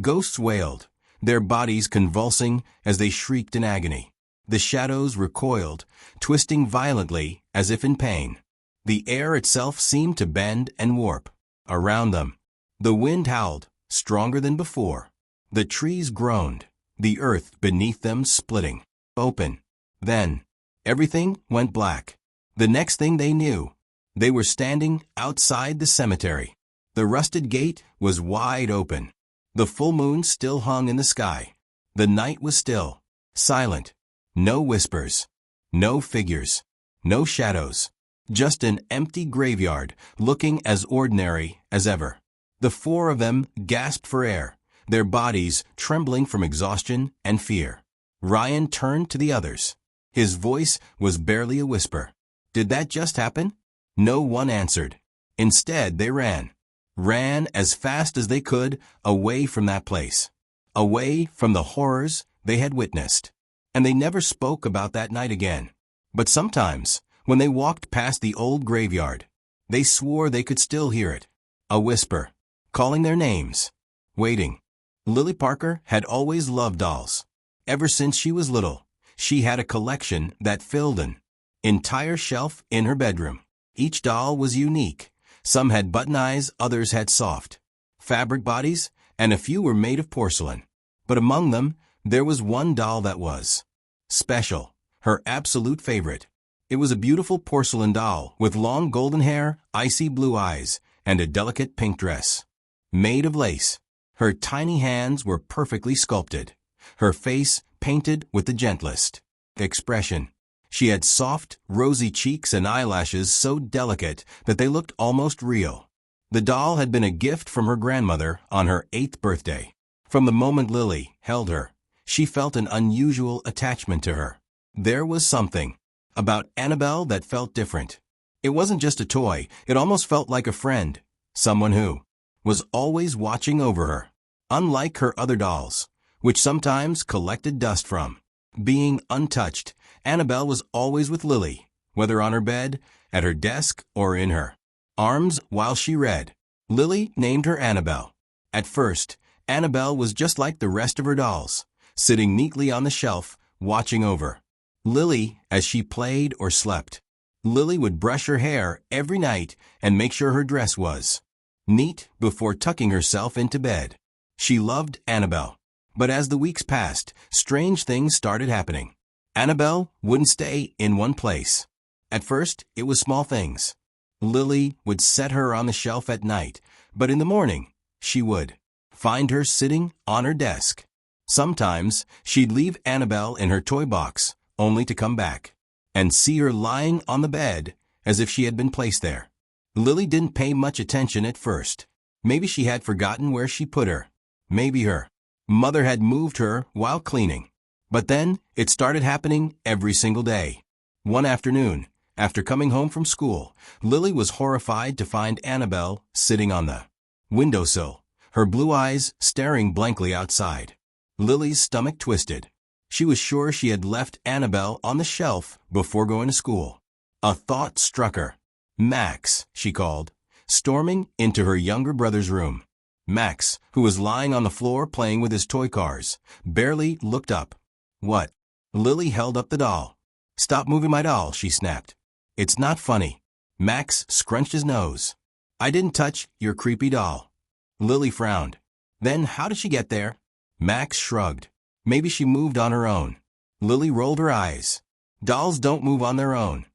ghosts wailed, their bodies convulsing as they shrieked in agony. The shadows recoiled, twisting violently as if in pain. The air itself seemed to bend and warp around them. The wind howled, stronger than before. The trees groaned, the earth beneath them splitting open. Then, everything went black. The next thing they knew, they were standing outside the cemetery. The rusted gate was wide open. The full moon still hung in the sky. The night was still, silent. No whispers, no figures, no shadows. Just an empty graveyard, looking as ordinary as ever. The four of them gasped for air, their bodies trembling from exhaustion and fear. Ryan turned to the others. His voice was barely a whisper. Did that just happen? No one answered. Instead, they ran. Ran as fast as they could away from that place. Away from the horrors they had witnessed. And they never spoke about that night again. But sometimes, when they walked past the old graveyard, they swore they could still hear it. A whisper, calling their names, waiting. Lily Parker had always loved dolls. Ever since she was little, she had a collection that filled an entire shelf in her bedroom. Each doll was unique. Some had button eyes, others had soft fabric bodies, and a few were made of porcelain. But among them, there was one doll that was special, her absolute favorite. It was a beautiful porcelain doll with long golden hair, icy blue eyes, and a delicate pink dress. Made of lace. Her tiny hands were perfectly sculpted. Her face painted with the gentlest expression. She had soft, rosy cheeks and eyelashes so delicate that they looked almost real. The doll had been a gift from her grandmother on her 8th birthday. From the moment Lily held her, she felt an unusual attachment to her. There was something about Annabelle that felt different. It wasn't just a toy, it almost felt like a friend, someone who was always watching over her. Unlike her other dolls, which sometimes collected dust from being untouched, Annabelle was always with Lily, whether on her bed, at her desk, or in her arms while she read. Lily named her Annabelle. At first, Annabelle was just like the rest of her dolls, sitting neatly on the shelf, watching over Lily as she played or slept. Lily would brush her hair every night and make sure her dress was neat before tucking herself into bed. She loved Annabelle. But as the weeks passed, strange things started happening. Annabelle wouldn't stay in one place. At first, it was small things. Lily would set her on the shelf at night, but in the morning, she would find her sitting on her desk. Sometimes, she'd leave Annabelle in her toy box, only to come back and see her lying on the bed as if she had been placed there. Lily didn't pay much attention at first. Maybe she had forgotten where she put her. Maybe her mother had moved her while cleaning. But then, it started happening every single day. One afternoon, after coming home from school, Lily was horrified to find Annabelle sitting on the windowsill, her blue eyes staring blankly outside. Lily's stomach twisted. She was sure she had left Annabelle on the shelf before going to school. A thought struck her. Max, she called, storming into her younger brother's room. Max, who was lying on the floor playing with his toy cars, barely looked up. What? Lily held up the doll. Stop moving my doll, she snapped. It's not funny. Max scrunched his nose. I didn't touch your creepy doll. Lily frowned. Then how did she get there? Max shrugged. Maybe she moved on her own. Lily rolled her eyes. Dolls don't move on their own.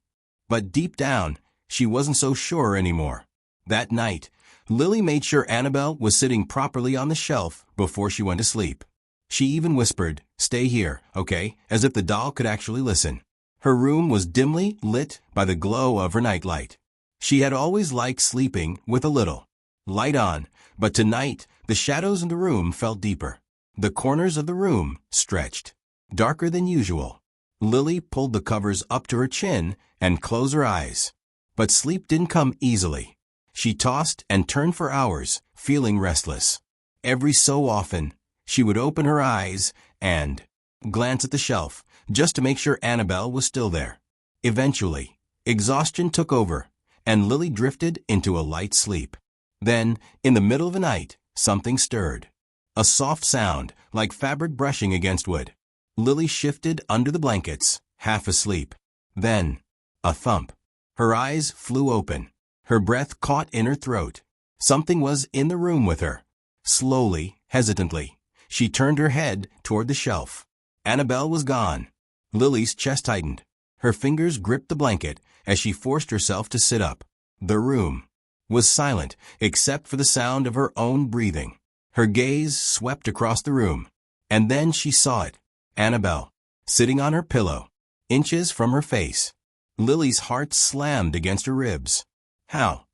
But deep down, she wasn't so sure anymore. That night, Lily made sure Annabelle was sitting properly on the shelf before she went to sleep. She even whispered, "Stay here, okay?" as if the doll could actually listen. Her room was dimly lit by the glow of her nightlight. She had always liked sleeping with a little light on, but tonight the shadows in the room felt deeper. The corners of the room stretched, darker than usual. Lily pulled the covers up to her chin and closed her eyes. But sleep didn't come easily. She tossed and turned for hours, feeling restless. Every so often, she would open her eyes and glance at the shelf, just to make sure Annabelle was still there. Eventually, exhaustion took over, and Lily drifted into a light sleep. Then, in the middle of the night, something stirred. A soft sound, like fabric brushing against wood. Lily shifted under the blankets, half asleep. Then, a thump. Her eyes flew open. Her breath caught in her throat. Something was in the room with her. Slowly, hesitantly, she turned her head toward the shelf. Annabelle was gone. Lily's chest tightened. Her fingers gripped the blanket as she forced herself to sit up. The room was silent except for the sound of her own breathing. Her gaze swept across the room, and then she saw it. Annabelle, sitting on her pillow, inches from her face. Lily's heart slammed against her ribs. How?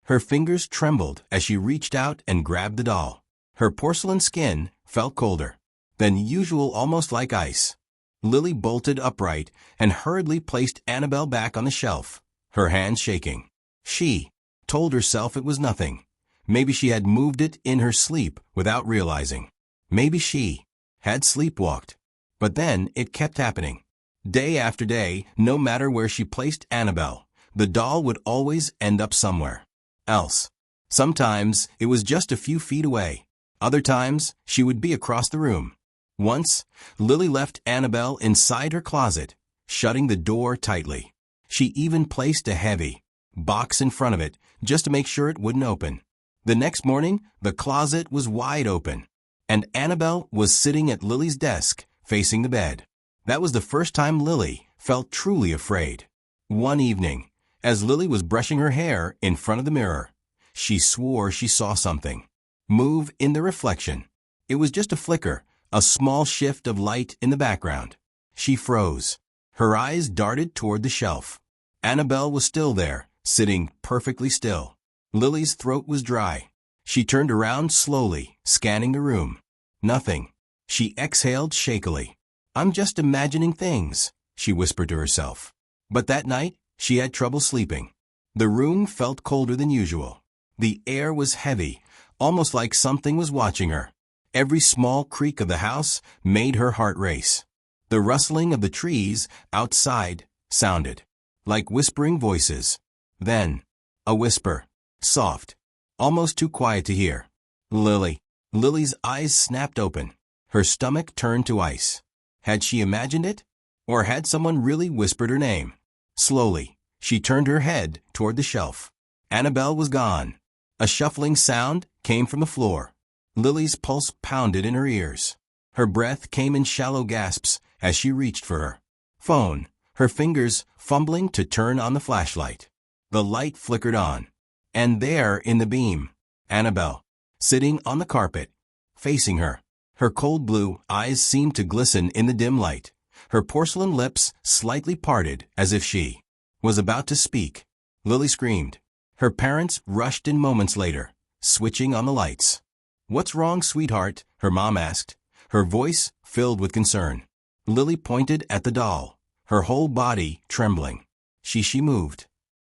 Her fingers trembled as she reached out and grabbed the doll. Her porcelain skin felt colder than usual, almost like ice. Lily bolted upright and hurriedly placed Annabelle back on the shelf, her hands shaking. She told herself it was nothing. Maybe she had moved it in her sleep without realizing. Maybe she had sleepwalked. But then it kept happening. Day after day, no matter where she placed Annabelle, the doll would always end up somewhere else. Sometimes it was just a few feet away. Other times, she would be across the room. Once, Lily left Annabelle inside her closet, shutting the door tightly. She even placed a heavy box in front of it just to make sure it wouldn't open. The next morning, the closet was wide open, and Annabelle was sitting at Lily's desk, facing the bed. That was the first time Lily felt truly afraid. One evening, as Lily was brushing her hair in front of the mirror, she swore she saw something move in the reflection. It was just a flicker, a small shift of light in the background. She froze. Her eyes darted toward the shelf. Annabelle was still there, sitting perfectly still. Lily's throat was dry. She turned around slowly, scanning the room. Nothing. She exhaled shakily. "I'm just imagining things," she whispered to herself. But that night, she had trouble sleeping. The room felt colder than usual. The air was heavy, almost like something was watching her. Every small creak of the house made her heart race. The rustling of the trees outside sounded like whispering voices. Then, a whisper, soft, almost too quiet to hear. "Lily." Lily's eyes snapped open. Her stomach turned to ice. Had she imagined it? Or had someone really whispered her name? Slowly, she turned her head toward the shelf. Annabelle was gone. A shuffling sound came from the floor. Lily's pulse pounded in her ears. Her breath came in shallow gasps as she reached for her phone, her fingers fumbling to turn on the flashlight. The light flickered on. And there in the beam, Annabelle, sitting on the carpet, facing her. Her cold blue eyes seemed to glisten in the dim light. Her porcelain lips slightly parted as if she was about to speak. Lily screamed. Her parents rushed in moments later, switching on the lights. "What's wrong, sweetheart?" her mom asked, her voice filled with concern. Lily pointed at the doll, her whole body trembling. She moved.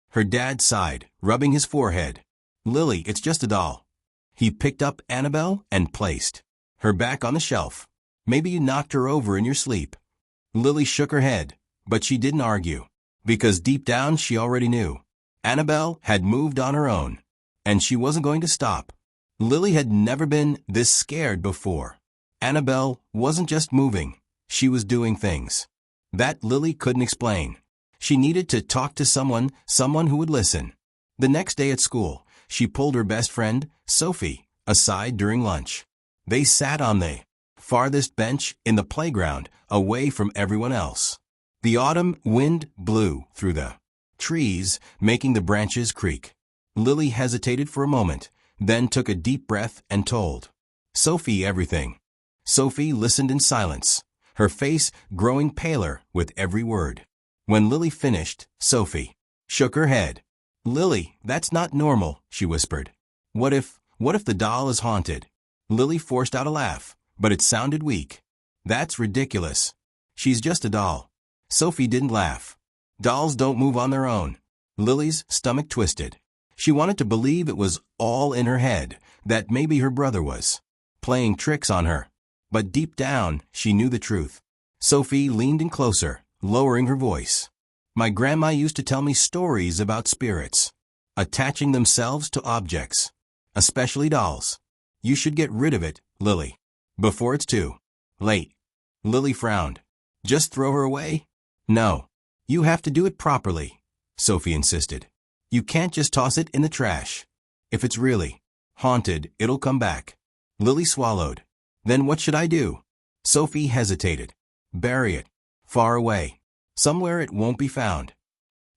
Her dad sighed, rubbing his forehead. "Lily, it's just a doll." He picked up Annabelle and placed her back on the shelf. "Maybe you knocked her over in your sleep." Lily shook her head, but she didn't argue, because deep down she already knew. Annabelle had moved on her own, and she wasn't going to stop. Lily had never been this scared before. Annabelle wasn't just moving, she was doing things that Lily couldn't explain. She needed to talk to someone who would listen. The next day at school, she pulled her best friend, Sophie, aside during lunch. They sat on the farthest bench in the playground, away from everyone else. The autumn wind blew through the trees, making the branches creak. Lily hesitated for a moment, then took a deep breath and told Sophie everything. Sophie listened in silence, her face growing paler with every word. When Lily finished, Sophie shook her head. Lily, that's not normal, she whispered. What if the doll is haunted? Lily forced out a laugh, but it sounded weak. That's ridiculous. She's just a doll. Sophie didn't laugh. Dolls don't move on their own. Lily's stomach twisted. She wanted to believe it was all in her head, that maybe her brother was playing tricks on her. But deep down, she knew the truth. Sophie leaned in closer, lowering her voice. My grandma used to tell me stories about spirits, attaching themselves to objects, especially dolls. You should get rid of it, Lily, before it's too late. Lily frowned. Just throw her away? No. You have to do it properly, Sophie insisted. You can't just toss it in the trash. If it's really haunted, it'll come back. Lily swallowed. Then what should I do? Sophie hesitated. Bury it. Far away. Somewhere it won't be found.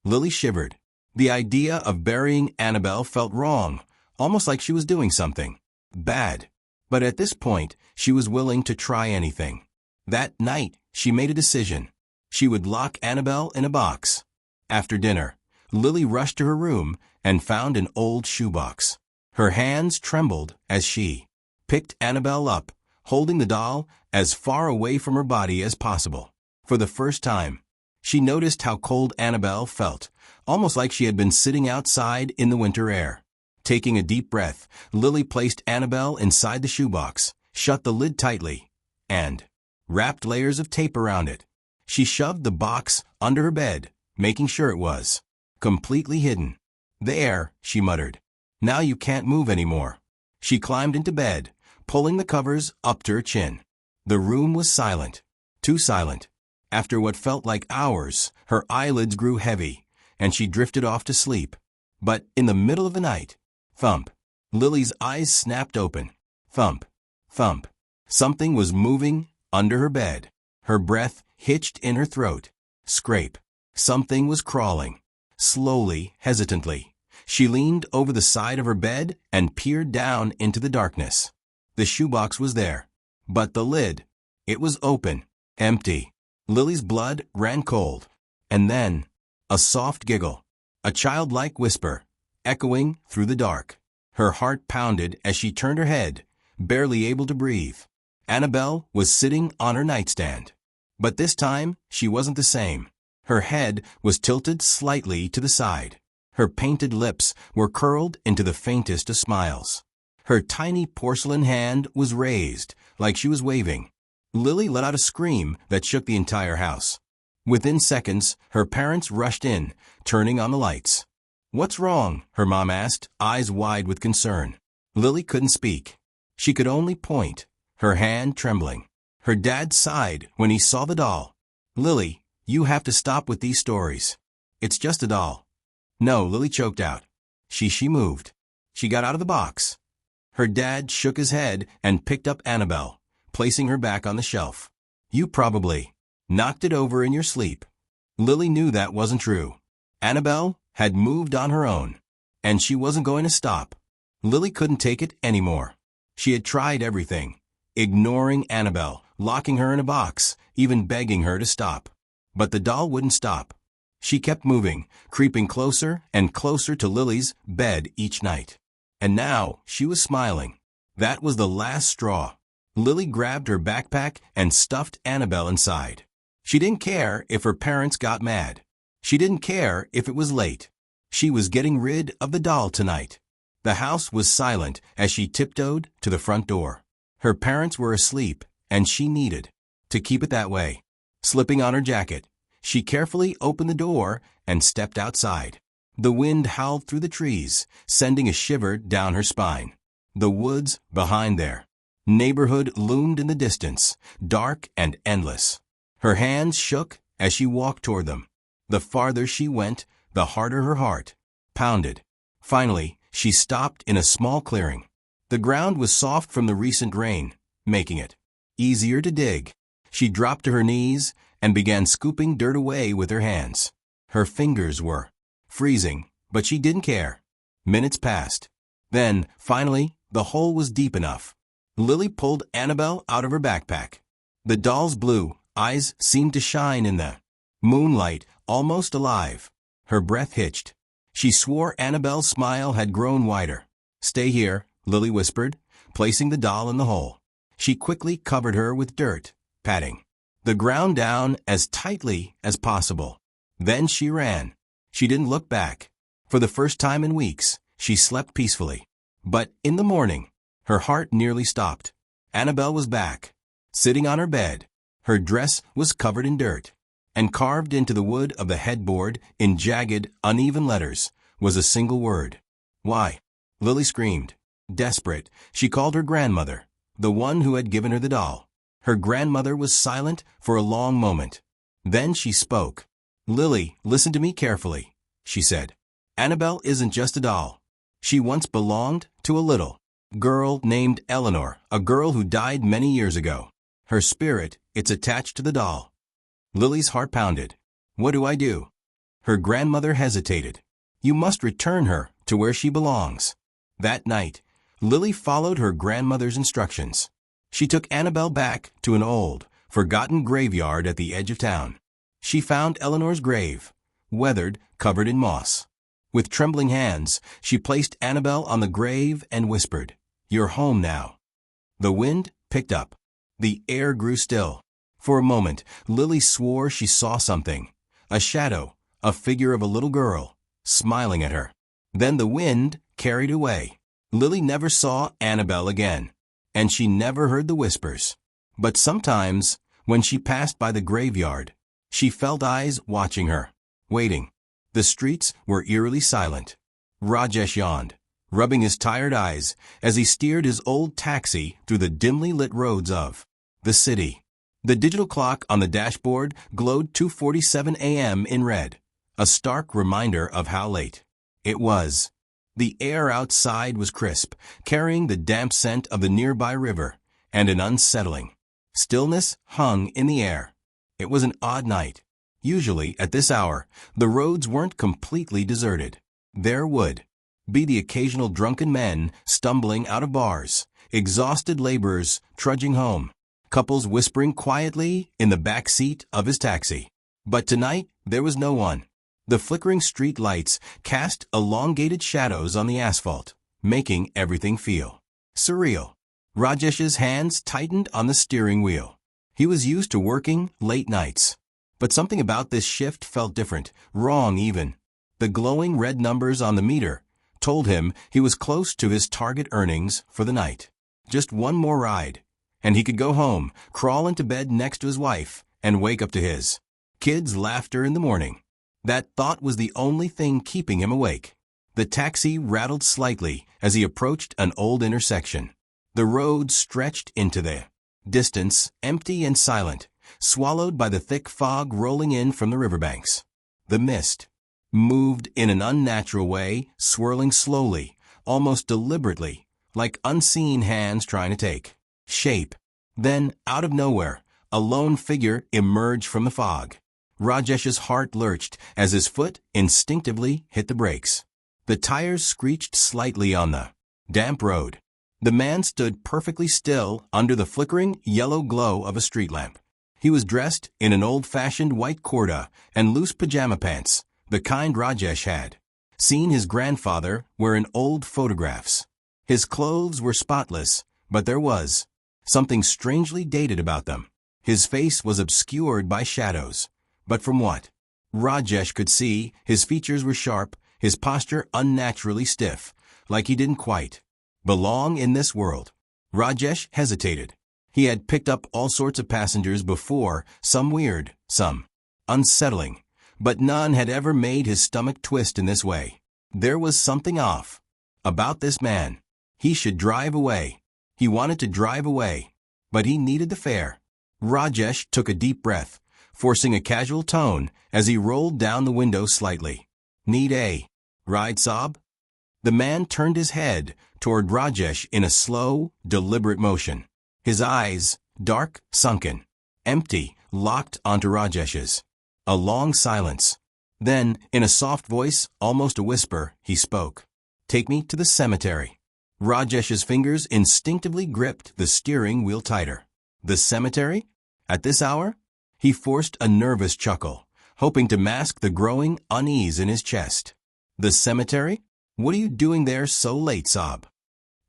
Lily shivered. The idea of burying Annabelle felt wrong, almost like she was doing something bad. But at this point, she was willing to try anything. That night, she made a decision. She would lock Annabelle in a box. After dinner, Lily rushed to her room and found an old shoebox. Her hands trembled as she picked Annabelle up, holding the doll as far away from her body as possible. For the first time, she noticed how cold Annabelle felt, almost like she had been sitting outside in the winter air. Taking a deep breath, Lily placed Annabelle inside the shoebox, shut the lid tightly, and wrapped layers of tape around it. She shoved the box under her bed, making sure it was completely hidden. There, she muttered. Now you can't move anymore. She climbed into bed, pulling the covers up to her chin. The room was silent. Too silent. After what felt like hours, her eyelids grew heavy, and she drifted off to sleep. But in the middle of the night, thump. Lily's eyes snapped open. Thump. Thump. Something was moving under her bed. Her breath hitched in her throat. Scrape. Something was crawling. Slowly, hesitantly. She leaned over the side of her bed and peered down into the darkness. The shoebox was there. But the lid, it was open. Empty. Lily's blood ran cold. And then, a soft giggle. A childlike whisper, echoing through the dark. Her heart pounded as she turned her head, barely able to breathe. Annabelle was sitting on her nightstand. But this time, she wasn't the same. Her head was tilted slightly to the side. Her painted lips were curled into the faintest of smiles. Her tiny porcelain hand was raised, like she was waving. Lily let out a scream that shook the entire house. Within seconds, her parents rushed in, turning on the lights. What's wrong? Her mom asked, eyes wide with concern. Lily couldn't speak. She could only point, her hand trembling. Her dad sighed when he saw the doll. Lily, you have to stop with these stories. It's just a doll. No, Lily choked out. She moved. She got out of the box. Her dad shook his head and picked up Annabelle, placing her back on the shelf. You probably knocked it over in your sleep. Lily knew that wasn't true. Annabelle had moved on her own, and she wasn't going to stop. Lily couldn't take it anymore. She had tried everything, ignoring Annabelle, locking her in a box, even begging her to stop. But the doll wouldn't stop. She kept moving, creeping closer and closer to Lily's bed each night. And now she was smiling. That was the last straw. Lily grabbed her backpack and stuffed Annabelle inside. She didn't care if her parents got mad. She didn't care if it was late. She was getting rid of the doll tonight. The house was silent as she tiptoed to the front door. Her parents were asleep, and she needed to keep it that way. Slipping on her jacket, she carefully opened the door and stepped outside. The wind howled through the trees, sending a shiver down her spine. The woods behind there. Neighborhood loomed in the distance, dark and endless. Her hands shook as she walked toward them. The farther she went, the harder her heart pounded. Finally, she stopped in a small clearing. The ground was soft from the recent rain, making it easier to dig. She dropped to her knees and began scooping dirt away with her hands. Her fingers were freezing, but she didn't care. Minutes passed. Then, finally, the hole was deep enough. Lily pulled Annabelle out of her backpack. The doll's blue eyes seemed to shine in the moonlight, almost alive. Her breath hitched. She swore Annabelle's smile had grown wider. "Stay here," Lily whispered, placing the doll in the hole. She quickly covered her with dirt, patting the ground down as tightly as possible. Then she ran. She didn't look back. For the first time in weeks, she slept peacefully. But in the morning, her heart nearly stopped. Annabelle was back, sitting on her bed. Her dress was covered in dirt, and carved into the wood of the headboard in jagged, uneven letters was a single word. "Why?" Lily screamed. Desperate, she called her grandmother, the one who had given her the doll. Her grandmother was silent for a long moment. Then she spoke. "Lily, listen to me carefully," she said. "Annabelle isn't just a doll. She once belonged to a little girl named Eleanor, a girl who died many years ago. Her spirit, it's attached to the doll." Lily's heart pounded. "What do I do?" Her grandmother hesitated. "You must return her to where she belongs." That night, Lily followed her grandmother's instructions. She took Annabelle back to an old, forgotten graveyard at the edge of town. She found Eleanor's grave, weathered, covered in moss. With trembling hands, she placed Annabelle on the grave and whispered, "You're home now." The wind picked up. The air grew still. For a moment, Lily swore she saw something. A shadow, a figure of a little girl, smiling at her. Then the wind carried away. Lily never saw Annabelle again, and she never heard the whispers. But sometimes, when she passed by the graveyard, she felt eyes watching her, waiting. The streets were eerily silent. Rajesh yawned, rubbing his tired eyes as he steered his old taxi through the dimly lit roads of the city. The digital clock on the dashboard glowed 2:47 a.m. in red, a stark reminder of how late it was. The air outside was crisp, carrying the damp scent of the nearby river, and an unsettling stillness hung in the air. It was an odd night. Usually, at this hour, the roads weren't completely deserted. There would be the occasional drunken men stumbling out of bars, exhausted laborers trudging home, couples whispering quietly in the back seat of his taxi. But tonight, there was no one. The flickering street lights cast elongated shadows on the asphalt, making everything feel surreal. Rajesh's hands tightened on the steering wheel. He was used to working late nights. But something about this shift felt different, wrong even. The glowing red numbers on the meter told him he was close to his target earnings for the night. Just one more ride, and he could go home, crawl into bed next to his wife, and wake up to his kids' laughter in the morning. That thought was the only thing keeping him awake. The taxi rattled slightly as he approached an old intersection. The road stretched into the distance, empty and silent, swallowed by the thick fog rolling in from the riverbanks. The mist moved in an unnatural way, swirling slowly, almost deliberately, like unseen hands trying to take shape. Then, out of nowhere, a lone figure emerged from the fog. Rajesh's heart lurched as his foot instinctively hit the brakes. The tires screeched slightly on the damp road. The man stood perfectly still under the flickering yellow glow of a street lamp. He was dressed in an old-fashioned white kurta and loose pajama pants, the kind Rajesh had seen his grandfather wear in old photographs. His clothes were spotless, but there was something strangely dated about them. His face was obscured by shadows. But from what Rajesh could see, his features were sharp, his posture unnaturally stiff, like he didn't quite belong in this world. Rajesh hesitated. He had picked up all sorts of passengers before, some weird, some unsettling, but none had ever made his stomach twist in this way. There was something off about this man. He should drive away. He wanted to drive away, but he needed the fare. Rajesh took a deep breath, forcing a casual tone as he rolled down the window slightly. "Need a ride, Saab?" The man turned his head toward Rajesh in a slow, deliberate motion. His eyes, dark, sunken, empty, locked onto Rajesh's. A long silence. Then, in a soft voice, almost a whisper, he spoke. Take me to the cemetery. Rajesh's fingers instinctively gripped the steering wheel tighter. The cemetery? At this hour? He forced a nervous chuckle, hoping to mask the growing unease in his chest. The cemetery? What are you doing there so late, Saab?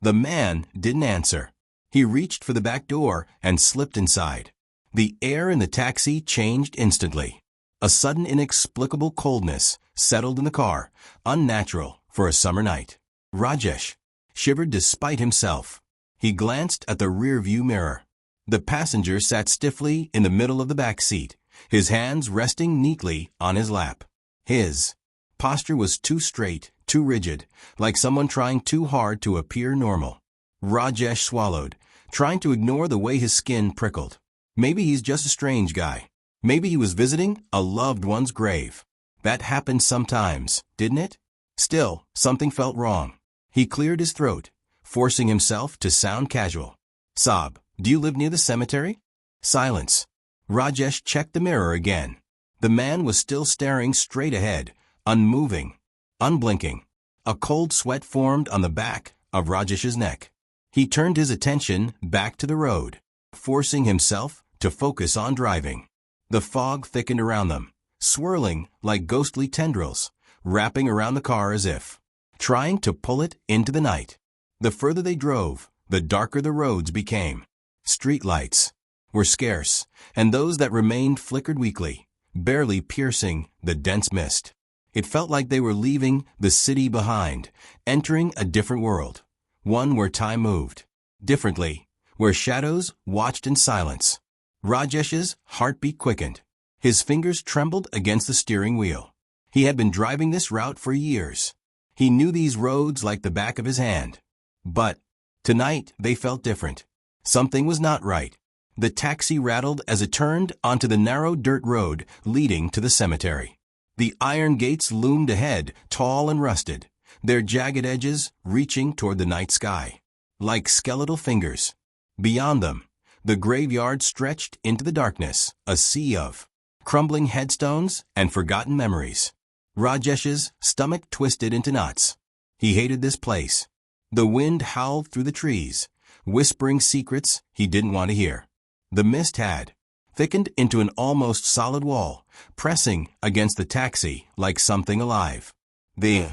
The man didn't answer. He reached for the back door and slipped inside. The air in the taxi changed instantly. A sudden inexplicable coldness settled in the car, unnatural for a summer night. Rajesh shivered despite himself. He glanced at the rearview mirror. The passenger sat stiffly in the middle of the back seat, his hands resting neatly on his lap. His posture was too straight, too rigid, like someone trying too hard to appear normal. Rajesh swallowed, trying to ignore the way his skin prickled. Maybe he's just a strange guy. Maybe he was visiting a loved one's grave. That happened sometimes, didn't it? Still, something felt wrong. He cleared his throat, forcing himself to sound casual. Saab, do you live near the cemetery? Silence. Rajesh checked the mirror again. The man was still staring straight ahead, unmoving, unblinking. A cold sweat formed on the back of Rajesh's neck. He turned his attention back to the road, forcing himself to focus on driving. The fog thickened around them, swirling like ghostly tendrils, wrapping around the car as if trying to pull it into the night. The further they drove, the darker the roads became. Street lights were scarce, and those that remained flickered weakly, barely piercing the dense mist. It felt like they were leaving the city behind, entering a different world, one where time moved differently, where shadows watched in silence. Rajesh's heartbeat quickened. His fingers trembled against the steering wheel. He had been driving this route for years. He knew these roads like the back of his hand. But tonight they felt different. Something was not right. The taxi rattled as it turned onto the narrow dirt road leading to the cemetery. The iron gates loomed ahead, tall and rusted, their jagged edges reaching toward the night sky, like skeletal fingers. Beyond them, the graveyard stretched into the darkness, a sea of crumbling headstones and forgotten memories. Rajesh's stomach twisted into knots. He hated this place. The wind howled through the trees, whispering secrets he didn't want to hear. The mist had thickened into an almost solid wall, pressing against the taxi like something alive. The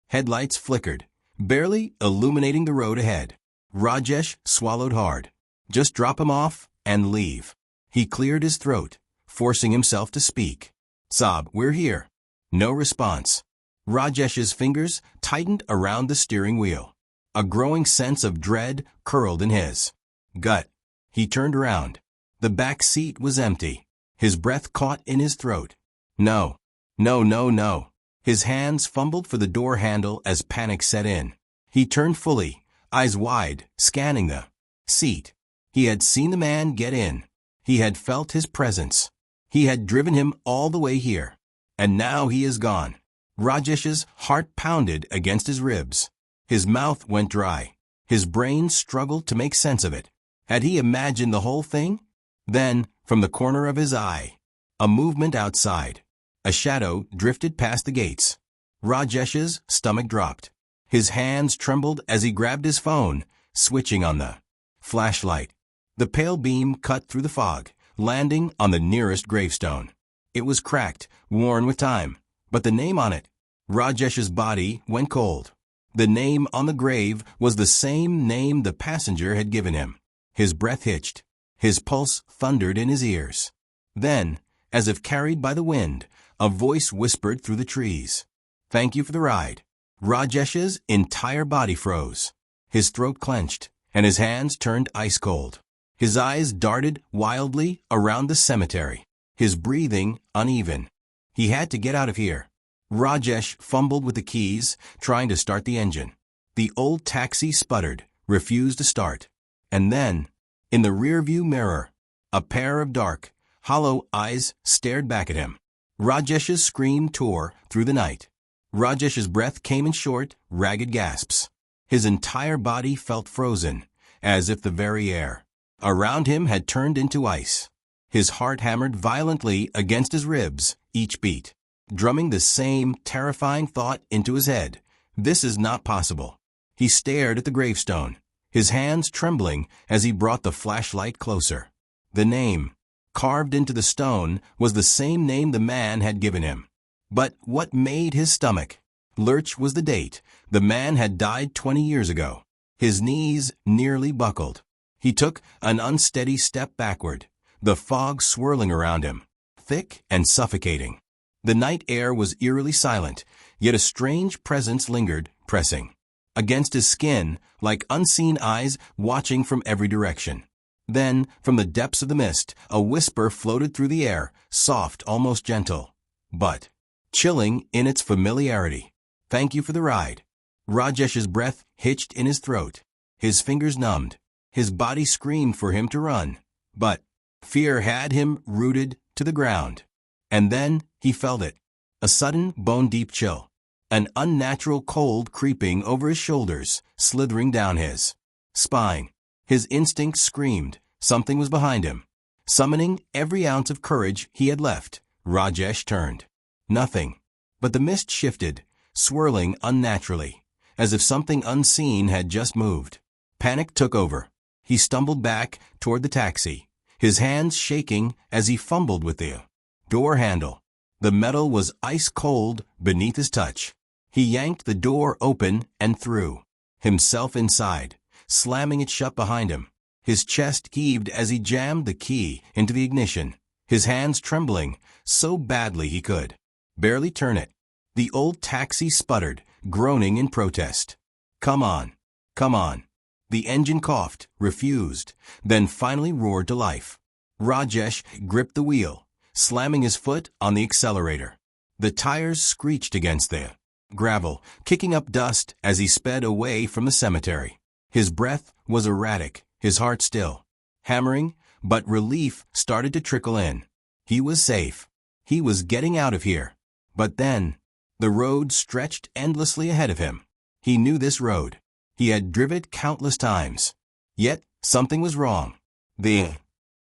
headlights flickered, barely illuminating the road ahead. Rajesh swallowed hard. Just drop him off and leave. He cleared his throat, forcing himself to speak. Saab, we're here. No response. Rajesh's fingers tightened around the steering wheel. A growing sense of dread curled in his gut. He turned around. The back seat was empty. His breath caught in his throat. No. No, no, no. His hands fumbled for the door handle as panic set in. He turned fully, eyes wide, scanning the seat. He had seen the man get in. He had felt his presence. He had driven him all the way here. And now he is gone. Rajesh's heart pounded against his ribs. His mouth went dry. His brain struggled to make sense of it. Had he imagined the whole thing? Then, from the corner of his eye, a movement outside. A shadow drifted past the gates. Rajesh's stomach dropped. His hands trembled as he grabbed his phone, switching on the flashlight. The pale beam cut through the fog, landing on the nearest gravestone. It was cracked, worn with time, but the name on it. Rajesh's body went cold. The name on the grave was the same name the passenger had given him. His breath hitched. His pulse thundered in his ears. Then, as if carried by the wind, a voice whispered through the trees. Thank you for the ride. Rajesh's entire body froze. His throat clenched, and his hands turned ice cold. His eyes darted wildly around the cemetery, his breathing uneven. He had to get out of here. Rajesh fumbled with the keys, trying to start the engine. The old taxi sputtered, refused to start. And then, in the rearview mirror, a pair of dark, hollow eyes stared back at him. Rajesh's scream tore through the night. Rajesh's breath came in short, ragged gasps. His entire body felt frozen, as if the very air around him had turned into ice. His heart hammered violently against his ribs, each beat, drumming the same terrifying thought into his head. This is not possible. He stared at the gravestone, his hands trembling as he brought the flashlight closer. The name, carved into the stone, was the same name the man had given him. But what made his stomach lurch was the date. The man had died 20 years ago. His knees nearly buckled. He took an unsteady step backward, the fog swirling around him, thick and suffocating. The night air was eerily silent, yet a strange presence lingered, pressing against his skin like unseen eyes watching from every direction. Then, from the depths of the mist, a whisper floated through the air, soft, almost gentle, but chilling in its familiarity. "Thank you for the ride." Rajesh's breath hitched in his throat. His fingers numbed. His body screamed for him to run. But fear had him rooted to the ground. And then he felt it. A sudden, bone-deep chill. An unnatural cold creeping over his shoulders, slithering down his spine. His instincts screamed. Something was behind him. Summoning every ounce of courage he had left, Rajesh turned. Nothing. But the mist shifted, swirling unnaturally, as if something unseen had just moved. Panic took over. He stumbled back toward the taxi, his hands shaking as he fumbled with the door handle. The metal was ice cold beneath his touch. He yanked the door open and threw himself inside, slamming it shut behind him. His chest heaved as he jammed the key into the ignition, his hands trembling so badly he could barely turn it. The old taxi sputtered, groaning in protest. "Come on, come on." The engine coughed, refused, then finally roared to life. Rajesh gripped the wheel, slamming his foot on the accelerator. The tires screeched against the gravel, kicking up dust as he sped away from the cemetery. His breath was erratic, his heart still hammering, but relief started to trickle in. He was safe. He was getting out of here. But then, the road stretched endlessly ahead of him. He knew this road. He had driven it countless times. Yet, something was wrong. The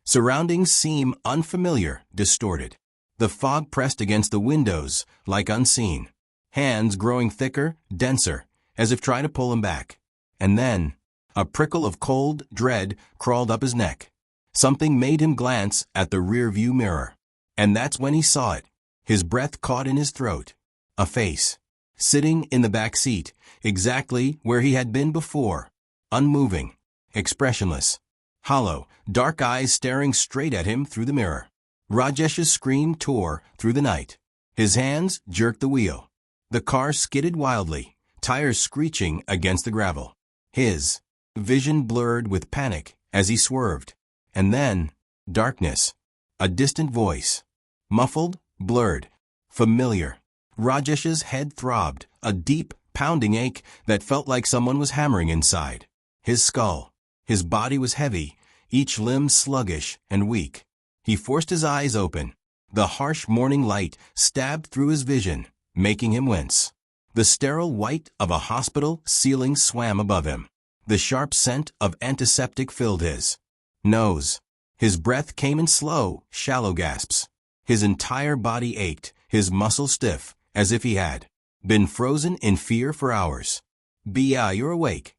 surroundings seemed unfamiliar, distorted. The fog pressed against the windows like unseen, hands growing thicker, denser, as if trying to pull him back. And then, a prickle of cold dread crawled up his neck. Something made him glance at the rearview mirror. And that's when he saw it. His breath caught in his throat. A face, sitting in the back seat, exactly where he had been before, unmoving, expressionless, hollow, dark eyes staring straight at him through the mirror. Rajesh's scream tore through the night. His hands jerked the wheel. The car skidded wildly, tires screeching against the gravel. His vision blurred with panic as he swerved. And then, darkness. A distant voice. Muffled, blurred, familiar. Rajesh's head throbbed, a deep, pounding ache that felt like someone was hammering inside. His skull. His body was heavy, each limb sluggish and weak. He forced his eyes open. The harsh morning light stabbed through his vision, making him wince. The sterile white of a hospital ceiling swam above him. The sharp scent of antiseptic filled his nose. His breath came in slow, shallow gasps. His entire body ached, his muscles stiff, as if he had been frozen in fear for hours. "Bia, you're awake."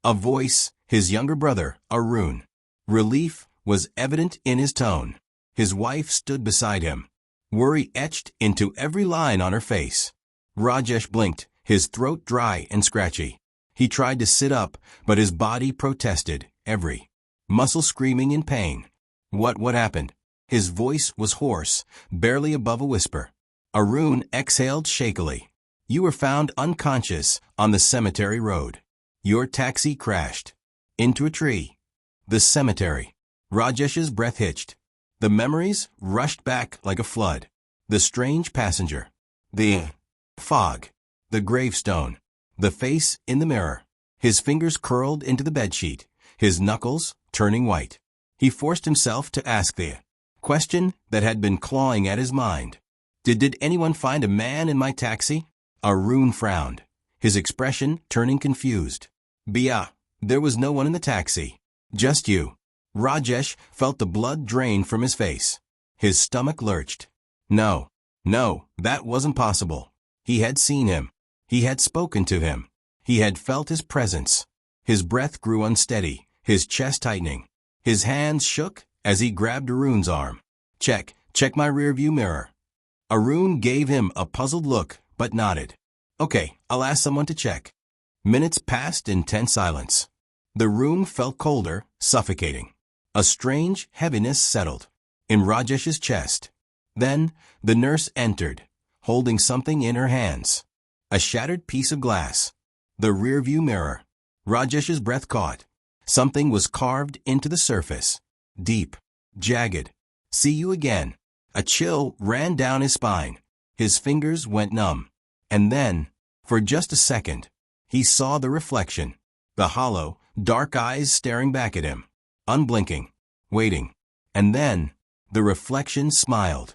A voice, his younger brother, Arun. Relief was evident in his tone. His wife stood beside him, worry etched into every line on her face. Rajesh blinked, his throat dry and scratchy. He tried to sit up, but his body protested, every muscle screaming in pain. What happened? His voice was hoarse, barely above a whisper. Arun exhaled shakily. "You were found unconscious on the cemetery road. Your taxi crashed into a tree." The cemetery. Rajesh's breath hitched. The memories rushed back like a flood. The strange passenger. The fog. The gravestone. The face in the mirror. His fingers curled into the bedsheet, his knuckles turning white. He forced himself to ask the question that had been clawing at his mind. Did anyone find a man in my taxi?" Arun frowned, his expression turning confused. "Bia, there was no one in the taxi. Just you." Rajesh felt the blood drain from his face. His stomach lurched. No, that wasn't possible. He had seen him. He had spoken to him. He had felt his presence. His breath grew unsteady, his chest tightening. His hands shook as he grabbed Arun's arm. Check my rearview mirror. Arun gave him a puzzled look, but nodded. Okay, I'll ask someone to check. Minutes passed in tense silence. The room felt colder, suffocating. A strange heaviness settled in Rajesh's chest. Then, the nurse entered, holding something in her hands. A shattered piece of glass. The rearview mirror. Rajesh's breath caught. Something was carved into the surface. Deep. Jagged. See you again. A chill ran down his spine. His fingers went numb. And then, for just a second, he saw the reflection. The hollow, dark eyes staring back at him. Unblinking. Waiting. And then, the reflection smiled.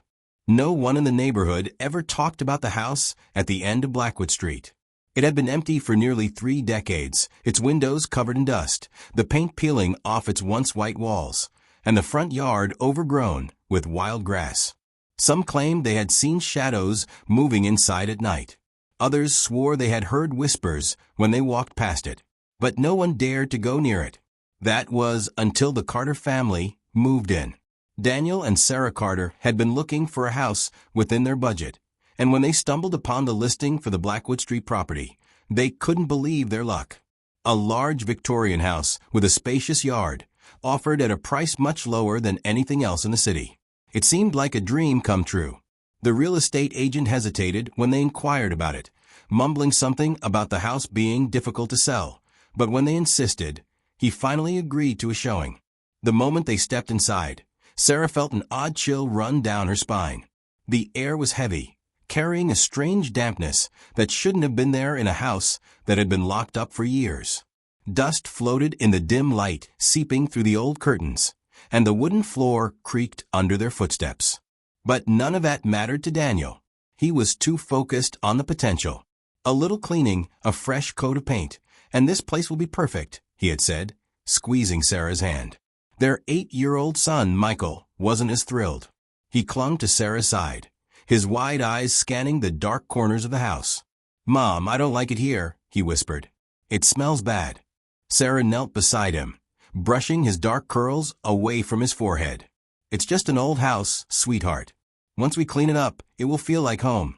No one in the neighborhood ever talked about the house at the end of Blackwood Street. It had been empty for nearly 3 decades, its windows covered in dust, the paint peeling off its once white walls, and the front yard overgrown with wild grass. Some claimed they had seen shadows moving inside at night. Others swore they had heard whispers when they walked past it. But no one dared to go near it. That was until the Carter family moved in. Daniel and Sarah Carter had been looking for a house within their budget, and when they stumbled upon the listing for the Blackwood Street property, they couldn't believe their luck. A large Victorian house with a spacious yard, offered at a price much lower than anything else in the city. It seemed like a dream come true. The real estate agent hesitated when they inquired about it, mumbling something about the house being difficult to sell, but when they insisted, he finally agreed to a showing. The moment they stepped inside, Sarah felt an odd chill run down her spine. The air was heavy, carrying a strange dampness that shouldn't have been there in a house that had been locked up for years. Dust floated in the dim light seeping through the old curtains, and the wooden floor creaked under their footsteps. But none of that mattered to Daniel. He was too focused on the potential. A little cleaning, a fresh coat of paint, and this place will be perfect, he had said, squeezing Sarah's hand. Their 8-year-old son, Michael, wasn't as thrilled. He clung to Sarah's side, his wide eyes scanning the dark corners of the house. "Mom, I don't like it here," he whispered. "It smells bad." Sarah knelt beside him, brushing his dark curls away from his forehead. "It's just an old house, sweetheart. Once we clean it up, it will feel like home."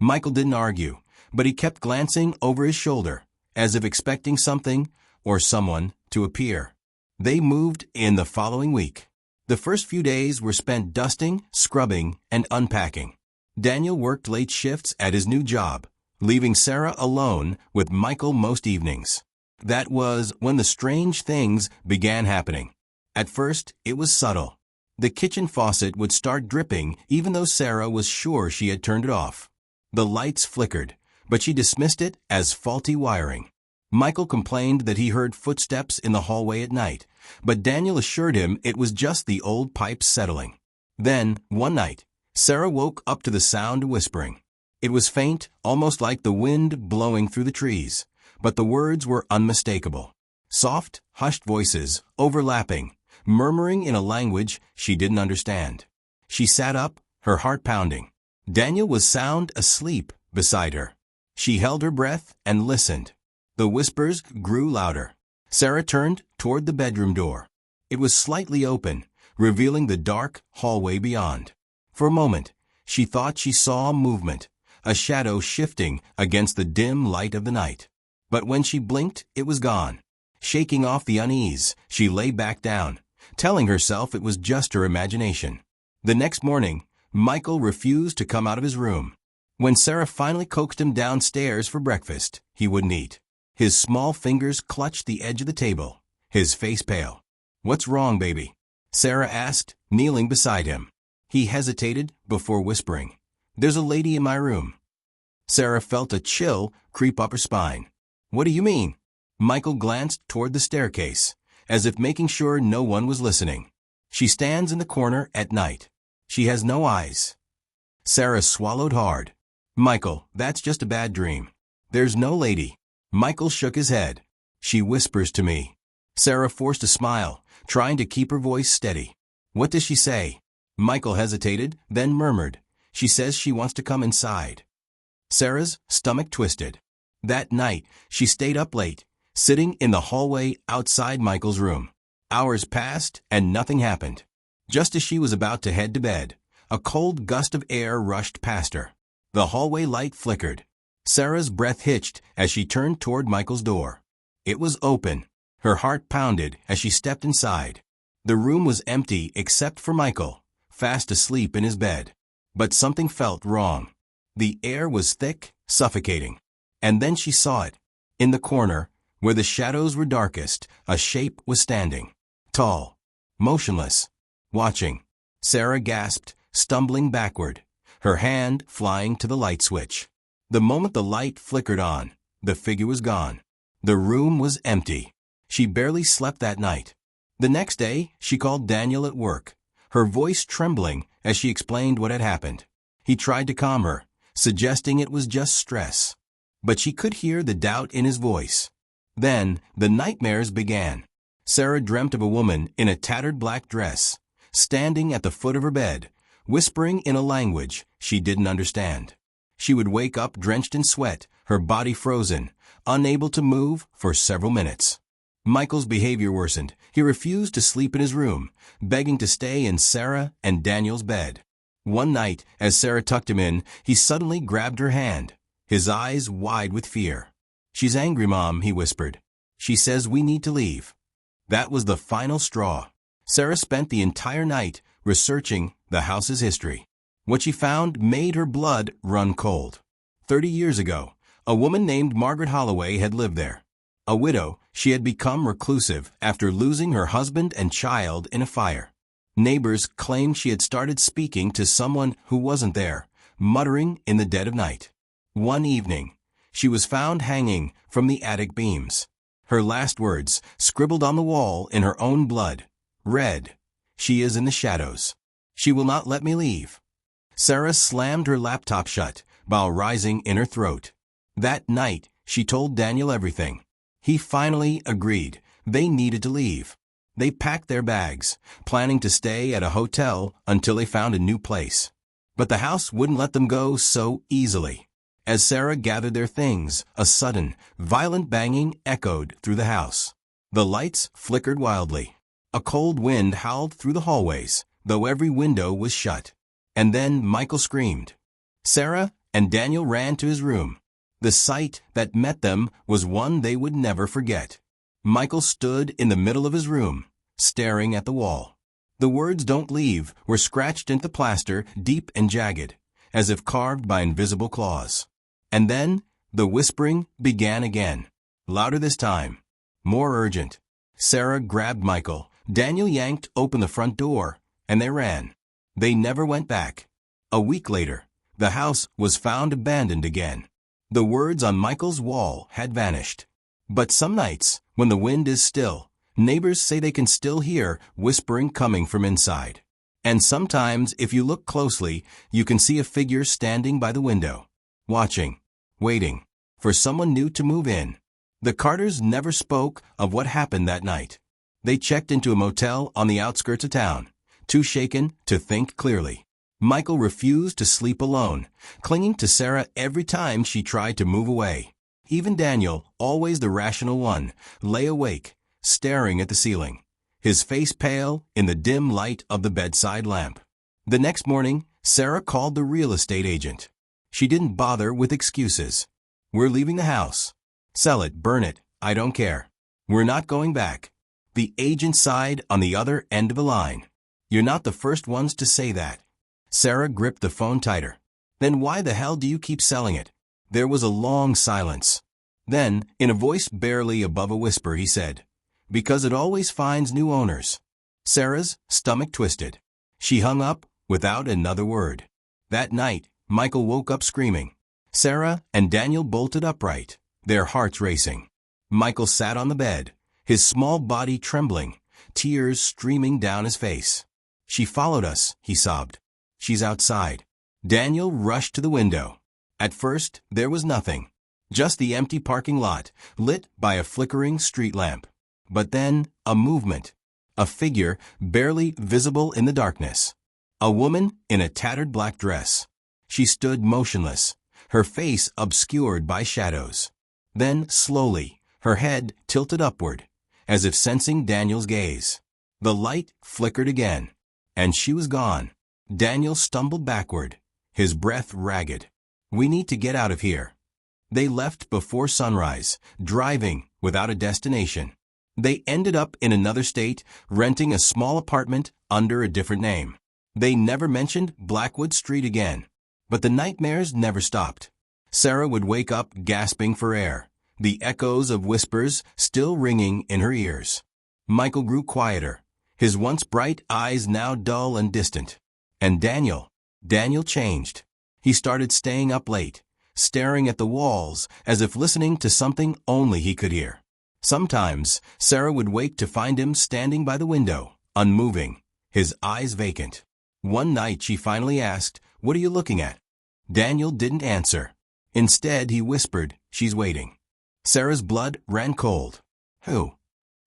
Michael didn't argue, but he kept glancing over his shoulder, as if expecting something or someone to appear. They moved in the following week. The first few days were spent dusting, scrubbing, and unpacking. Daniel worked late shifts at his new job, leaving Sarah alone with Michael most evenings. That was when the strange things began happening. At first, it was subtle. The kitchen faucet would start dripping even though Sarah was sure she had turned it off. The lights flickered, but she dismissed it as faulty wiring. Michael complained that he heard footsteps in the hallway at night, but Daniel assured him it was just the old pipes settling. Then, one night, Sarah woke up to the sound of whispering. It was faint, almost like the wind blowing through the trees, but the words were unmistakable. Soft, hushed voices, overlapping, murmuring in a language she didn't understand. She sat up, her heart pounding. Daniel was sound asleep beside her. She held her breath and listened. The whispers grew louder. Sarah turned toward the bedroom door. It was slightly open, revealing the dark hallway beyond. For a moment, she thought she saw movement, a shadow shifting against the dim light of the night. But when she blinked, it was gone. Shaking off the unease, she lay back down, telling herself it was just her imagination. The next morning, Michael refused to come out of his room. When Sarah finally coaxed him downstairs for breakfast, he wouldn't eat. His small fingers clutched the edge of the table, his face pale. "What's wrong, baby?" Sarah asked, kneeling beside him. He hesitated before whispering, "There's a lady in my room." Sarah felt a chill creep up her spine. "What do you mean?" Michael glanced toward the staircase, as if making sure no one was listening. "She stands in the corner at night. She has no eyes." Sarah swallowed hard. "Michael, that's just a bad dream. There's no lady." Michael shook his head. "She whispers to me." Sarah forced a smile, trying to keep her voice steady. "What does she say?" Michael hesitated, then murmured, "She says she wants to come inside." Sarah's stomach twisted. That night, she stayed up late, sitting in the hallway outside Michael's room. Hours passed and nothing happened. Just as she was about to head to bed, a cold gust of air rushed past her. The hallway light flickered. Sarah's breath hitched as she turned toward Michael's door. It was open. Her heart pounded as she stepped inside. The room was empty except for Michael, fast asleep in his bed. But something felt wrong. The air was thick, suffocating. And then she saw it. In the corner, where the shadows were darkest, a shape was standing. Tall, motionless, watching. Sarah gasped, stumbling backward, her hand flying to the light switch. The moment the light flickered on, the figure was gone. The room was empty. She barely slept that night. The next day, she called Daniel at work, her voice trembling as she explained what had happened. He tried to calm her, suggesting it was just stress. But she could hear the doubt in his voice. Then, the nightmares began. Sarah dreamt of a woman in a tattered black dress, standing at the foot of her bed, whispering in a language she didn't understand. She would wake up drenched in sweat, her body frozen, unable to move for several minutes. Michael's behavior worsened. He refused to sleep in his room, begging to stay in Sarah and Daniel's bed. One night, as Sarah tucked him in, he suddenly grabbed her hand, his eyes wide with fear. "She's angry, Mom," he whispered. "She says we need to leave." That was the final straw. Sarah spent the entire night researching the house's history. What she found made her blood run cold. 30 years ago, a woman named Margaret Holloway had lived there. A widow, she had become reclusive after losing her husband and child in a fire. Neighbors claimed she had started speaking to someone who wasn't there, muttering in the dead of night. One evening, she was found hanging from the attic beams. Her last words, scribbled on the wall in her own blood, read, "She is in the shadows. She will not let me leave." Sarah slammed her laptop shut, bile rising in her throat. That night, she told Daniel everything. He finally agreed. They needed to leave. They packed their bags, planning to stay at a hotel until they found a new place. But the house wouldn't let them go so easily. As Sarah gathered their things, a sudden, violent banging echoed through the house. The lights flickered wildly. A cold wind howled through the hallways, though every window was shut. And then Michael screamed. Sarah and Daniel ran to his room. The sight that met them was one they would never forget. Michael stood in the middle of his room, staring at the wall. The words "Don't leave" were scratched into the plaster, deep and jagged, as if carved by invisible claws. And then, the whispering began again, louder this time, more urgent. Sarah grabbed Michael, Daniel yanked open the front door, and they ran. They never went back. A week later, the house was found abandoned again. The words on Michael's wall had vanished. But some nights, when the wind is still, neighbors say they can still hear whispering coming from inside. And sometimes, if you look closely, you can see a figure standing by the window, watching, waiting, for someone new to move in. The Carters never spoke of what happened that night. They checked into a motel on the outskirts of town, too shaken to think clearly. Michael refused to sleep alone, clinging to Sarah every time she tried to move away. Even Daniel, always the rational one, lay awake, staring at the ceiling, his face pale in the dim light of the bedside lamp. The next morning, Sarah called the real estate agent. She didn't bother with excuses. "We're leaving the house. Sell it, burn it, I don't care. We're not going back." The agent sighed on the other end of the line. "You're not the first ones to say that." Sarah gripped the phone tighter. "Then why the hell do you keep selling it?" There was a long silence. Then, in a voice barely above a whisper, he said, "Because it always finds new owners." Sarah's stomach twisted. She hung up without another word. That night, Michael woke up screaming. Sarah and Daniel bolted upright, their hearts racing. Michael sat on the bed, his small body trembling, tears streaming down his face. "She followed us," he sobbed. "She's outside." Daniel rushed to the window. At first, there was nothing, just the empty parking lot, lit by a flickering street lamp. But then, a movement, a figure barely visible in the darkness. A woman in a tattered black dress. She stood motionless, her face obscured by shadows. Then, slowly, her head tilted upward, as if sensing Daniel's gaze. The light flickered again, and she was gone. Daniel stumbled backward, his breath ragged. "We need to get out of here." They left before sunrise, driving without a destination. They ended up in another state, renting a small apartment under a different name. They never mentioned Blackwood Street again. But the nightmares never stopped. Sarah would wake up gasping for air, the echoes of whispers still ringing in her ears. Michael grew quieter, his once bright eyes now dull and distant. And Daniel changed. He started staying up late, staring at the walls as if listening to something only he could hear. Sometimes, Sarah would wake to find him standing by the window, unmoving, his eyes vacant. One night she finally asked, "What are you looking at?" Daniel didn't answer. Instead, he whispered, "She's waiting." Sarah's blood ran cold. "Who?"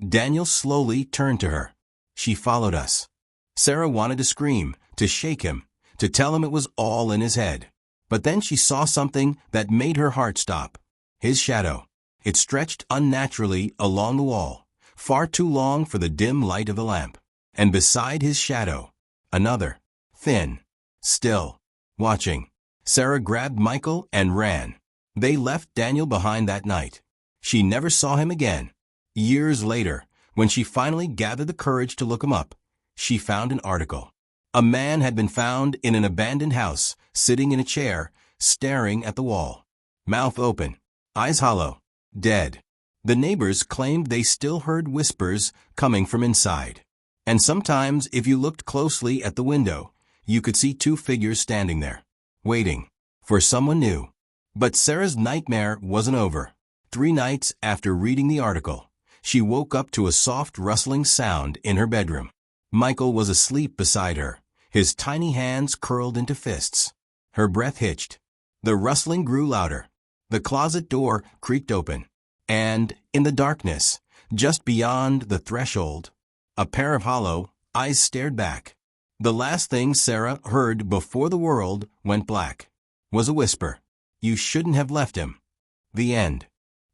Daniel slowly turned to her. "She followed us." Sarah wanted to scream, to shake him, to tell him it was all in his head. But then she saw something that made her heart stop. His shadow. It stretched unnaturally along the wall, far too long for the dim light of the lamp. And beside his shadow, another, thin, still, watching. Sarah grabbed Michael and ran. They left Daniel behind that night. She never saw him again. Years later, when she finally gathered the courage to look him up, she found an article. A man had been found in an abandoned house, sitting in a chair, staring at the wall. Mouth open, eyes hollow, dead. The neighbors claimed they still heard whispers coming from inside. And sometimes, if you looked closely at the window, you could see two figures standing there, waiting for someone new. But Sarah's nightmare wasn't over. 3 nights after reading the article, she woke up to a soft rustling sound in her bedroom. Michael was asleep beside her, his tiny hands curled into fists. Her breath hitched. The rustling grew louder. The closet door creaked open. And, in the darkness, just beyond the threshold, a pair of hollow eyes stared back. The last thing Sarah heard before the world went black was a whisper. "You shouldn't have left him." The end.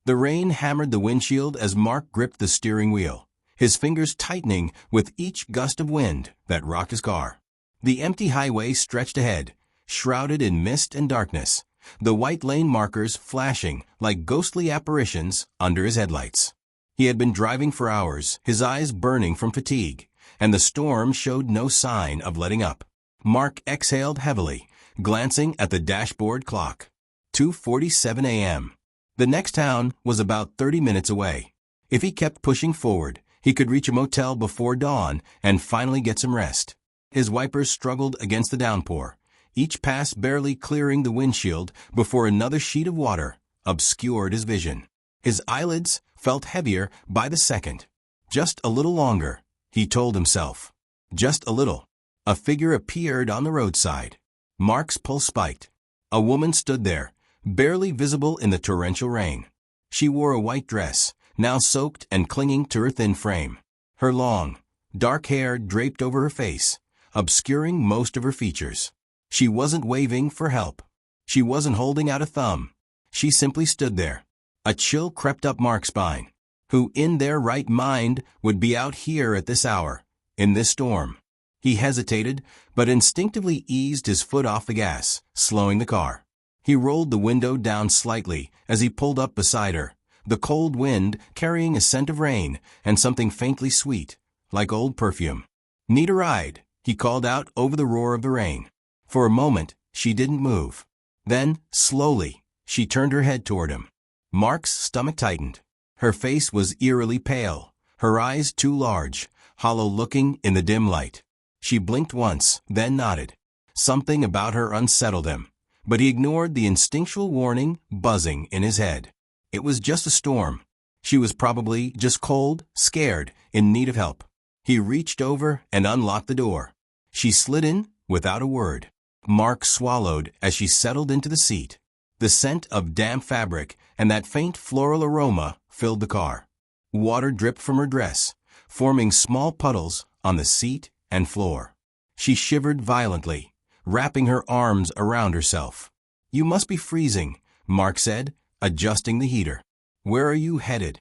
The rain hammered the windshield as Mark gripped the steering wheel, his fingers tightening with each gust of wind that rocked his car. The empty highway stretched ahead, shrouded in mist and darkness, the white lane markers flashing like ghostly apparitions under his headlights. He had been driving for hours, his eyes burning from fatigue, and the storm showed no sign of letting up. Mark exhaled heavily, glancing at the dashboard clock. 2:47 a.m. The next town was about 30 minutes away. If he kept pushing forward, he could reach a motel before dawn and finally get some rest. His wipers struggled against the downpour, each pass barely clearing the windshield before another sheet of water obscured his vision. His eyelids felt heavier by the second. Just a little longer, he told himself. Just a little. A figure appeared on the roadside. Mark's pulse spiked. A woman stood there, barely visible in the torrential rain. She wore a white dress, now soaked and clinging to her thin frame. Her long, dark hair draped over her face, obscuring most of her features. She wasn't waving for help. She wasn't holding out a thumb. She simply stood there. A chill crept up Mark's spine. Who in their right mind would be out here at this hour, in this storm? He hesitated, but instinctively eased his foot off the gas, slowing the car. He rolled the window down slightly as he pulled up beside her, the cold wind carrying a scent of rain and something faintly sweet, like old perfume. "Need a ride?" he called out over the roar of the rain. For a moment, she didn't move. Then, slowly, she turned her head toward him. Mark's stomach tightened. Her face was eerily pale, her eyes too large, hollow-looking in the dim light. She blinked once, then nodded. Something about her unsettled him, but he ignored the instinctual warning buzzing in his head. It was just a storm. She was probably just cold, scared, in need of help. He reached over and unlocked the door. She slid in without a word. Mark swallowed as she settled into the seat. The scent of damp fabric and that faint floral aroma filled the car. Water dripped from her dress, forming small puddles on the seat and floor. She shivered violently, wrapping her arms around herself. "You must be freezing," Mark said, adjusting the heater. "Where are you headed?"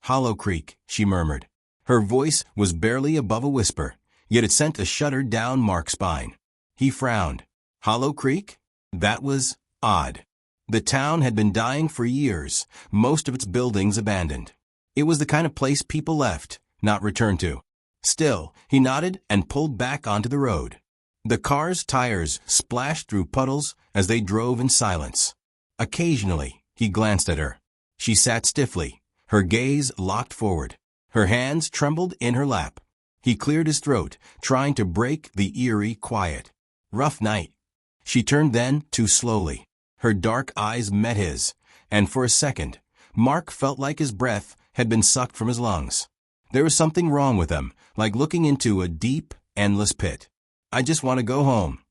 "Hollow Creek," she murmured. Her voice was barely above a whisper, yet it sent a shudder down Mark's spine. He frowned. Hollow Creek? That was odd. The town had been dying for years, most of its buildings abandoned. It was the kind of place people left, not returned to. Still, he nodded and pulled back onto the road. The car's tires splashed through puddles as they drove in silence. Occasionally, he glanced at her. She sat stiffly, her gaze locked forward. Her hands trembled in her lap. He cleared his throat, trying to break the eerie quiet. "Rough night." She turned then, too slowly. Her dark eyes met his, and for a second, Mark felt like his breath had been sucked from his lungs. There was something wrong with them, like looking into a deep, endless pit. "I just want to go home."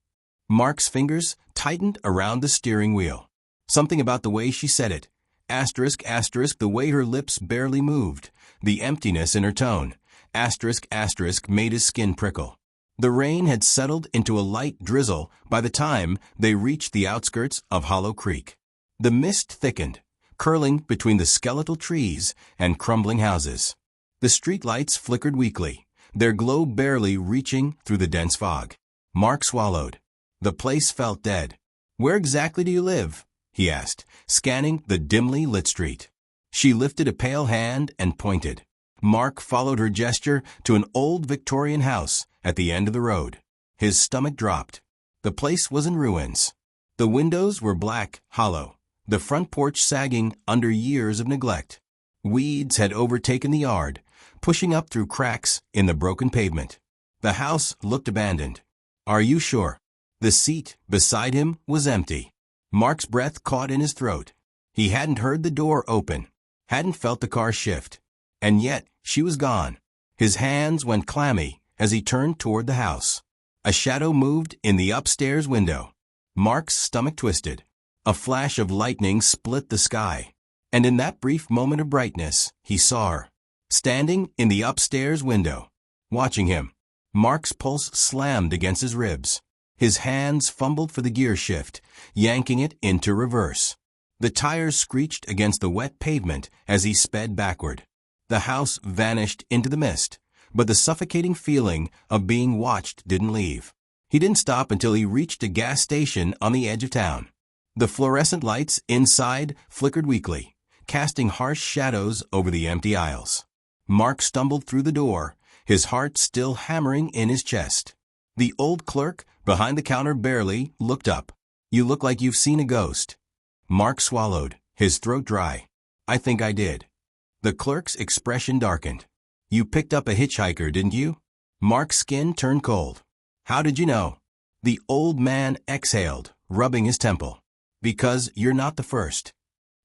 Mark's fingers tightened around the steering wheel. Something about the way she said it, the way her lips barely moved, the emptiness in her tone, made his skin prickle. The rain had settled into a light drizzle by the time they reached the outskirts of Hollow Creek. The mist thickened, curling between the skeletal trees and crumbling houses. The streetlights flickered weakly, their glow barely reaching through the dense fog. Mark swallowed. The place felt dead. "Where exactly do you live?" he asked, scanning the dimly lit street. She lifted a pale hand and pointed. Mark followed her gesture to an old Victorian house at the end of the road. His stomach dropped. The place was in ruins. The windows were black, hollow, the front porch sagging under years of neglect. Weeds had overtaken the yard, pushing up through cracks in the broken pavement. The house looked abandoned. "Are you sure?" The seat beside him was empty. Mark's breath caught in his throat. He hadn't heard the door open, hadn't felt the car shift. And yet, she was gone. His hands went clammy as he turned toward the house. A shadow moved in the upstairs window. Mark's stomach twisted. A flash of lightning split the sky. And in that brief moment of brightness, he saw her, standing in the upstairs window, watching him. Mark's pulse slammed against his ribs. His hands fumbled for the gear shift, yanking it into reverse. The tires screeched against the wet pavement as he sped backward. The house vanished into the mist, but the suffocating feeling of being watched didn't leave. He didn't stop until he reached a gas station on the edge of town. The fluorescent lights inside flickered weakly, casting harsh shadows over the empty aisles. Mark stumbled through the door, his heart still hammering in his chest. The old clerk behind the counter barely looked up. "You look like you've seen a ghost." Mark swallowed, his throat dry. "I think I did." The clerk's expression darkened. "You picked up a hitchhiker, didn't you?" Mark's skin turned cold. "How did you know?" The old man exhaled, rubbing his temple. "Because you're not the first."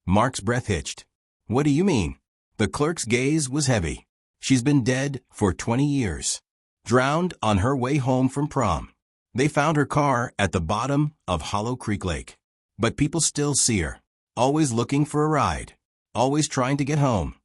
Mark's breath hitched. "What do you mean?" The clerk's gaze was heavy. "She's been dead for 20 years. Drowned on her way home from prom. They found her car at the bottom of Hollow Creek Lake. But people still see her, always looking for a ride, always trying to get home."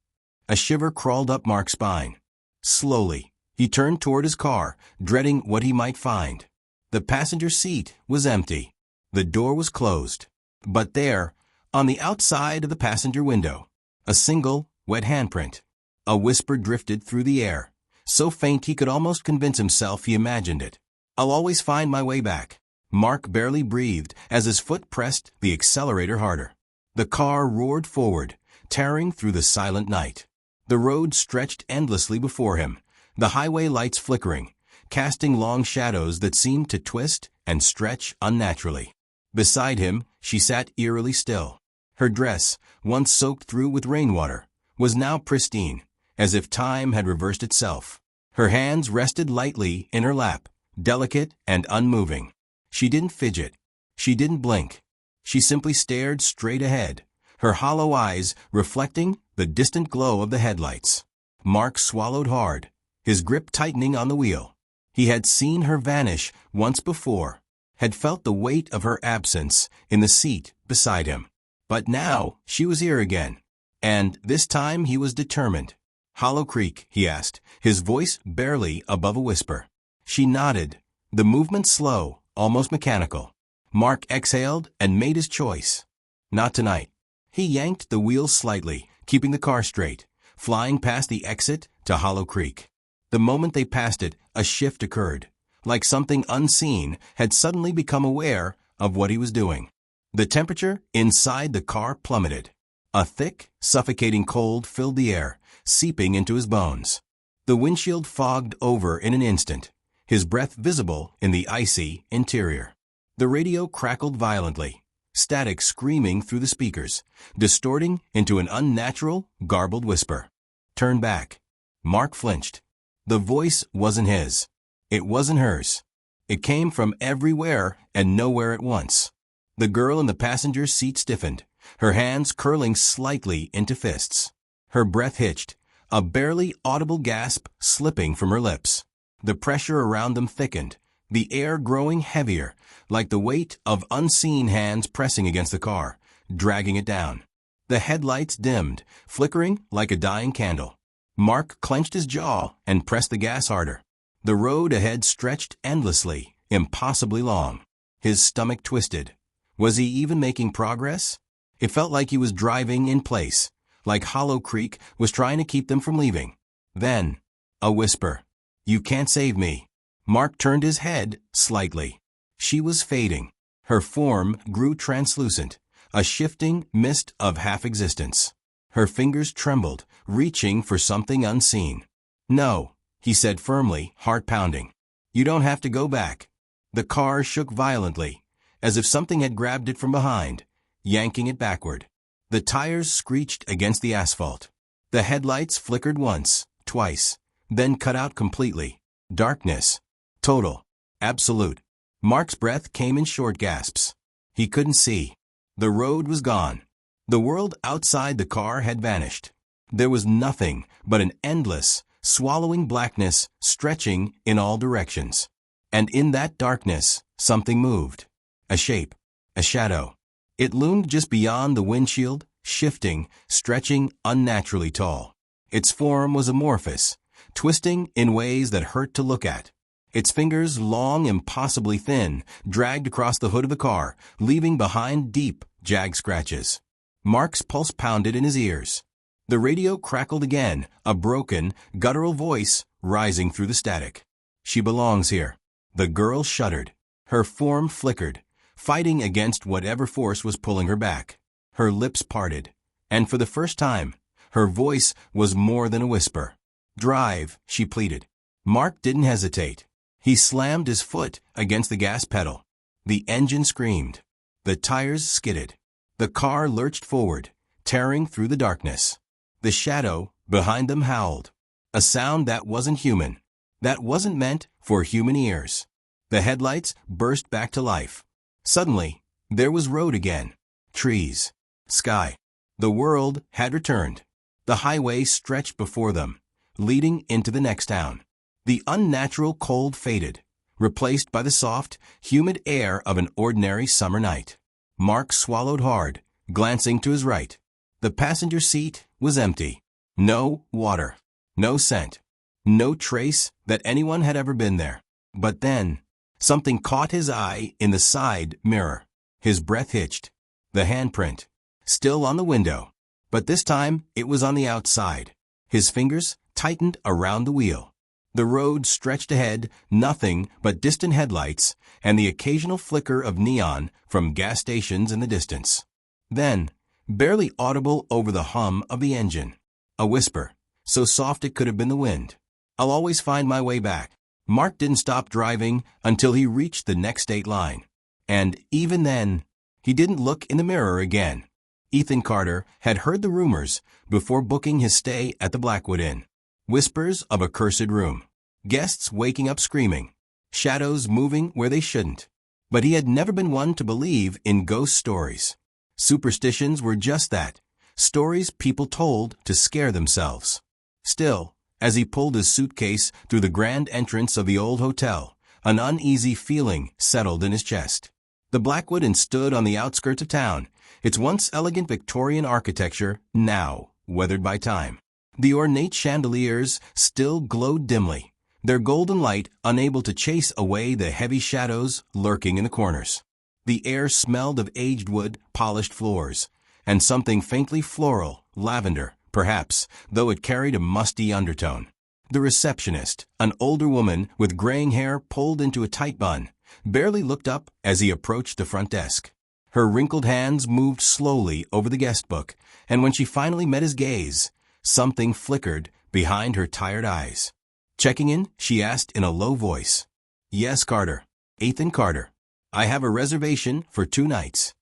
A shiver crawled up Mark's spine. Slowly, he turned toward his car, dreading what he might find. The passenger seat was empty. The door was closed. But there, on the outside of the passenger window, a single, wet handprint. A whisper drifted through the air, so faint he could almost convince himself he imagined it. "I'll always find my way back." Mark barely breathed as his foot pressed the accelerator harder. The car roared forward, tearing through the silent night. The road stretched endlessly before him, the highway lights flickering, casting long shadows that seemed to twist and stretch unnaturally. Beside him, she sat eerily still. Her dress, once soaked through with rainwater, was now pristine, as if time had reversed itself. Her hands rested lightly in her lap, delicate and unmoving. She didn't fidget. She didn't blink. She simply stared straight ahead, her hollow eyes reflecting the distant glow of the headlights. Mark swallowed hard, his grip tightening on the wheel. He had seen her vanish once before, had felt the weight of her absence in the seat beside him. But now she was here again, and this time he was determined. "Hollow Creek?" he asked, his voice barely above a whisper. She nodded, the movement slow, almost mechanical. Mark exhaled and made his choice. Not tonight. He yanked the wheels slightly, keeping the car straight, flying past the exit to Hollow Creek. The moment they passed it, a shift occurred, like something unseen had suddenly become aware of what he was doing. The temperature inside the car plummeted. A thick, suffocating cold filled the air, seeping into his bones. The windshield fogged over in an instant, his breath visible in the icy interior. The radio crackled violently, static screaming through the speakers, distorting into an unnatural, garbled whisper. Turn back. Mark flinched. The voice wasn't his. It wasn't hers. It came from everywhere and nowhere at once. The girl in the passenger seat stiffened, her hands curling slightly into fists. Her breath hitched, a barely audible gasp slipping from her lips. The pressure around them thickened, the air growing heavier, like the weight of unseen hands pressing against the car, dragging it down. The headlights dimmed, flickering like a dying candle. Mark clenched his jaw and pressed the gas harder. The road ahead stretched endlessly, impossibly long. His stomach twisted. Was he even making progress? It felt like he was driving in place, like Hollow Creek was trying to keep them from leaving. Then, a whisper. You can't save me. Mark turned his head slightly. She was fading. Her form grew translucent, a shifting mist of half-existence. Her fingers trembled, reaching for something unseen. No, he said firmly, heart pounding. You don't have to go back. The car shook violently, as if something had grabbed it from behind, yanking it backward. The tires screeched against the asphalt. The headlights flickered once, twice, then cut out completely. Darkness. Total. Absolute. Mark's breath came in short gasps. He couldn't see. The road was gone. The world outside the car had vanished. There was nothing but an endless, swallowing blackness stretching in all directions. And in that darkness, something moved. A shape. A shadow. It loomed just beyond the windshield, shifting, stretching unnaturally tall. Its form was amorphous, twisting in ways that hurt to look at. Its fingers, long, impossibly thin, dragged across the hood of the car, leaving behind deep, jagged scratches. Mark's pulse pounded in his ears. The radio crackled again, a broken, guttural voice rising through the static. She belongs here. The girl shuddered. Her form flickered, fighting against whatever force was pulling her back. Her lips parted, and for the first time, her voice was more than a whisper. Drive, she pleaded. Mark didn't hesitate. He slammed his foot against the gas pedal. The engine screamed. The tires skidded. The car lurched forward, tearing through the darkness. The shadow behind them howled. A sound that wasn't human, that wasn't meant for human ears. The headlights burst back to life. Suddenly, there was road again. Trees. Sky. The world had returned. The highway stretched before them, leading into the next town. The unnatural cold faded, replaced by the soft, humid air of an ordinary summer night. Mark swallowed hard, glancing to his right. The passenger seat was empty. No water. No scent. No trace that anyone had ever been there. But then, something caught his eye in the side mirror. His breath hitched. The handprint. Still on the window. But this time, it was on the outside. His fingers tightened around the wheel. The road stretched ahead, nothing but distant headlights and the occasional flicker of neon from gas stations in the distance. Then, barely audible over the hum of the engine, a whisper, so soft it could have been the wind. I'll always find my way back. Mark didn't stop driving until he reached the next state line. And even then, he didn't look in the mirror again. Ethan Carter had heard the rumors before booking his stay at the Blackwood Inn. Whispers of a cursed room. Guests waking up screaming. Shadows moving where they shouldn't. But he had never been one to believe in ghost stories. Superstitions were just that. Stories people told to scare themselves. Still, as he pulled his suitcase through the grand entrance of the old hotel, an uneasy feeling settled in his chest. The Blackwood Inn stood on the outskirts of town, its once elegant Victorian architecture now weathered by time. The ornate chandeliers still glowed dimly, their golden light unable to chase away the heavy shadows lurking in the corners. The air smelled of aged wood, polished floors, and something faintly floral, lavender, perhaps, though it carried a musty undertone. The receptionist, an older woman with graying hair pulled into a tight bun, barely looked up as he approached the front desk. Her wrinkled hands moved slowly over the guest book, and when she finally met his gaze, something flickered behind her tired eyes. "Checking in?" she asked in a low voice. "Yes, Carter. Ethan Carter. I have a reservation for 2 nights."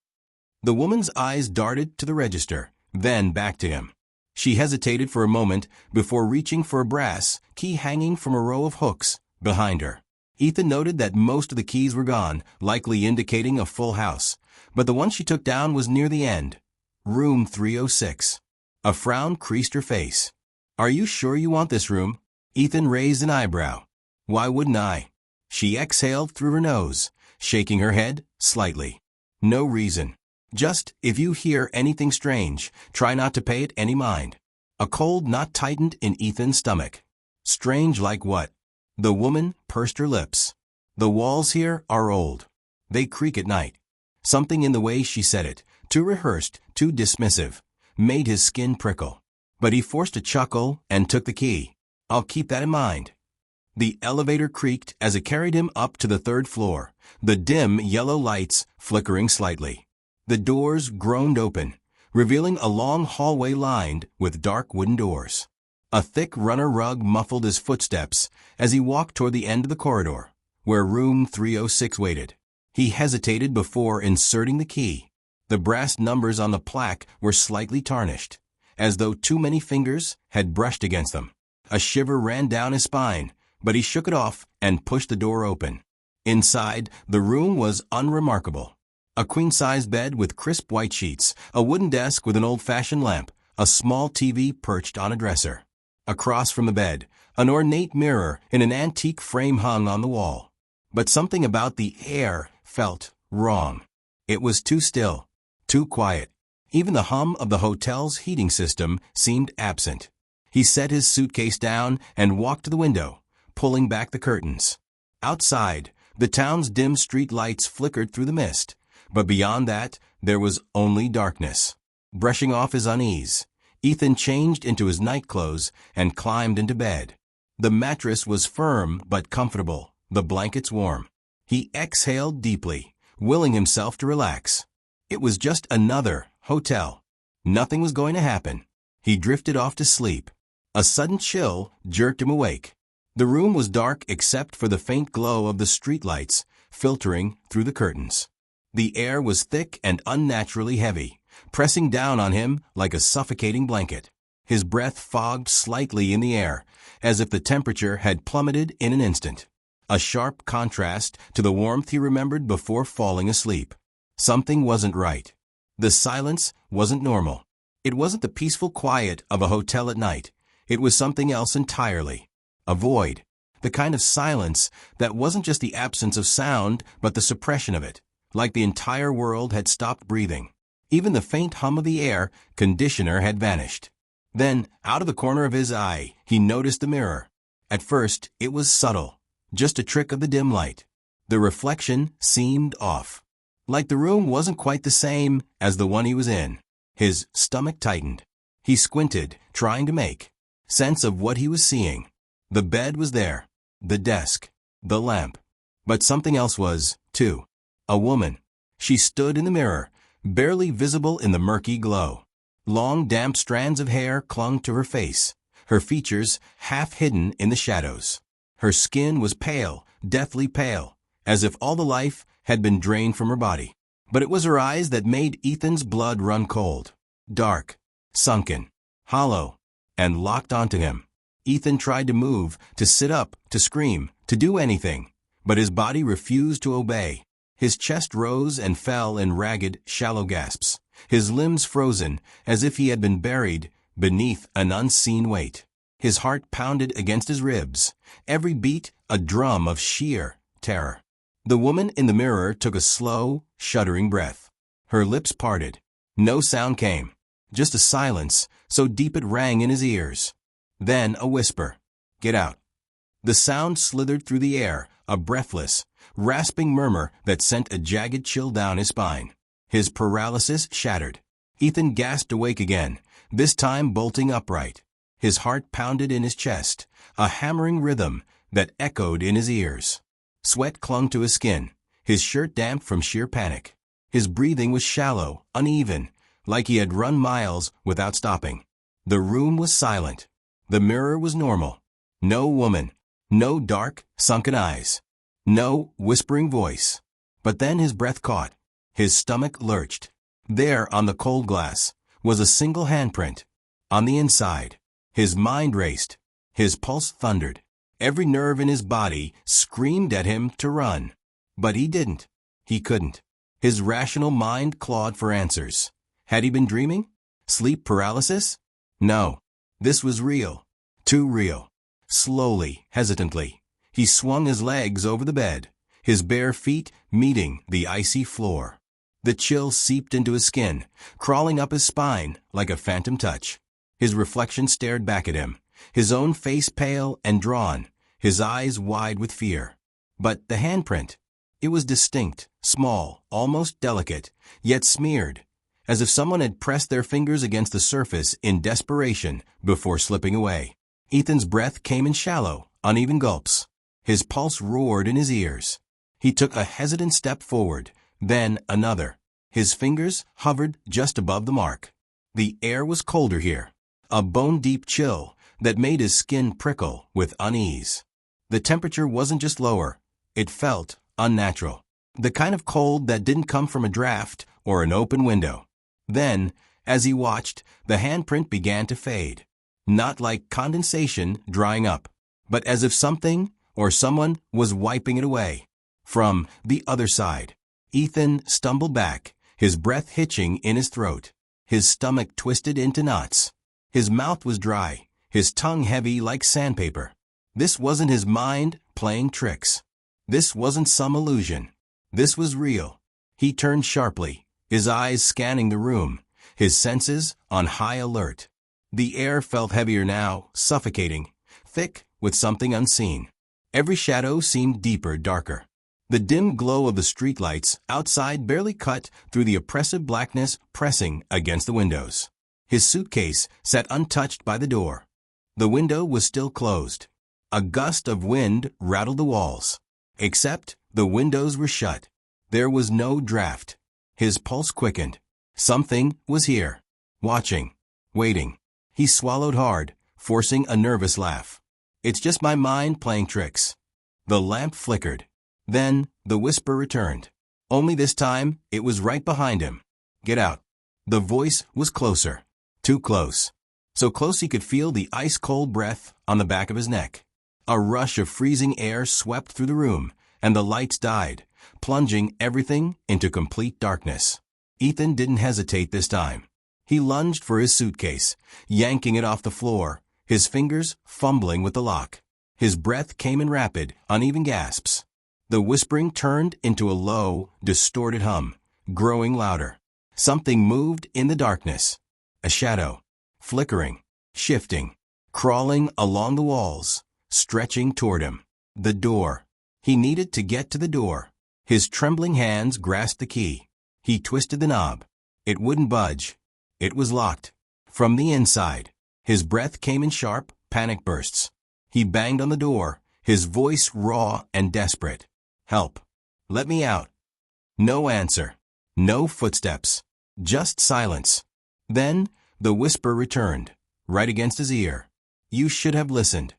The woman's eyes darted to the register, then back to him. She hesitated for a moment before reaching for a brass key hanging from a row of hooks behind her. Ethan noted that most of the keys were gone, likely indicating a full house, but the one she took down was near the end. Room 306. A frown creased her face. "Are you sure you want this room?" Ethan raised an eyebrow. "Why wouldn't I?" She exhaled through her nose, shaking her head slightly. "No reason. Just, if you hear anything strange, try not to pay it any mind." A cold knot tightened in Ethan's stomach. "Strange like what?" The woman pursed her lips. "The walls here are old. They creak at night." Something in the way she said it, too rehearsed, too dismissive, made his skin prickle. But he forced a chuckle and took the key. "I'll keep that in mind." The elevator creaked as it carried him up to the 3rd floor, the dim yellow lights flickering slightly. The doors groaned open, revealing a long hallway lined with dark wooden doors. A thick runner rug muffled his footsteps as he walked toward the end of the corridor, where room 306 waited. He hesitated before inserting the key. The brass numbers on the plaque were slightly tarnished, as though too many fingers had brushed against them. A shiver ran down his spine, but he shook it off and pushed the door open. Inside, the room was unremarkable. A queen-size bed with crisp white sheets, a wooden desk with an old-fashioned lamp, a small TV perched on a dresser. Across from the bed, an ornate mirror in an antique frame hung on the wall. But something about the air felt wrong. It was too still, too quiet. Even the hum of the hotel's heating system seemed absent. He set his suitcase down and walked to the window, pulling back the curtains. Outside, the town's dim street lights flickered through the mist, but beyond that, there was only darkness. Brushing off his unease, Ethan changed into his nightclothes and climbed into bed. The mattress was firm but comfortable, the blankets warm. He exhaled deeply, willing himself to relax. It was just another hotel. Nothing was going to happen. He drifted off to sleep. A sudden chill jerked him awake. The room was dark except for the faint glow of the streetlights filtering through the curtains. The air was thick and unnaturally heavy, pressing down on him like a suffocating blanket. His breath fogged slightly in the air, as if the temperature had plummeted in an instant. A sharp contrast to the warmth he remembered before falling asleep. Something wasn't right. The silence wasn't normal. It wasn't the peaceful quiet of a hotel at night. It was something else entirely. A void. The kind of silence that wasn't just the absence of sound, but the suppression of it, like the entire world had stopped breathing. Even the faint hum of the air conditioner had vanished. Then, out of the corner of his eye, he noticed the mirror. At first, it was subtle, just a trick of the dim light. The reflection seemed off, like the room wasn't quite the same as the one he was in. His stomach tightened. He squinted, trying to make sense of what he was seeing. The bed was there, the desk, the lamp. But something else was, too. A woman. She stood in the mirror, barely visible in the murky glow. Long, damp strands of hair clung to her face, her features half hidden in the shadows. Her skin was pale, deathly pale, as if all the life had been drained from her body. But it was her eyes that made Ethan's blood run cold. Dark, sunken, hollow, and locked onto him. Ethan tried to move, to sit up, to scream, to do anything, but his body refused to obey. His chest rose and fell in ragged, shallow gasps, his limbs frozen as if he had been buried beneath an unseen weight. His heart pounded against his ribs, every beat a drum of sheer terror. The woman in the mirror took a slow, shuddering breath. Her lips parted. No sound came, just a silence so deep it rang in his ears. Then a whisper. "Get out." The sound slithered through the air, a breathless, rasping murmur that sent a jagged chill down his spine. His paralysis shattered. Ethan gasped awake again, this time bolting upright. His heart pounded in his chest, a hammering rhythm that echoed in his ears. Sweat clung to his skin, his shirt damp from sheer panic. His breathing was shallow, uneven, like he had run miles without stopping. The room was silent. The mirror was normal. No woman. No dark, sunken eyes. No whispering voice. But then his breath caught. His stomach lurched. There, on the cold glass, was a single handprint. On the inside. His mind raced. His pulse thundered. Every nerve in his body screamed at him to run. But he didn't. He couldn't. His rational mind clawed for answers. Had he been dreaming? Sleep paralysis? No. This was real. Too real. Slowly, hesitantly, he swung his legs over the bed, his bare feet meeting the icy floor. The chill seeped into his skin, crawling up his spine like a phantom touch. His reflection stared back at him, his own face pale and drawn, his eyes wide with fear. But the handprint, it was distinct, small, almost delicate, yet smeared, as if someone had pressed their fingers against the surface in desperation before slipping away. Ethan's breath came in shallow, uneven gulps. His pulse roared in his ears. He took a hesitant step forward, then another. His fingers hovered just above the mark. The air was colder here, a bone-deep chill that made his skin prickle with unease. The temperature wasn't just lower, it felt unnatural. The kind of cold that didn't come from a draft or an open window. Then, as he watched, the handprint began to fade. Not like condensation drying up, but as if something or someone was wiping it away. From the other side, Ethan stumbled back, his breath hitching in his throat. His stomach twisted into knots. His mouth was dry, his tongue heavy like sandpaper. This wasn't his mind playing tricks. This wasn't some illusion. This was real. He turned sharply, his eyes scanning the room, his senses on high alert. The air felt heavier now, suffocating, thick with something unseen. Every shadow seemed deeper, darker. The dim glow of the streetlights outside barely cut through the oppressive blackness pressing against the windows. His suitcase sat untouched by the door. The window was still closed. A gust of wind rattled the walls. Except the windows were shut. There was no draft. His pulse quickened. Something was here, watching, waiting. He swallowed hard, forcing a nervous laugh. It's just my mind playing tricks. The lamp flickered. Then the whisper returned. Only this time it was right behind him. Get out. The voice was closer. Too close. So close he could feel the ice-cold breath on the back of his neck. A rush of freezing air swept through the room, and the lights died, plunging everything into complete darkness. Ethan didn't hesitate this time. He lunged for his suitcase, yanking it off the floor, his fingers fumbling with the lock. His breath came in rapid, uneven gasps. The whispering turned into a low, distorted hum, growing louder. Something moved in the darkness. A shadow. Flickering. Shifting. Crawling along the walls. Stretching toward him. The door. He needed to get to the door. His trembling hands grasped the key. He twisted the knob. It wouldn't budge. It was locked. From the inside. His breath came in sharp, panic bursts. He banged on the door, his voice raw and desperate. Help. Let me out. No answer. No footsteps. Just silence. Then the whisper returned, right against his ear. You should have listened.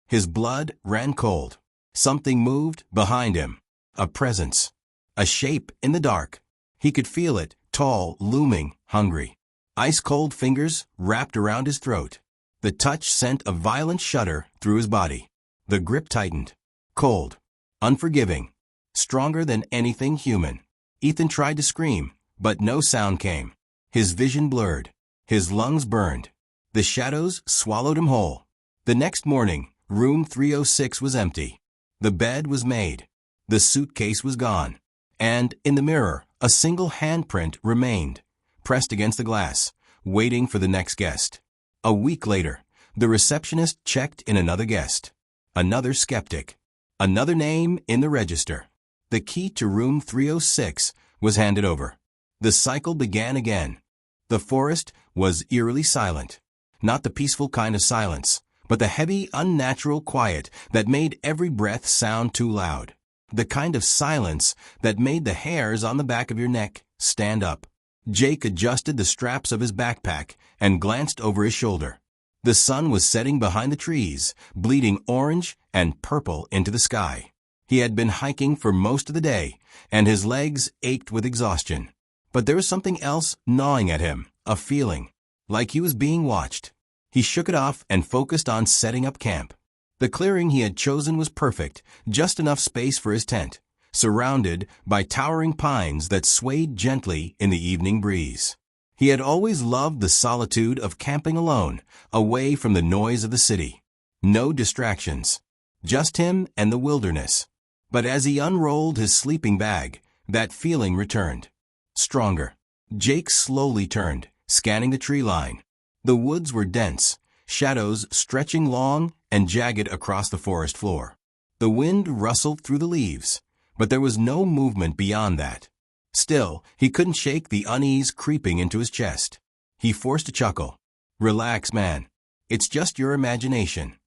His blood ran cold. Something moved behind him. A presence. A shape in the dark. He could feel it, tall, looming, hungry. Ice-cold fingers wrapped around his throat. The touch sent a violent shudder through his body. The grip tightened. Cold. Unforgiving. Stronger than anything human. Ethan tried to scream, but no sound came. His vision blurred. His lungs burned. The shadows swallowed him whole. The next morning, room 306 was empty. The bed was made. The suitcase was gone. And in the mirror, a single handprint remained, pressed against the glass, waiting for the next guest. A week later, the receptionist checked in another guest. another skeptic. Another name in the register. The key to room 306 was handed over. The cycle began again. The forest was eerily silent. Not the peaceful kind of silence, but the heavy, unnatural quiet that made every breath sound too loud. The kind of silence that made the hairs on the back of your neck stand up. Jake adjusted the straps of his backpack and glanced over his shoulder. The sun was setting behind the trees, bleeding orange and purple into the sky. He had been hiking for most of the day, and his legs ached with exhaustion. But there was something else gnawing at him, a feeling, like he was being watched. He shook it off and focused on setting up camp. The clearing he had chosen was perfect, just enough space for his tent, surrounded by towering pines that swayed gently in the evening breeze. He had always loved the solitude of camping alone, away from the noise of the city. No distractions, just him and the wilderness. But as he unrolled his sleeping bag, that feeling returned. Stronger. Jake slowly turned, scanning the tree line. The woods were dense, shadows stretching long and jagged across the forest floor. The wind rustled through the leaves, but there was no movement beyond that. Still, he couldn't shake the unease creeping into his chest. He forced a chuckle. "Relax, man. It's just your imagination."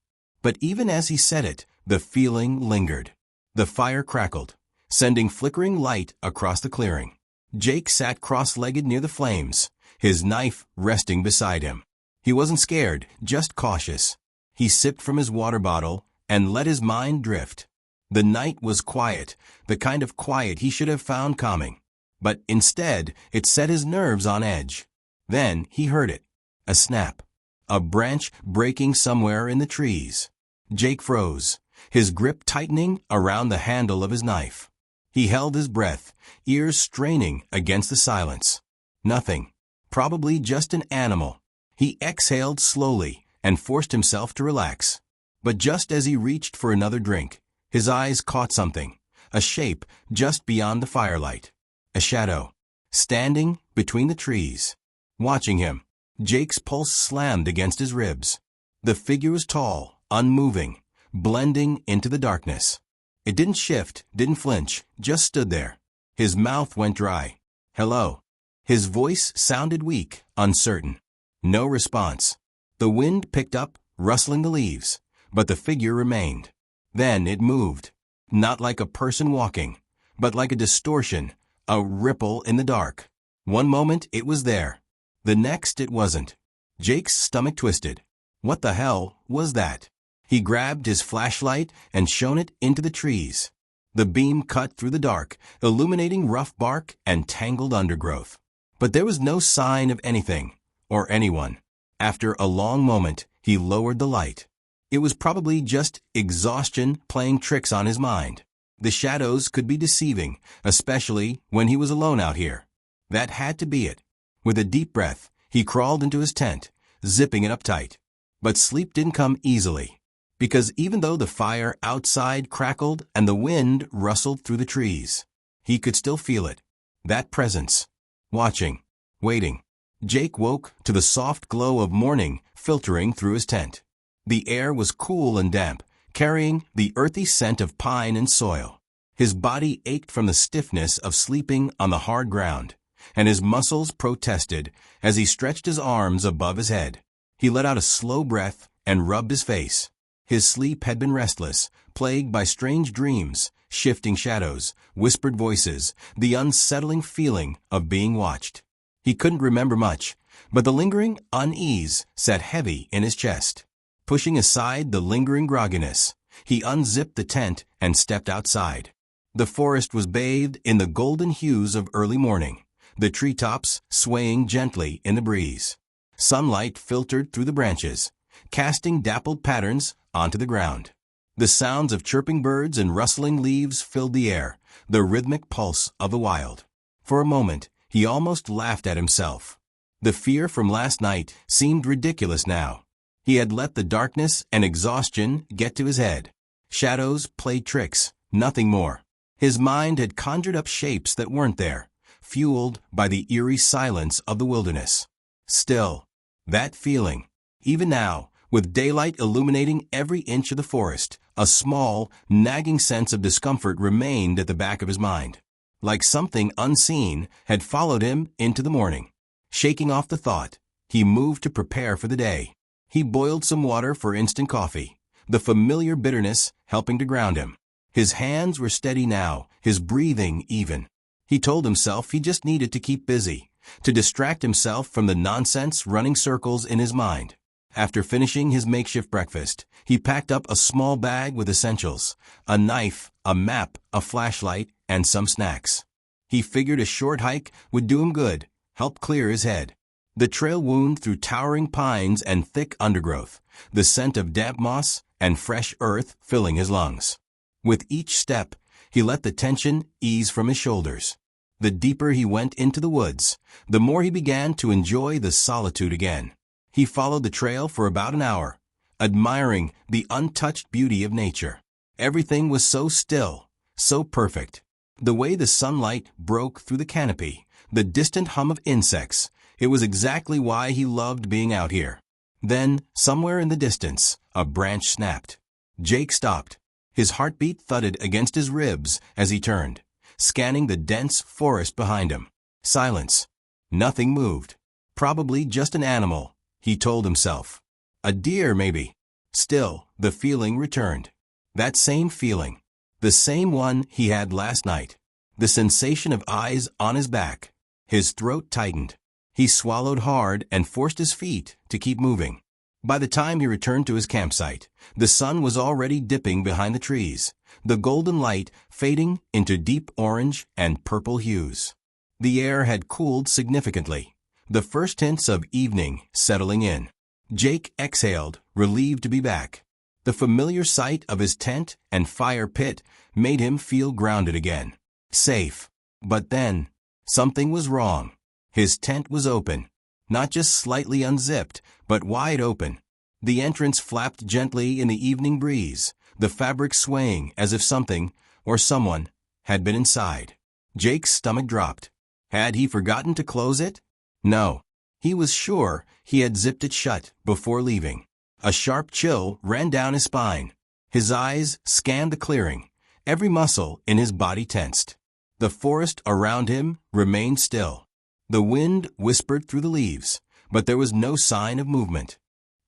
But even as he said it, the feeling lingered. The fire crackled, sending flickering light across the clearing. Jake sat cross-legged near the flames, his knife resting beside him. He wasn't scared, just cautious. He sipped from his water bottle and let his mind drift. The night was quiet, the kind of quiet he should have found calming. But instead, it set his nerves on edge. Then he heard it. A snap. A branch breaking somewhere in the trees. Jake froze, his grip tightening around the handle of his knife. He held his breath, ears straining against the silence. Nothing. Probably just an animal. He exhaled slowly and forced himself to relax. But just as he reached for another drink, his eyes caught something, a shape just beyond the firelight. A shadow, standing between the trees. Watching him, Jake's pulse slammed against his ribs. The figure was tall, unmoving, blending into the darkness. It didn't shift, didn't flinch, just stood there. His mouth went dry. "Hello." His voice sounded weak, uncertain. No response. The wind picked up, rustling the leaves, but the figure remained. Then it moved. Not like a person walking, but like a distortion, a ripple in the dark. One moment it was there. The next it wasn't. Jake's stomach twisted. What the hell was that? He grabbed his flashlight and shone it into the trees. The beam cut through the dark, illuminating rough bark and tangled undergrowth. But there was no sign of anything, or anyone. After a long moment, he lowered the light. It was probably just exhaustion playing tricks on his mind. The shadows could be deceiving, especially when he was alone out here. That had to be it. With a deep breath, he crawled into his tent, zipping it up tight. But sleep didn't come easily, because even though the fire outside crackled and the wind rustled through the trees, he could still feel it. That presence. Watching. Waiting. Jake woke to the soft glow of morning filtering through his tent. The air was cool and damp, carrying the earthy scent of pine and soil. His body ached from the stiffness of sleeping on the hard ground, and his muscles protested as he stretched his arms above his head. He let out a slow breath and rubbed his face. His sleep had been restless, plagued by strange dreams, shifting shadows, whispered voices, the unsettling feeling of being watched. He couldn't remember much, but the lingering unease sat heavy in his chest. Pushing aside the lingering grogginess, he unzipped the tent and stepped outside. The forest was bathed in the golden hues of early morning, the treetops swaying gently in the breeze. Sunlight filtered through the branches, casting dappled patterns onto the ground. The sounds of chirping birds and rustling leaves filled the air, the rhythmic pulse of the wild. For a moment, he almost laughed at himself. The fear from last night seemed ridiculous now. He had let the darkness and exhaustion get to his head. Shadows played tricks, nothing more. His mind had conjured up shapes that weren't there, fueled by the eerie silence of the wilderness. Still, that feeling, even now, With daylight illuminating every inch of the forest, a small, nagging sense of discomfort remained at the back of his mind. Like something unseen had followed him into the morning. Shaking off the thought, he moved to prepare for the day. He boiled some water for instant coffee, the familiar bitterness helping to ground him. His hands were steady now, his breathing even. He told himself he just needed to keep busy, to distract himself from the nonsense running circles in his mind. After finishing his makeshift breakfast, he packed up a small bag with essentials, a knife, a map, a flashlight, and some snacks. He figured a short hike would do him good, help clear his head. The trail wound through towering pines and thick undergrowth, the scent of damp moss and fresh earth filling his lungs. With each step, he let the tension ease from his shoulders. The deeper he went into the woods, the more he began to enjoy the solitude again. He followed the trail for about an hour, admiring the untouched beauty of nature. Everything was so still, so perfect. The way the sunlight broke through the canopy, the distant hum of insects, it was exactly why he loved being out here. Then, somewhere in the distance, a branch snapped. Jake stopped. His heartbeat thudded against his ribs as he turned, scanning the dense forest behind him. Silence. Nothing moved. Probably just an animal, he told himself. A deer, maybe. Still, the feeling returned. That same feeling. The same one he had last night. The sensation of eyes on his back. His throat tightened. He swallowed hard and forced his feet to keep moving. By the time he returned to his campsite, the sun was already dipping behind the trees, the golden light fading into deep orange and purple hues. The air had cooled significantly, the first hints of evening settling in. Jake exhaled, relieved to be back. The familiar sight of his tent and fire pit made him feel grounded again. Safe. But then, something was wrong. His tent was open. Not just slightly unzipped, but wide open. The entrance flapped gently in the evening breeze, the fabric swaying as if something, or someone, had been inside. Jake's stomach dropped. Had he forgotten to close it? No. He was sure he had zipped it shut before leaving. A sharp chill ran down his spine. His eyes scanned the clearing, every muscle in his body tensed. The forest around him remained still. The wind whispered through the leaves, but there was no sign of movement.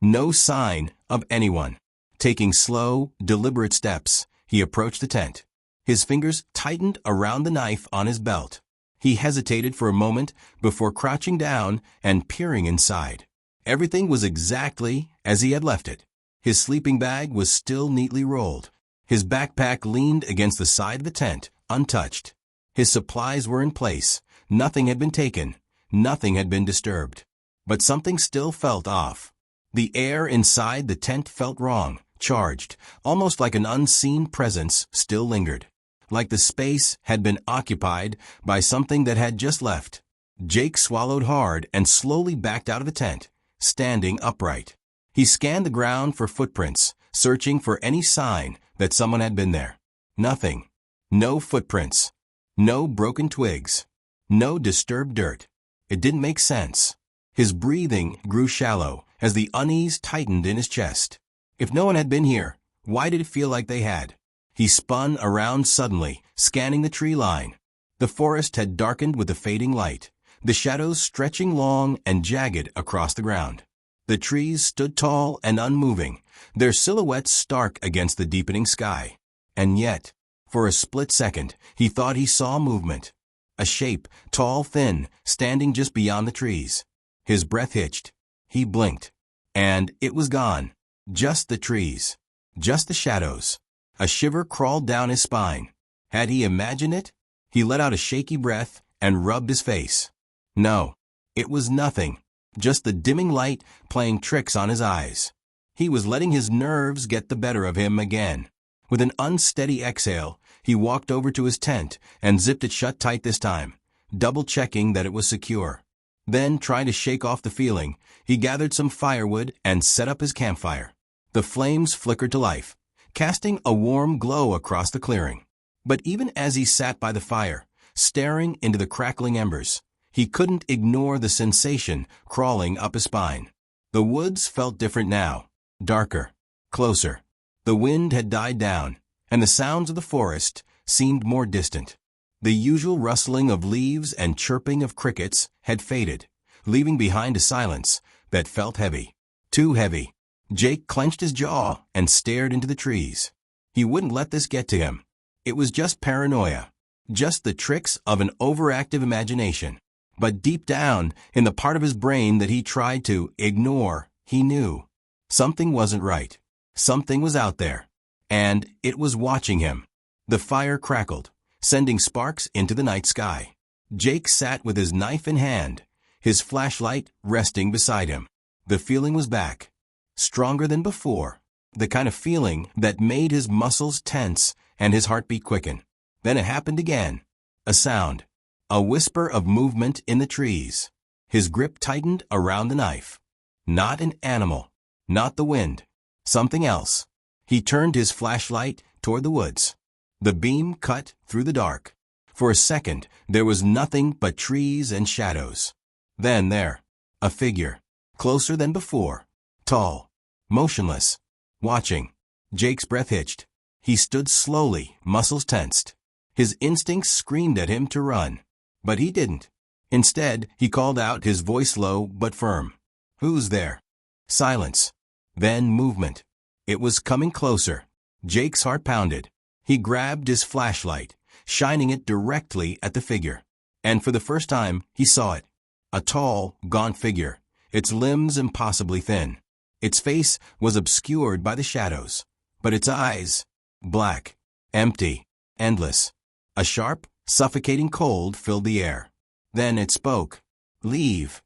No sign of anyone. Taking slow, deliberate steps, he approached the tent. His fingers tightened around the knife on his belt. He hesitated for a moment before crouching down and peering inside. Everything was exactly as he had left it. His sleeping bag was still neatly rolled. His backpack leaned against the side of the tent, untouched. His supplies were in place. Nothing had been taken. Nothing had been disturbed. But something still felt off. The air inside the tent felt wrong, charged, almost like an unseen presence still lingered. Like the space had been occupied by something that had just left. Jake swallowed hard and slowly backed out of the tent, standing upright. He scanned the ground for footprints, searching for any sign that someone had been there. Nothing. No footprints. No broken twigs. No disturbed dirt. It didn't make sense. His breathing grew shallow as the unease tightened in his chest. If no one had been here, why did it feel like they had? He spun around suddenly, scanning the tree line. The forest had darkened with the fading light, the shadows stretching long and jagged across the ground. The trees stood tall and unmoving, their silhouettes stark against the deepening sky. And yet, for a split second, he thought he saw movement. A shape, tall, thin, standing just beyond the trees. His breath hitched. He blinked. And it was gone. Just the trees. Just the shadows. A shiver crawled down his spine. Had he imagined it? He let out a shaky breath and rubbed his face. No. It was nothing. Just the dimming light playing tricks on his eyes. He was letting his nerves get the better of him again. With an unsteady exhale, he walked over to his tent and zipped it shut tight this time, double-checking that it was secure. Then, trying to shake off the feeling, he gathered some firewood and set up his campfire. The flames flickered to life, casting a warm glow across the clearing. But even as he sat by the fire, staring into the crackling embers, he couldn't ignore the sensation crawling up his spine. The woods felt different now. darker, closer. The wind had died down, and the sounds of the forest seemed more distant. The usual rustling of leaves and chirping of crickets had faded, leaving behind a silence that felt heavy. Too heavy. Jake clenched his jaw and stared into the trees. He wouldn't let this get to him. It was just paranoia, just the tricks of an overactive imagination. But deep down, in the part of his brain that he tried to ignore, he knew. Something wasn't right. Something was out there. And it was watching him. The fire crackled, sending sparks into the night sky. Jake sat with his knife in hand, his flashlight resting beside him. The feeling was back. Stronger than before. The kind of feeling that made his muscles tense and his heartbeat quicken. Then it happened again. A sound. A whisper of movement in the trees. His grip tightened around the knife. Not an animal. Not the wind. Something else. He turned his flashlight toward the woods. The beam cut through the dark. For a second, there was nothing but trees and shadows. Then there. A figure. Closer than before. Tall. Motionless. Watching. Jake's breath hitched. He stood slowly, muscles tensed. His instincts screamed at him to run. But he didn't. Instead, he called out, his voice low but firm. "Who's there?" Silence. Then movement. It was coming closer. Jake's heart pounded. He grabbed his flashlight, shining it directly at the figure. And for the first time, he saw it. A tall, gaunt figure, its limbs impossibly thin. Its face was obscured by the shadows, but its eyes, black, empty, endless. A sharp, suffocating cold filled the air. Then it spoke. "Leave."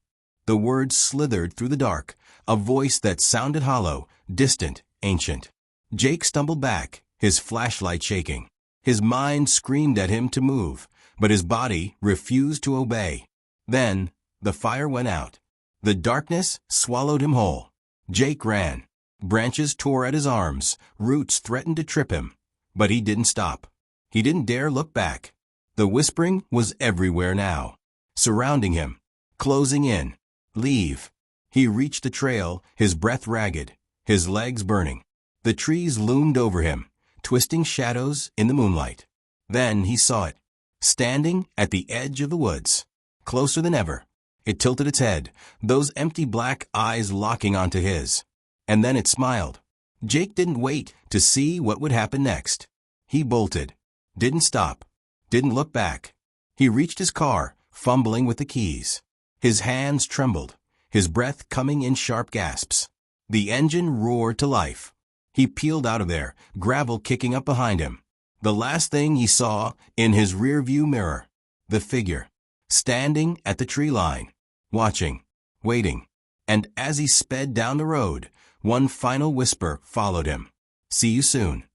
The words slithered through the dark, a voice that sounded hollow, distant, ancient. Jake stumbled back, his flashlight shaking. His mind screamed at him to move, but his body refused to obey. Then, the fire went out. The darkness swallowed him whole. Jake ran. Branches tore at his arms, roots threatened to trip him. But he didn't stop. He didn't dare look back. The whispering was everywhere now, surrounding him, closing in. Leave. He reached the trail, his breath ragged, his legs burning. The trees loomed over him, twisting shadows in the moonlight. Then he saw it, standing at the edge of the woods, closer than ever. It tilted its head, those empty black eyes locking onto his. And then it smiled. Jake didn't wait to see what would happen next. He bolted. Didn't stop. Didn't look back. He reached his car, fumbling with the keys. His hands trembled, his breath coming in sharp gasps. The engine roared to life. He peeled out of there, gravel kicking up behind him. The last thing he saw in his rearview mirror, the figure, standing at the tree line, watching, waiting. And as he sped down the road, one final whisper followed him. "See you soon."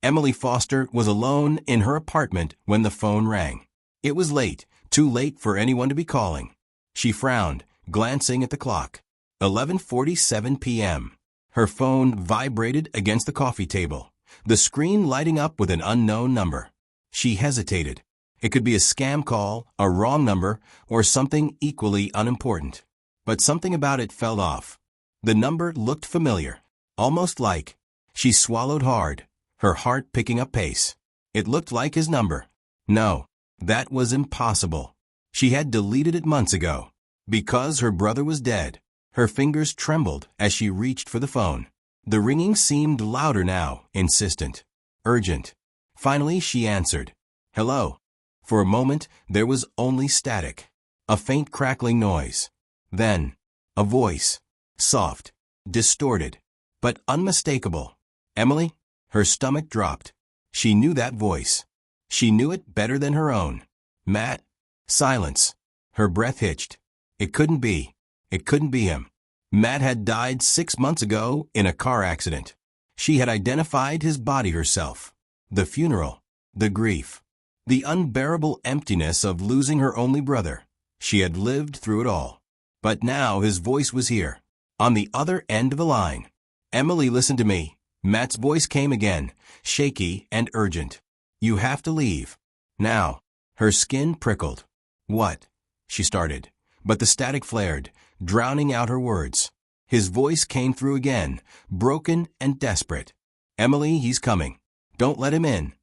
Emily Foster was alone in her apartment when the phone rang. It was late, too late for anyone to be calling. She frowned, glancing at the clock. 11:47 p.m. Her phone vibrated against the coffee table, the screen lighting up with an unknown number. She hesitated. It could be a scam call, a wrong number, or something equally unimportant. But something about it felt off. The number looked familiar, almost like. She swallowed hard, her heart picking up pace. It looked like his number. No, that was impossible. She had deleted it months ago. Because her brother was dead. Her fingers trembled as she reached for the phone. The ringing seemed louder now, insistent, urgent. Finally, she answered. "Hello." For a moment, there was only static. A faint crackling noise. Then, a voice. Soft, distorted, but unmistakable. "Emily?" Her stomach dropped. She knew that voice. She knew it better than her own. "Matt?" Silence. Her breath hitched. It couldn't be. It couldn't be him. Matt had died 6 months ago in a car accident. She had identified his body herself. The funeral. The grief. The unbearable emptiness of losing her only brother. She had lived through it all. But now his voice was here, on the other end of the line. "Emily, listen to me." Matt's voice came again, shaky and urgent. "You have to leave. Now." Her skin prickled. "What?" she started, but the static flared, drowning out her words. His voice came through again, broken and desperate. "Emily, he's coming. Don't let him in."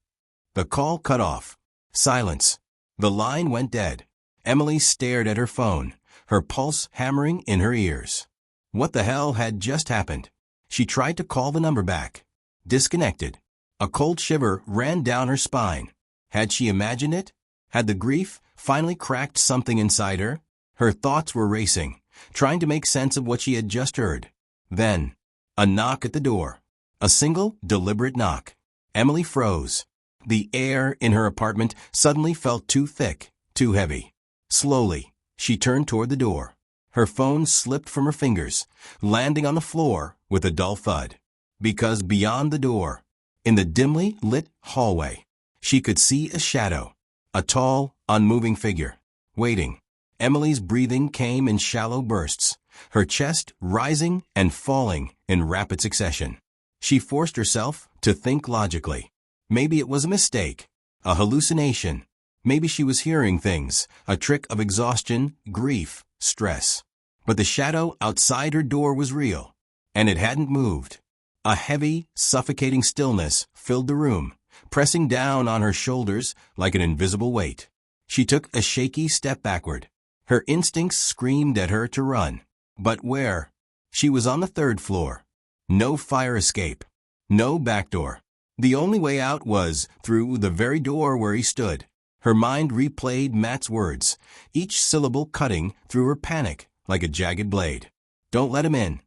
The call cut off. Silence. The line went dead. Emily stared at her phone, her pulse hammering in her ears. What the hell had just happened? She tried to call the number back. Disconnected. A cold shiver ran down her spine. Had she imagined it? Had the grief finally cracked something inside her? Her thoughts were racing, trying to make sense of what she had just heard. Then, a knock at the door. A single, deliberate knock. Emily froze. The air in her apartment suddenly felt too thick, too heavy. Slowly, she turned toward the door. Her phone slipped from her fingers, landing on the floor with a dull thud. Because beyond the door, in the dimly lit hallway, she could see a shadow, a tall, unmoving figure, waiting. Emily's breathing came in shallow bursts, her chest rising and falling in rapid succession. She forced herself to think logically. Maybe it was a mistake, a hallucination. Maybe she was hearing things, a trick of exhaustion, grief, stress. But the shadow outside her door was real, and it hadn't moved. A heavy, suffocating stillness filled the room, pressing down on her shoulders like an invisible weight. She took a shaky step backward. Her instincts screamed at her to run. But where? She was on the 3rd floor. No fire escape. No back door. The only way out was through the very door where he stood. Her mind replayed Matt's words, each syllable cutting through her panic like a jagged blade. "Don't let him in."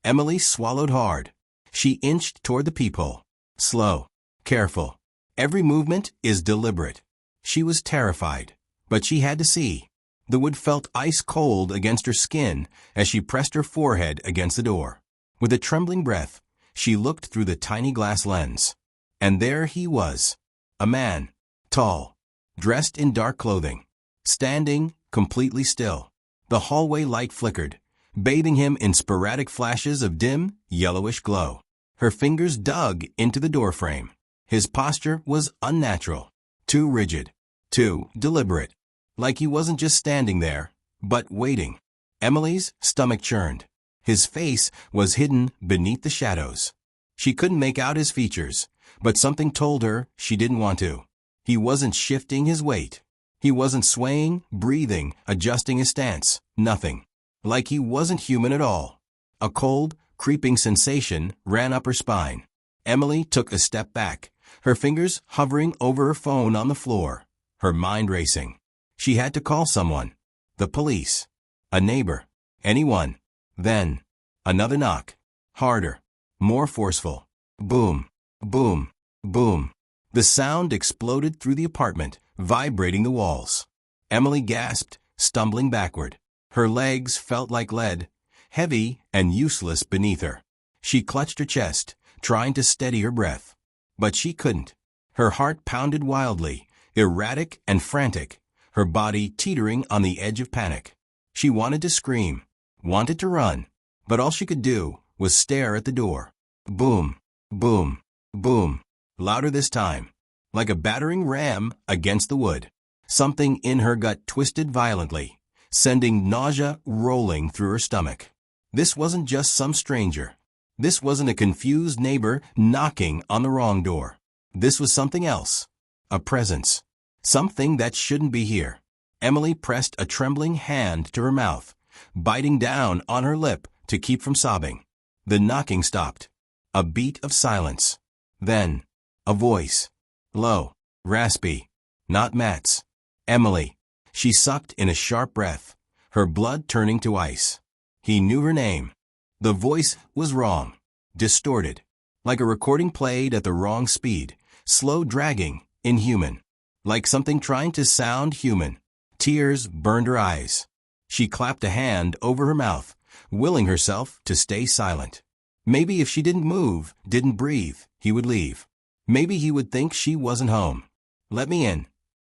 Emily swallowed hard. She inched toward the peephole. Slow. Careful. Every movement is deliberate. She was terrified, but she had to see. The wood felt ice cold against her skin as she pressed her forehead against the door. With a trembling breath, she looked through the tiny glass lens. And there he was. A man. Tall. Dressed in dark clothing. Standing completely still. The hallway light flickered, bathing him in sporadic flashes of dim, yellowish glow. Her fingers dug into the doorframe. His posture was unnatural. Too rigid. Too deliberate. Like he wasn't just standing there, but waiting. Emily's stomach churned. His face was hidden beneath the shadows. She couldn't make out his features, but something told her she didn't want to. He wasn't shifting his weight. He wasn't swaying, breathing, adjusting his stance. Nothing. Like he wasn't human at all. A cold, creeping sensation ran up her spine. Emily took a step back, her fingers hovering over her phone on the floor, her mind racing. She had to call someone. The police. A neighbor. Anyone. Then, another knock. Harder. More forceful. Boom. Boom. Boom. The sound exploded through the apartment, vibrating the walls. Emily gasped, stumbling backward. Her legs felt like lead, heavy and useless beneath her. She clutched her chest, trying to steady her breath. But she couldn't. Her heart pounded wildly, erratic and frantic, her body teetering on the edge of panic. She wanted to scream, wanted to run, but all she could do was stare at the door. Boom, boom, boom. Louder this time, like a battering ram against the wood. Something in her gut twisted violently, sending nausea rolling through her stomach. This wasn't just some stranger. This wasn't a confused neighbor knocking on the wrong door. This was something else. A presence. Something that shouldn't be here. Emily pressed a trembling hand to her mouth, biting down on her lip to keep from sobbing. The knocking stopped. A beat of silence. Then, a voice. Low, raspy. Not Matt's. Emily. She sucked in a sharp breath, her blood turning to ice. He knew her name. The voice was wrong. Distorted. Like a recording played at the wrong speed. Slow dragging, inhuman. Like something trying to sound human. Tears burned her eyes. She clapped a hand over her mouth, willing herself to stay silent. Maybe if she didn't move, didn't breathe, he would leave. Maybe he would think she wasn't home. "Let me in."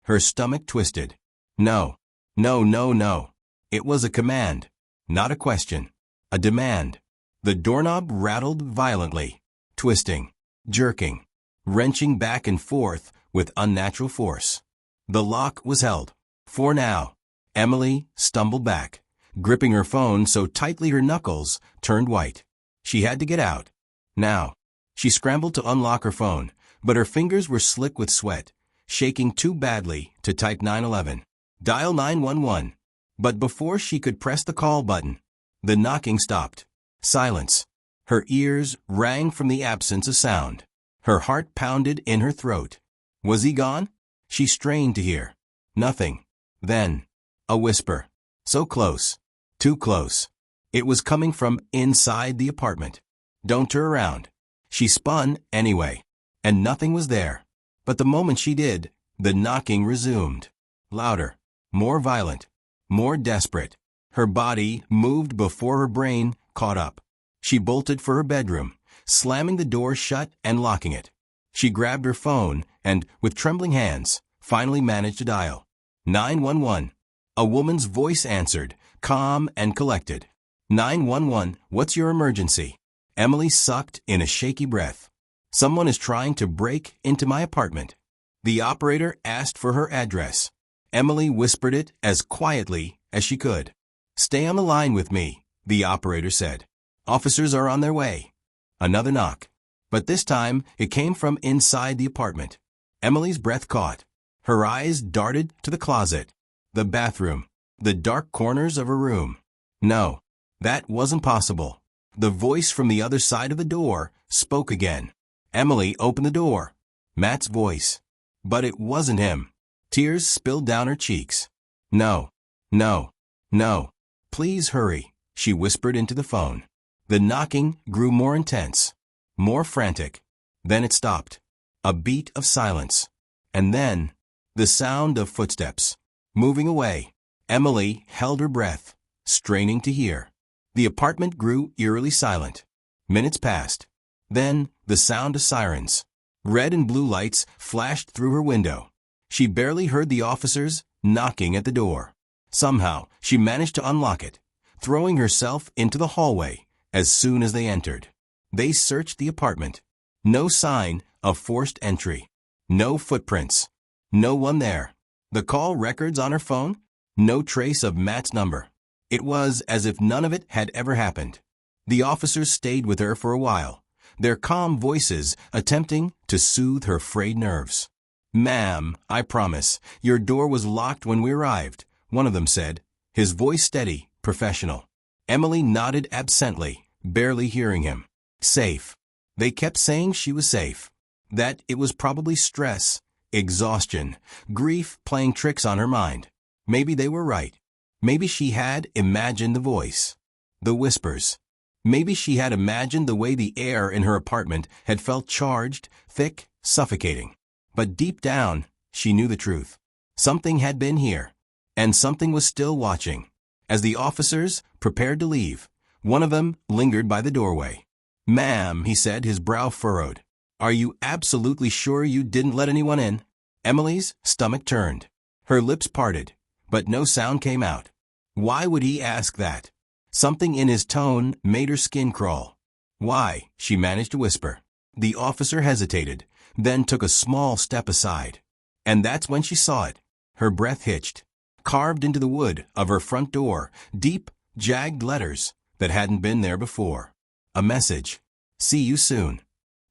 Her stomach twisted. No. No, no, no. It was a command. Not a question. A demand. The doorknob rattled violently, twisting, jerking, wrenching back and forth with unnatural force. The lock was held. For now. Emily stumbled back, gripping her phone so tightly her knuckles turned white. She had to get out. Now. She scrambled to unlock her phone, but her fingers were slick with sweat, shaking too badly to type 911. Dial 911. But before she could press the call button, the knocking stopped. Silence. Her ears rang from the absence of sound. Her heart pounded in her throat. Was he gone? She strained to hear. Nothing. Then, a whisper. So close. Too close. It was coming from inside the apartment. Don't turn around. She spun anyway, and nothing was there. But the moment she did, the knocking resumed. Louder, more violent, more desperate. Her body moved before her brain caught up. She bolted for her bedroom, slamming the door shut and locking it. She grabbed her phone and, with trembling hands, finally managed to dial 911. A woman's voice answered, calm and collected. 911, what's your emergency? Emily sucked in a shaky breath. Someone is trying to break into my apartment. The operator asked for her address. Emily whispered it as quietly as she could. Stay on the line with me, the operator said. Officers are on their way. Another knock. But this time, it came from inside the apartment. Emily's breath caught. Her eyes darted to the closet, the bathroom, the dark corners of her room. No, that wasn't possible. The voice from the other side of the door spoke again. Emily opened the door. Matt's voice. But it wasn't him. Tears spilled down her cheeks. No, no, no. Please hurry, she whispered into the phone. The knocking grew more intense, more frantic. Then it stopped. A beat of silence. And then, the sound of footsteps. Moving away. Emily held her breath, straining to hear. The apartment grew eerily silent. Minutes passed. Then, the sound of sirens. Red and blue lights flashed through her window. She barely heard the officers knocking at the door. Somehow, she managed to unlock it, throwing herself into the hallway as soon as they entered. They searched the apartment. No sign of forced entry. No footprints. No one there. The call records on her phone? No trace of Matt's number. It was as if none of it had ever happened. The officers stayed with her for a while, their calm voices attempting to soothe her frayed nerves. Ma'am, I promise, your door was locked when we arrived, one of them said, his voice steady, professional. Emily nodded absently, barely hearing him. Safe. They kept saying she was safe. That it was probably stress, exhaustion, grief playing tricks on her mind. Maybe they were right. Maybe she had imagined the voice, the whispers. Maybe she had imagined the way the air in her apartment had felt charged, thick, suffocating. But deep down, she knew the truth. Something had been here, and something was still watching. As the officers prepared to leave, one of them lingered by the doorway. Ma'am, he said, his brow furrowed. Are you absolutely sure you didn't let anyone in? Emily's stomach turned. Her lips parted, but no sound came out. Why would he ask that? Something in his tone made her skin crawl. Why? She managed to whisper. The officer hesitated, then took a small step aside. And that's when she saw it. Her breath hitched. Carved into the wood of her front door, deep, jagged letters that hadn't been there before. A message. See you soon.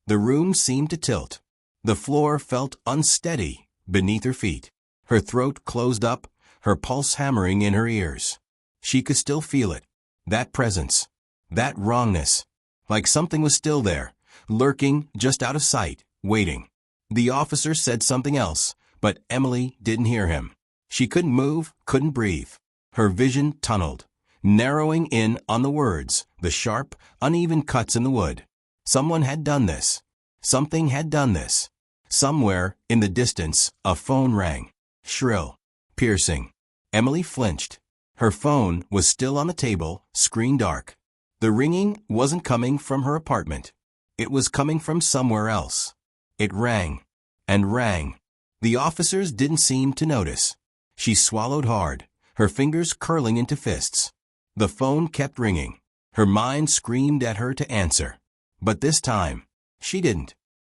The room seemed to tilt. The floor felt unsteady beneath her feet. Her throat closed up, her pulse hammering in her ears. She could still feel it. That presence. That wrongness. Like something was still there, lurking just out of sight, waiting. The officer said something else, but Emily didn't hear him. She couldn't move, couldn't breathe. Her vision tunneled, narrowing in on the words, the sharp, uneven cuts in the wood. Someone had done this. Something had done this. Somewhere, in the distance, a phone rang. Shrill. Piercing. Emily flinched. Her phone was still on the table, screen dark. The ringing wasn't coming from her apartment. It was coming from somewhere else. It rang. And rang. The officers didn't seem to notice. She swallowed hard, her fingers curling into fists. The phone kept ringing. Her mind screamed at her to answer. But this time, she didn't.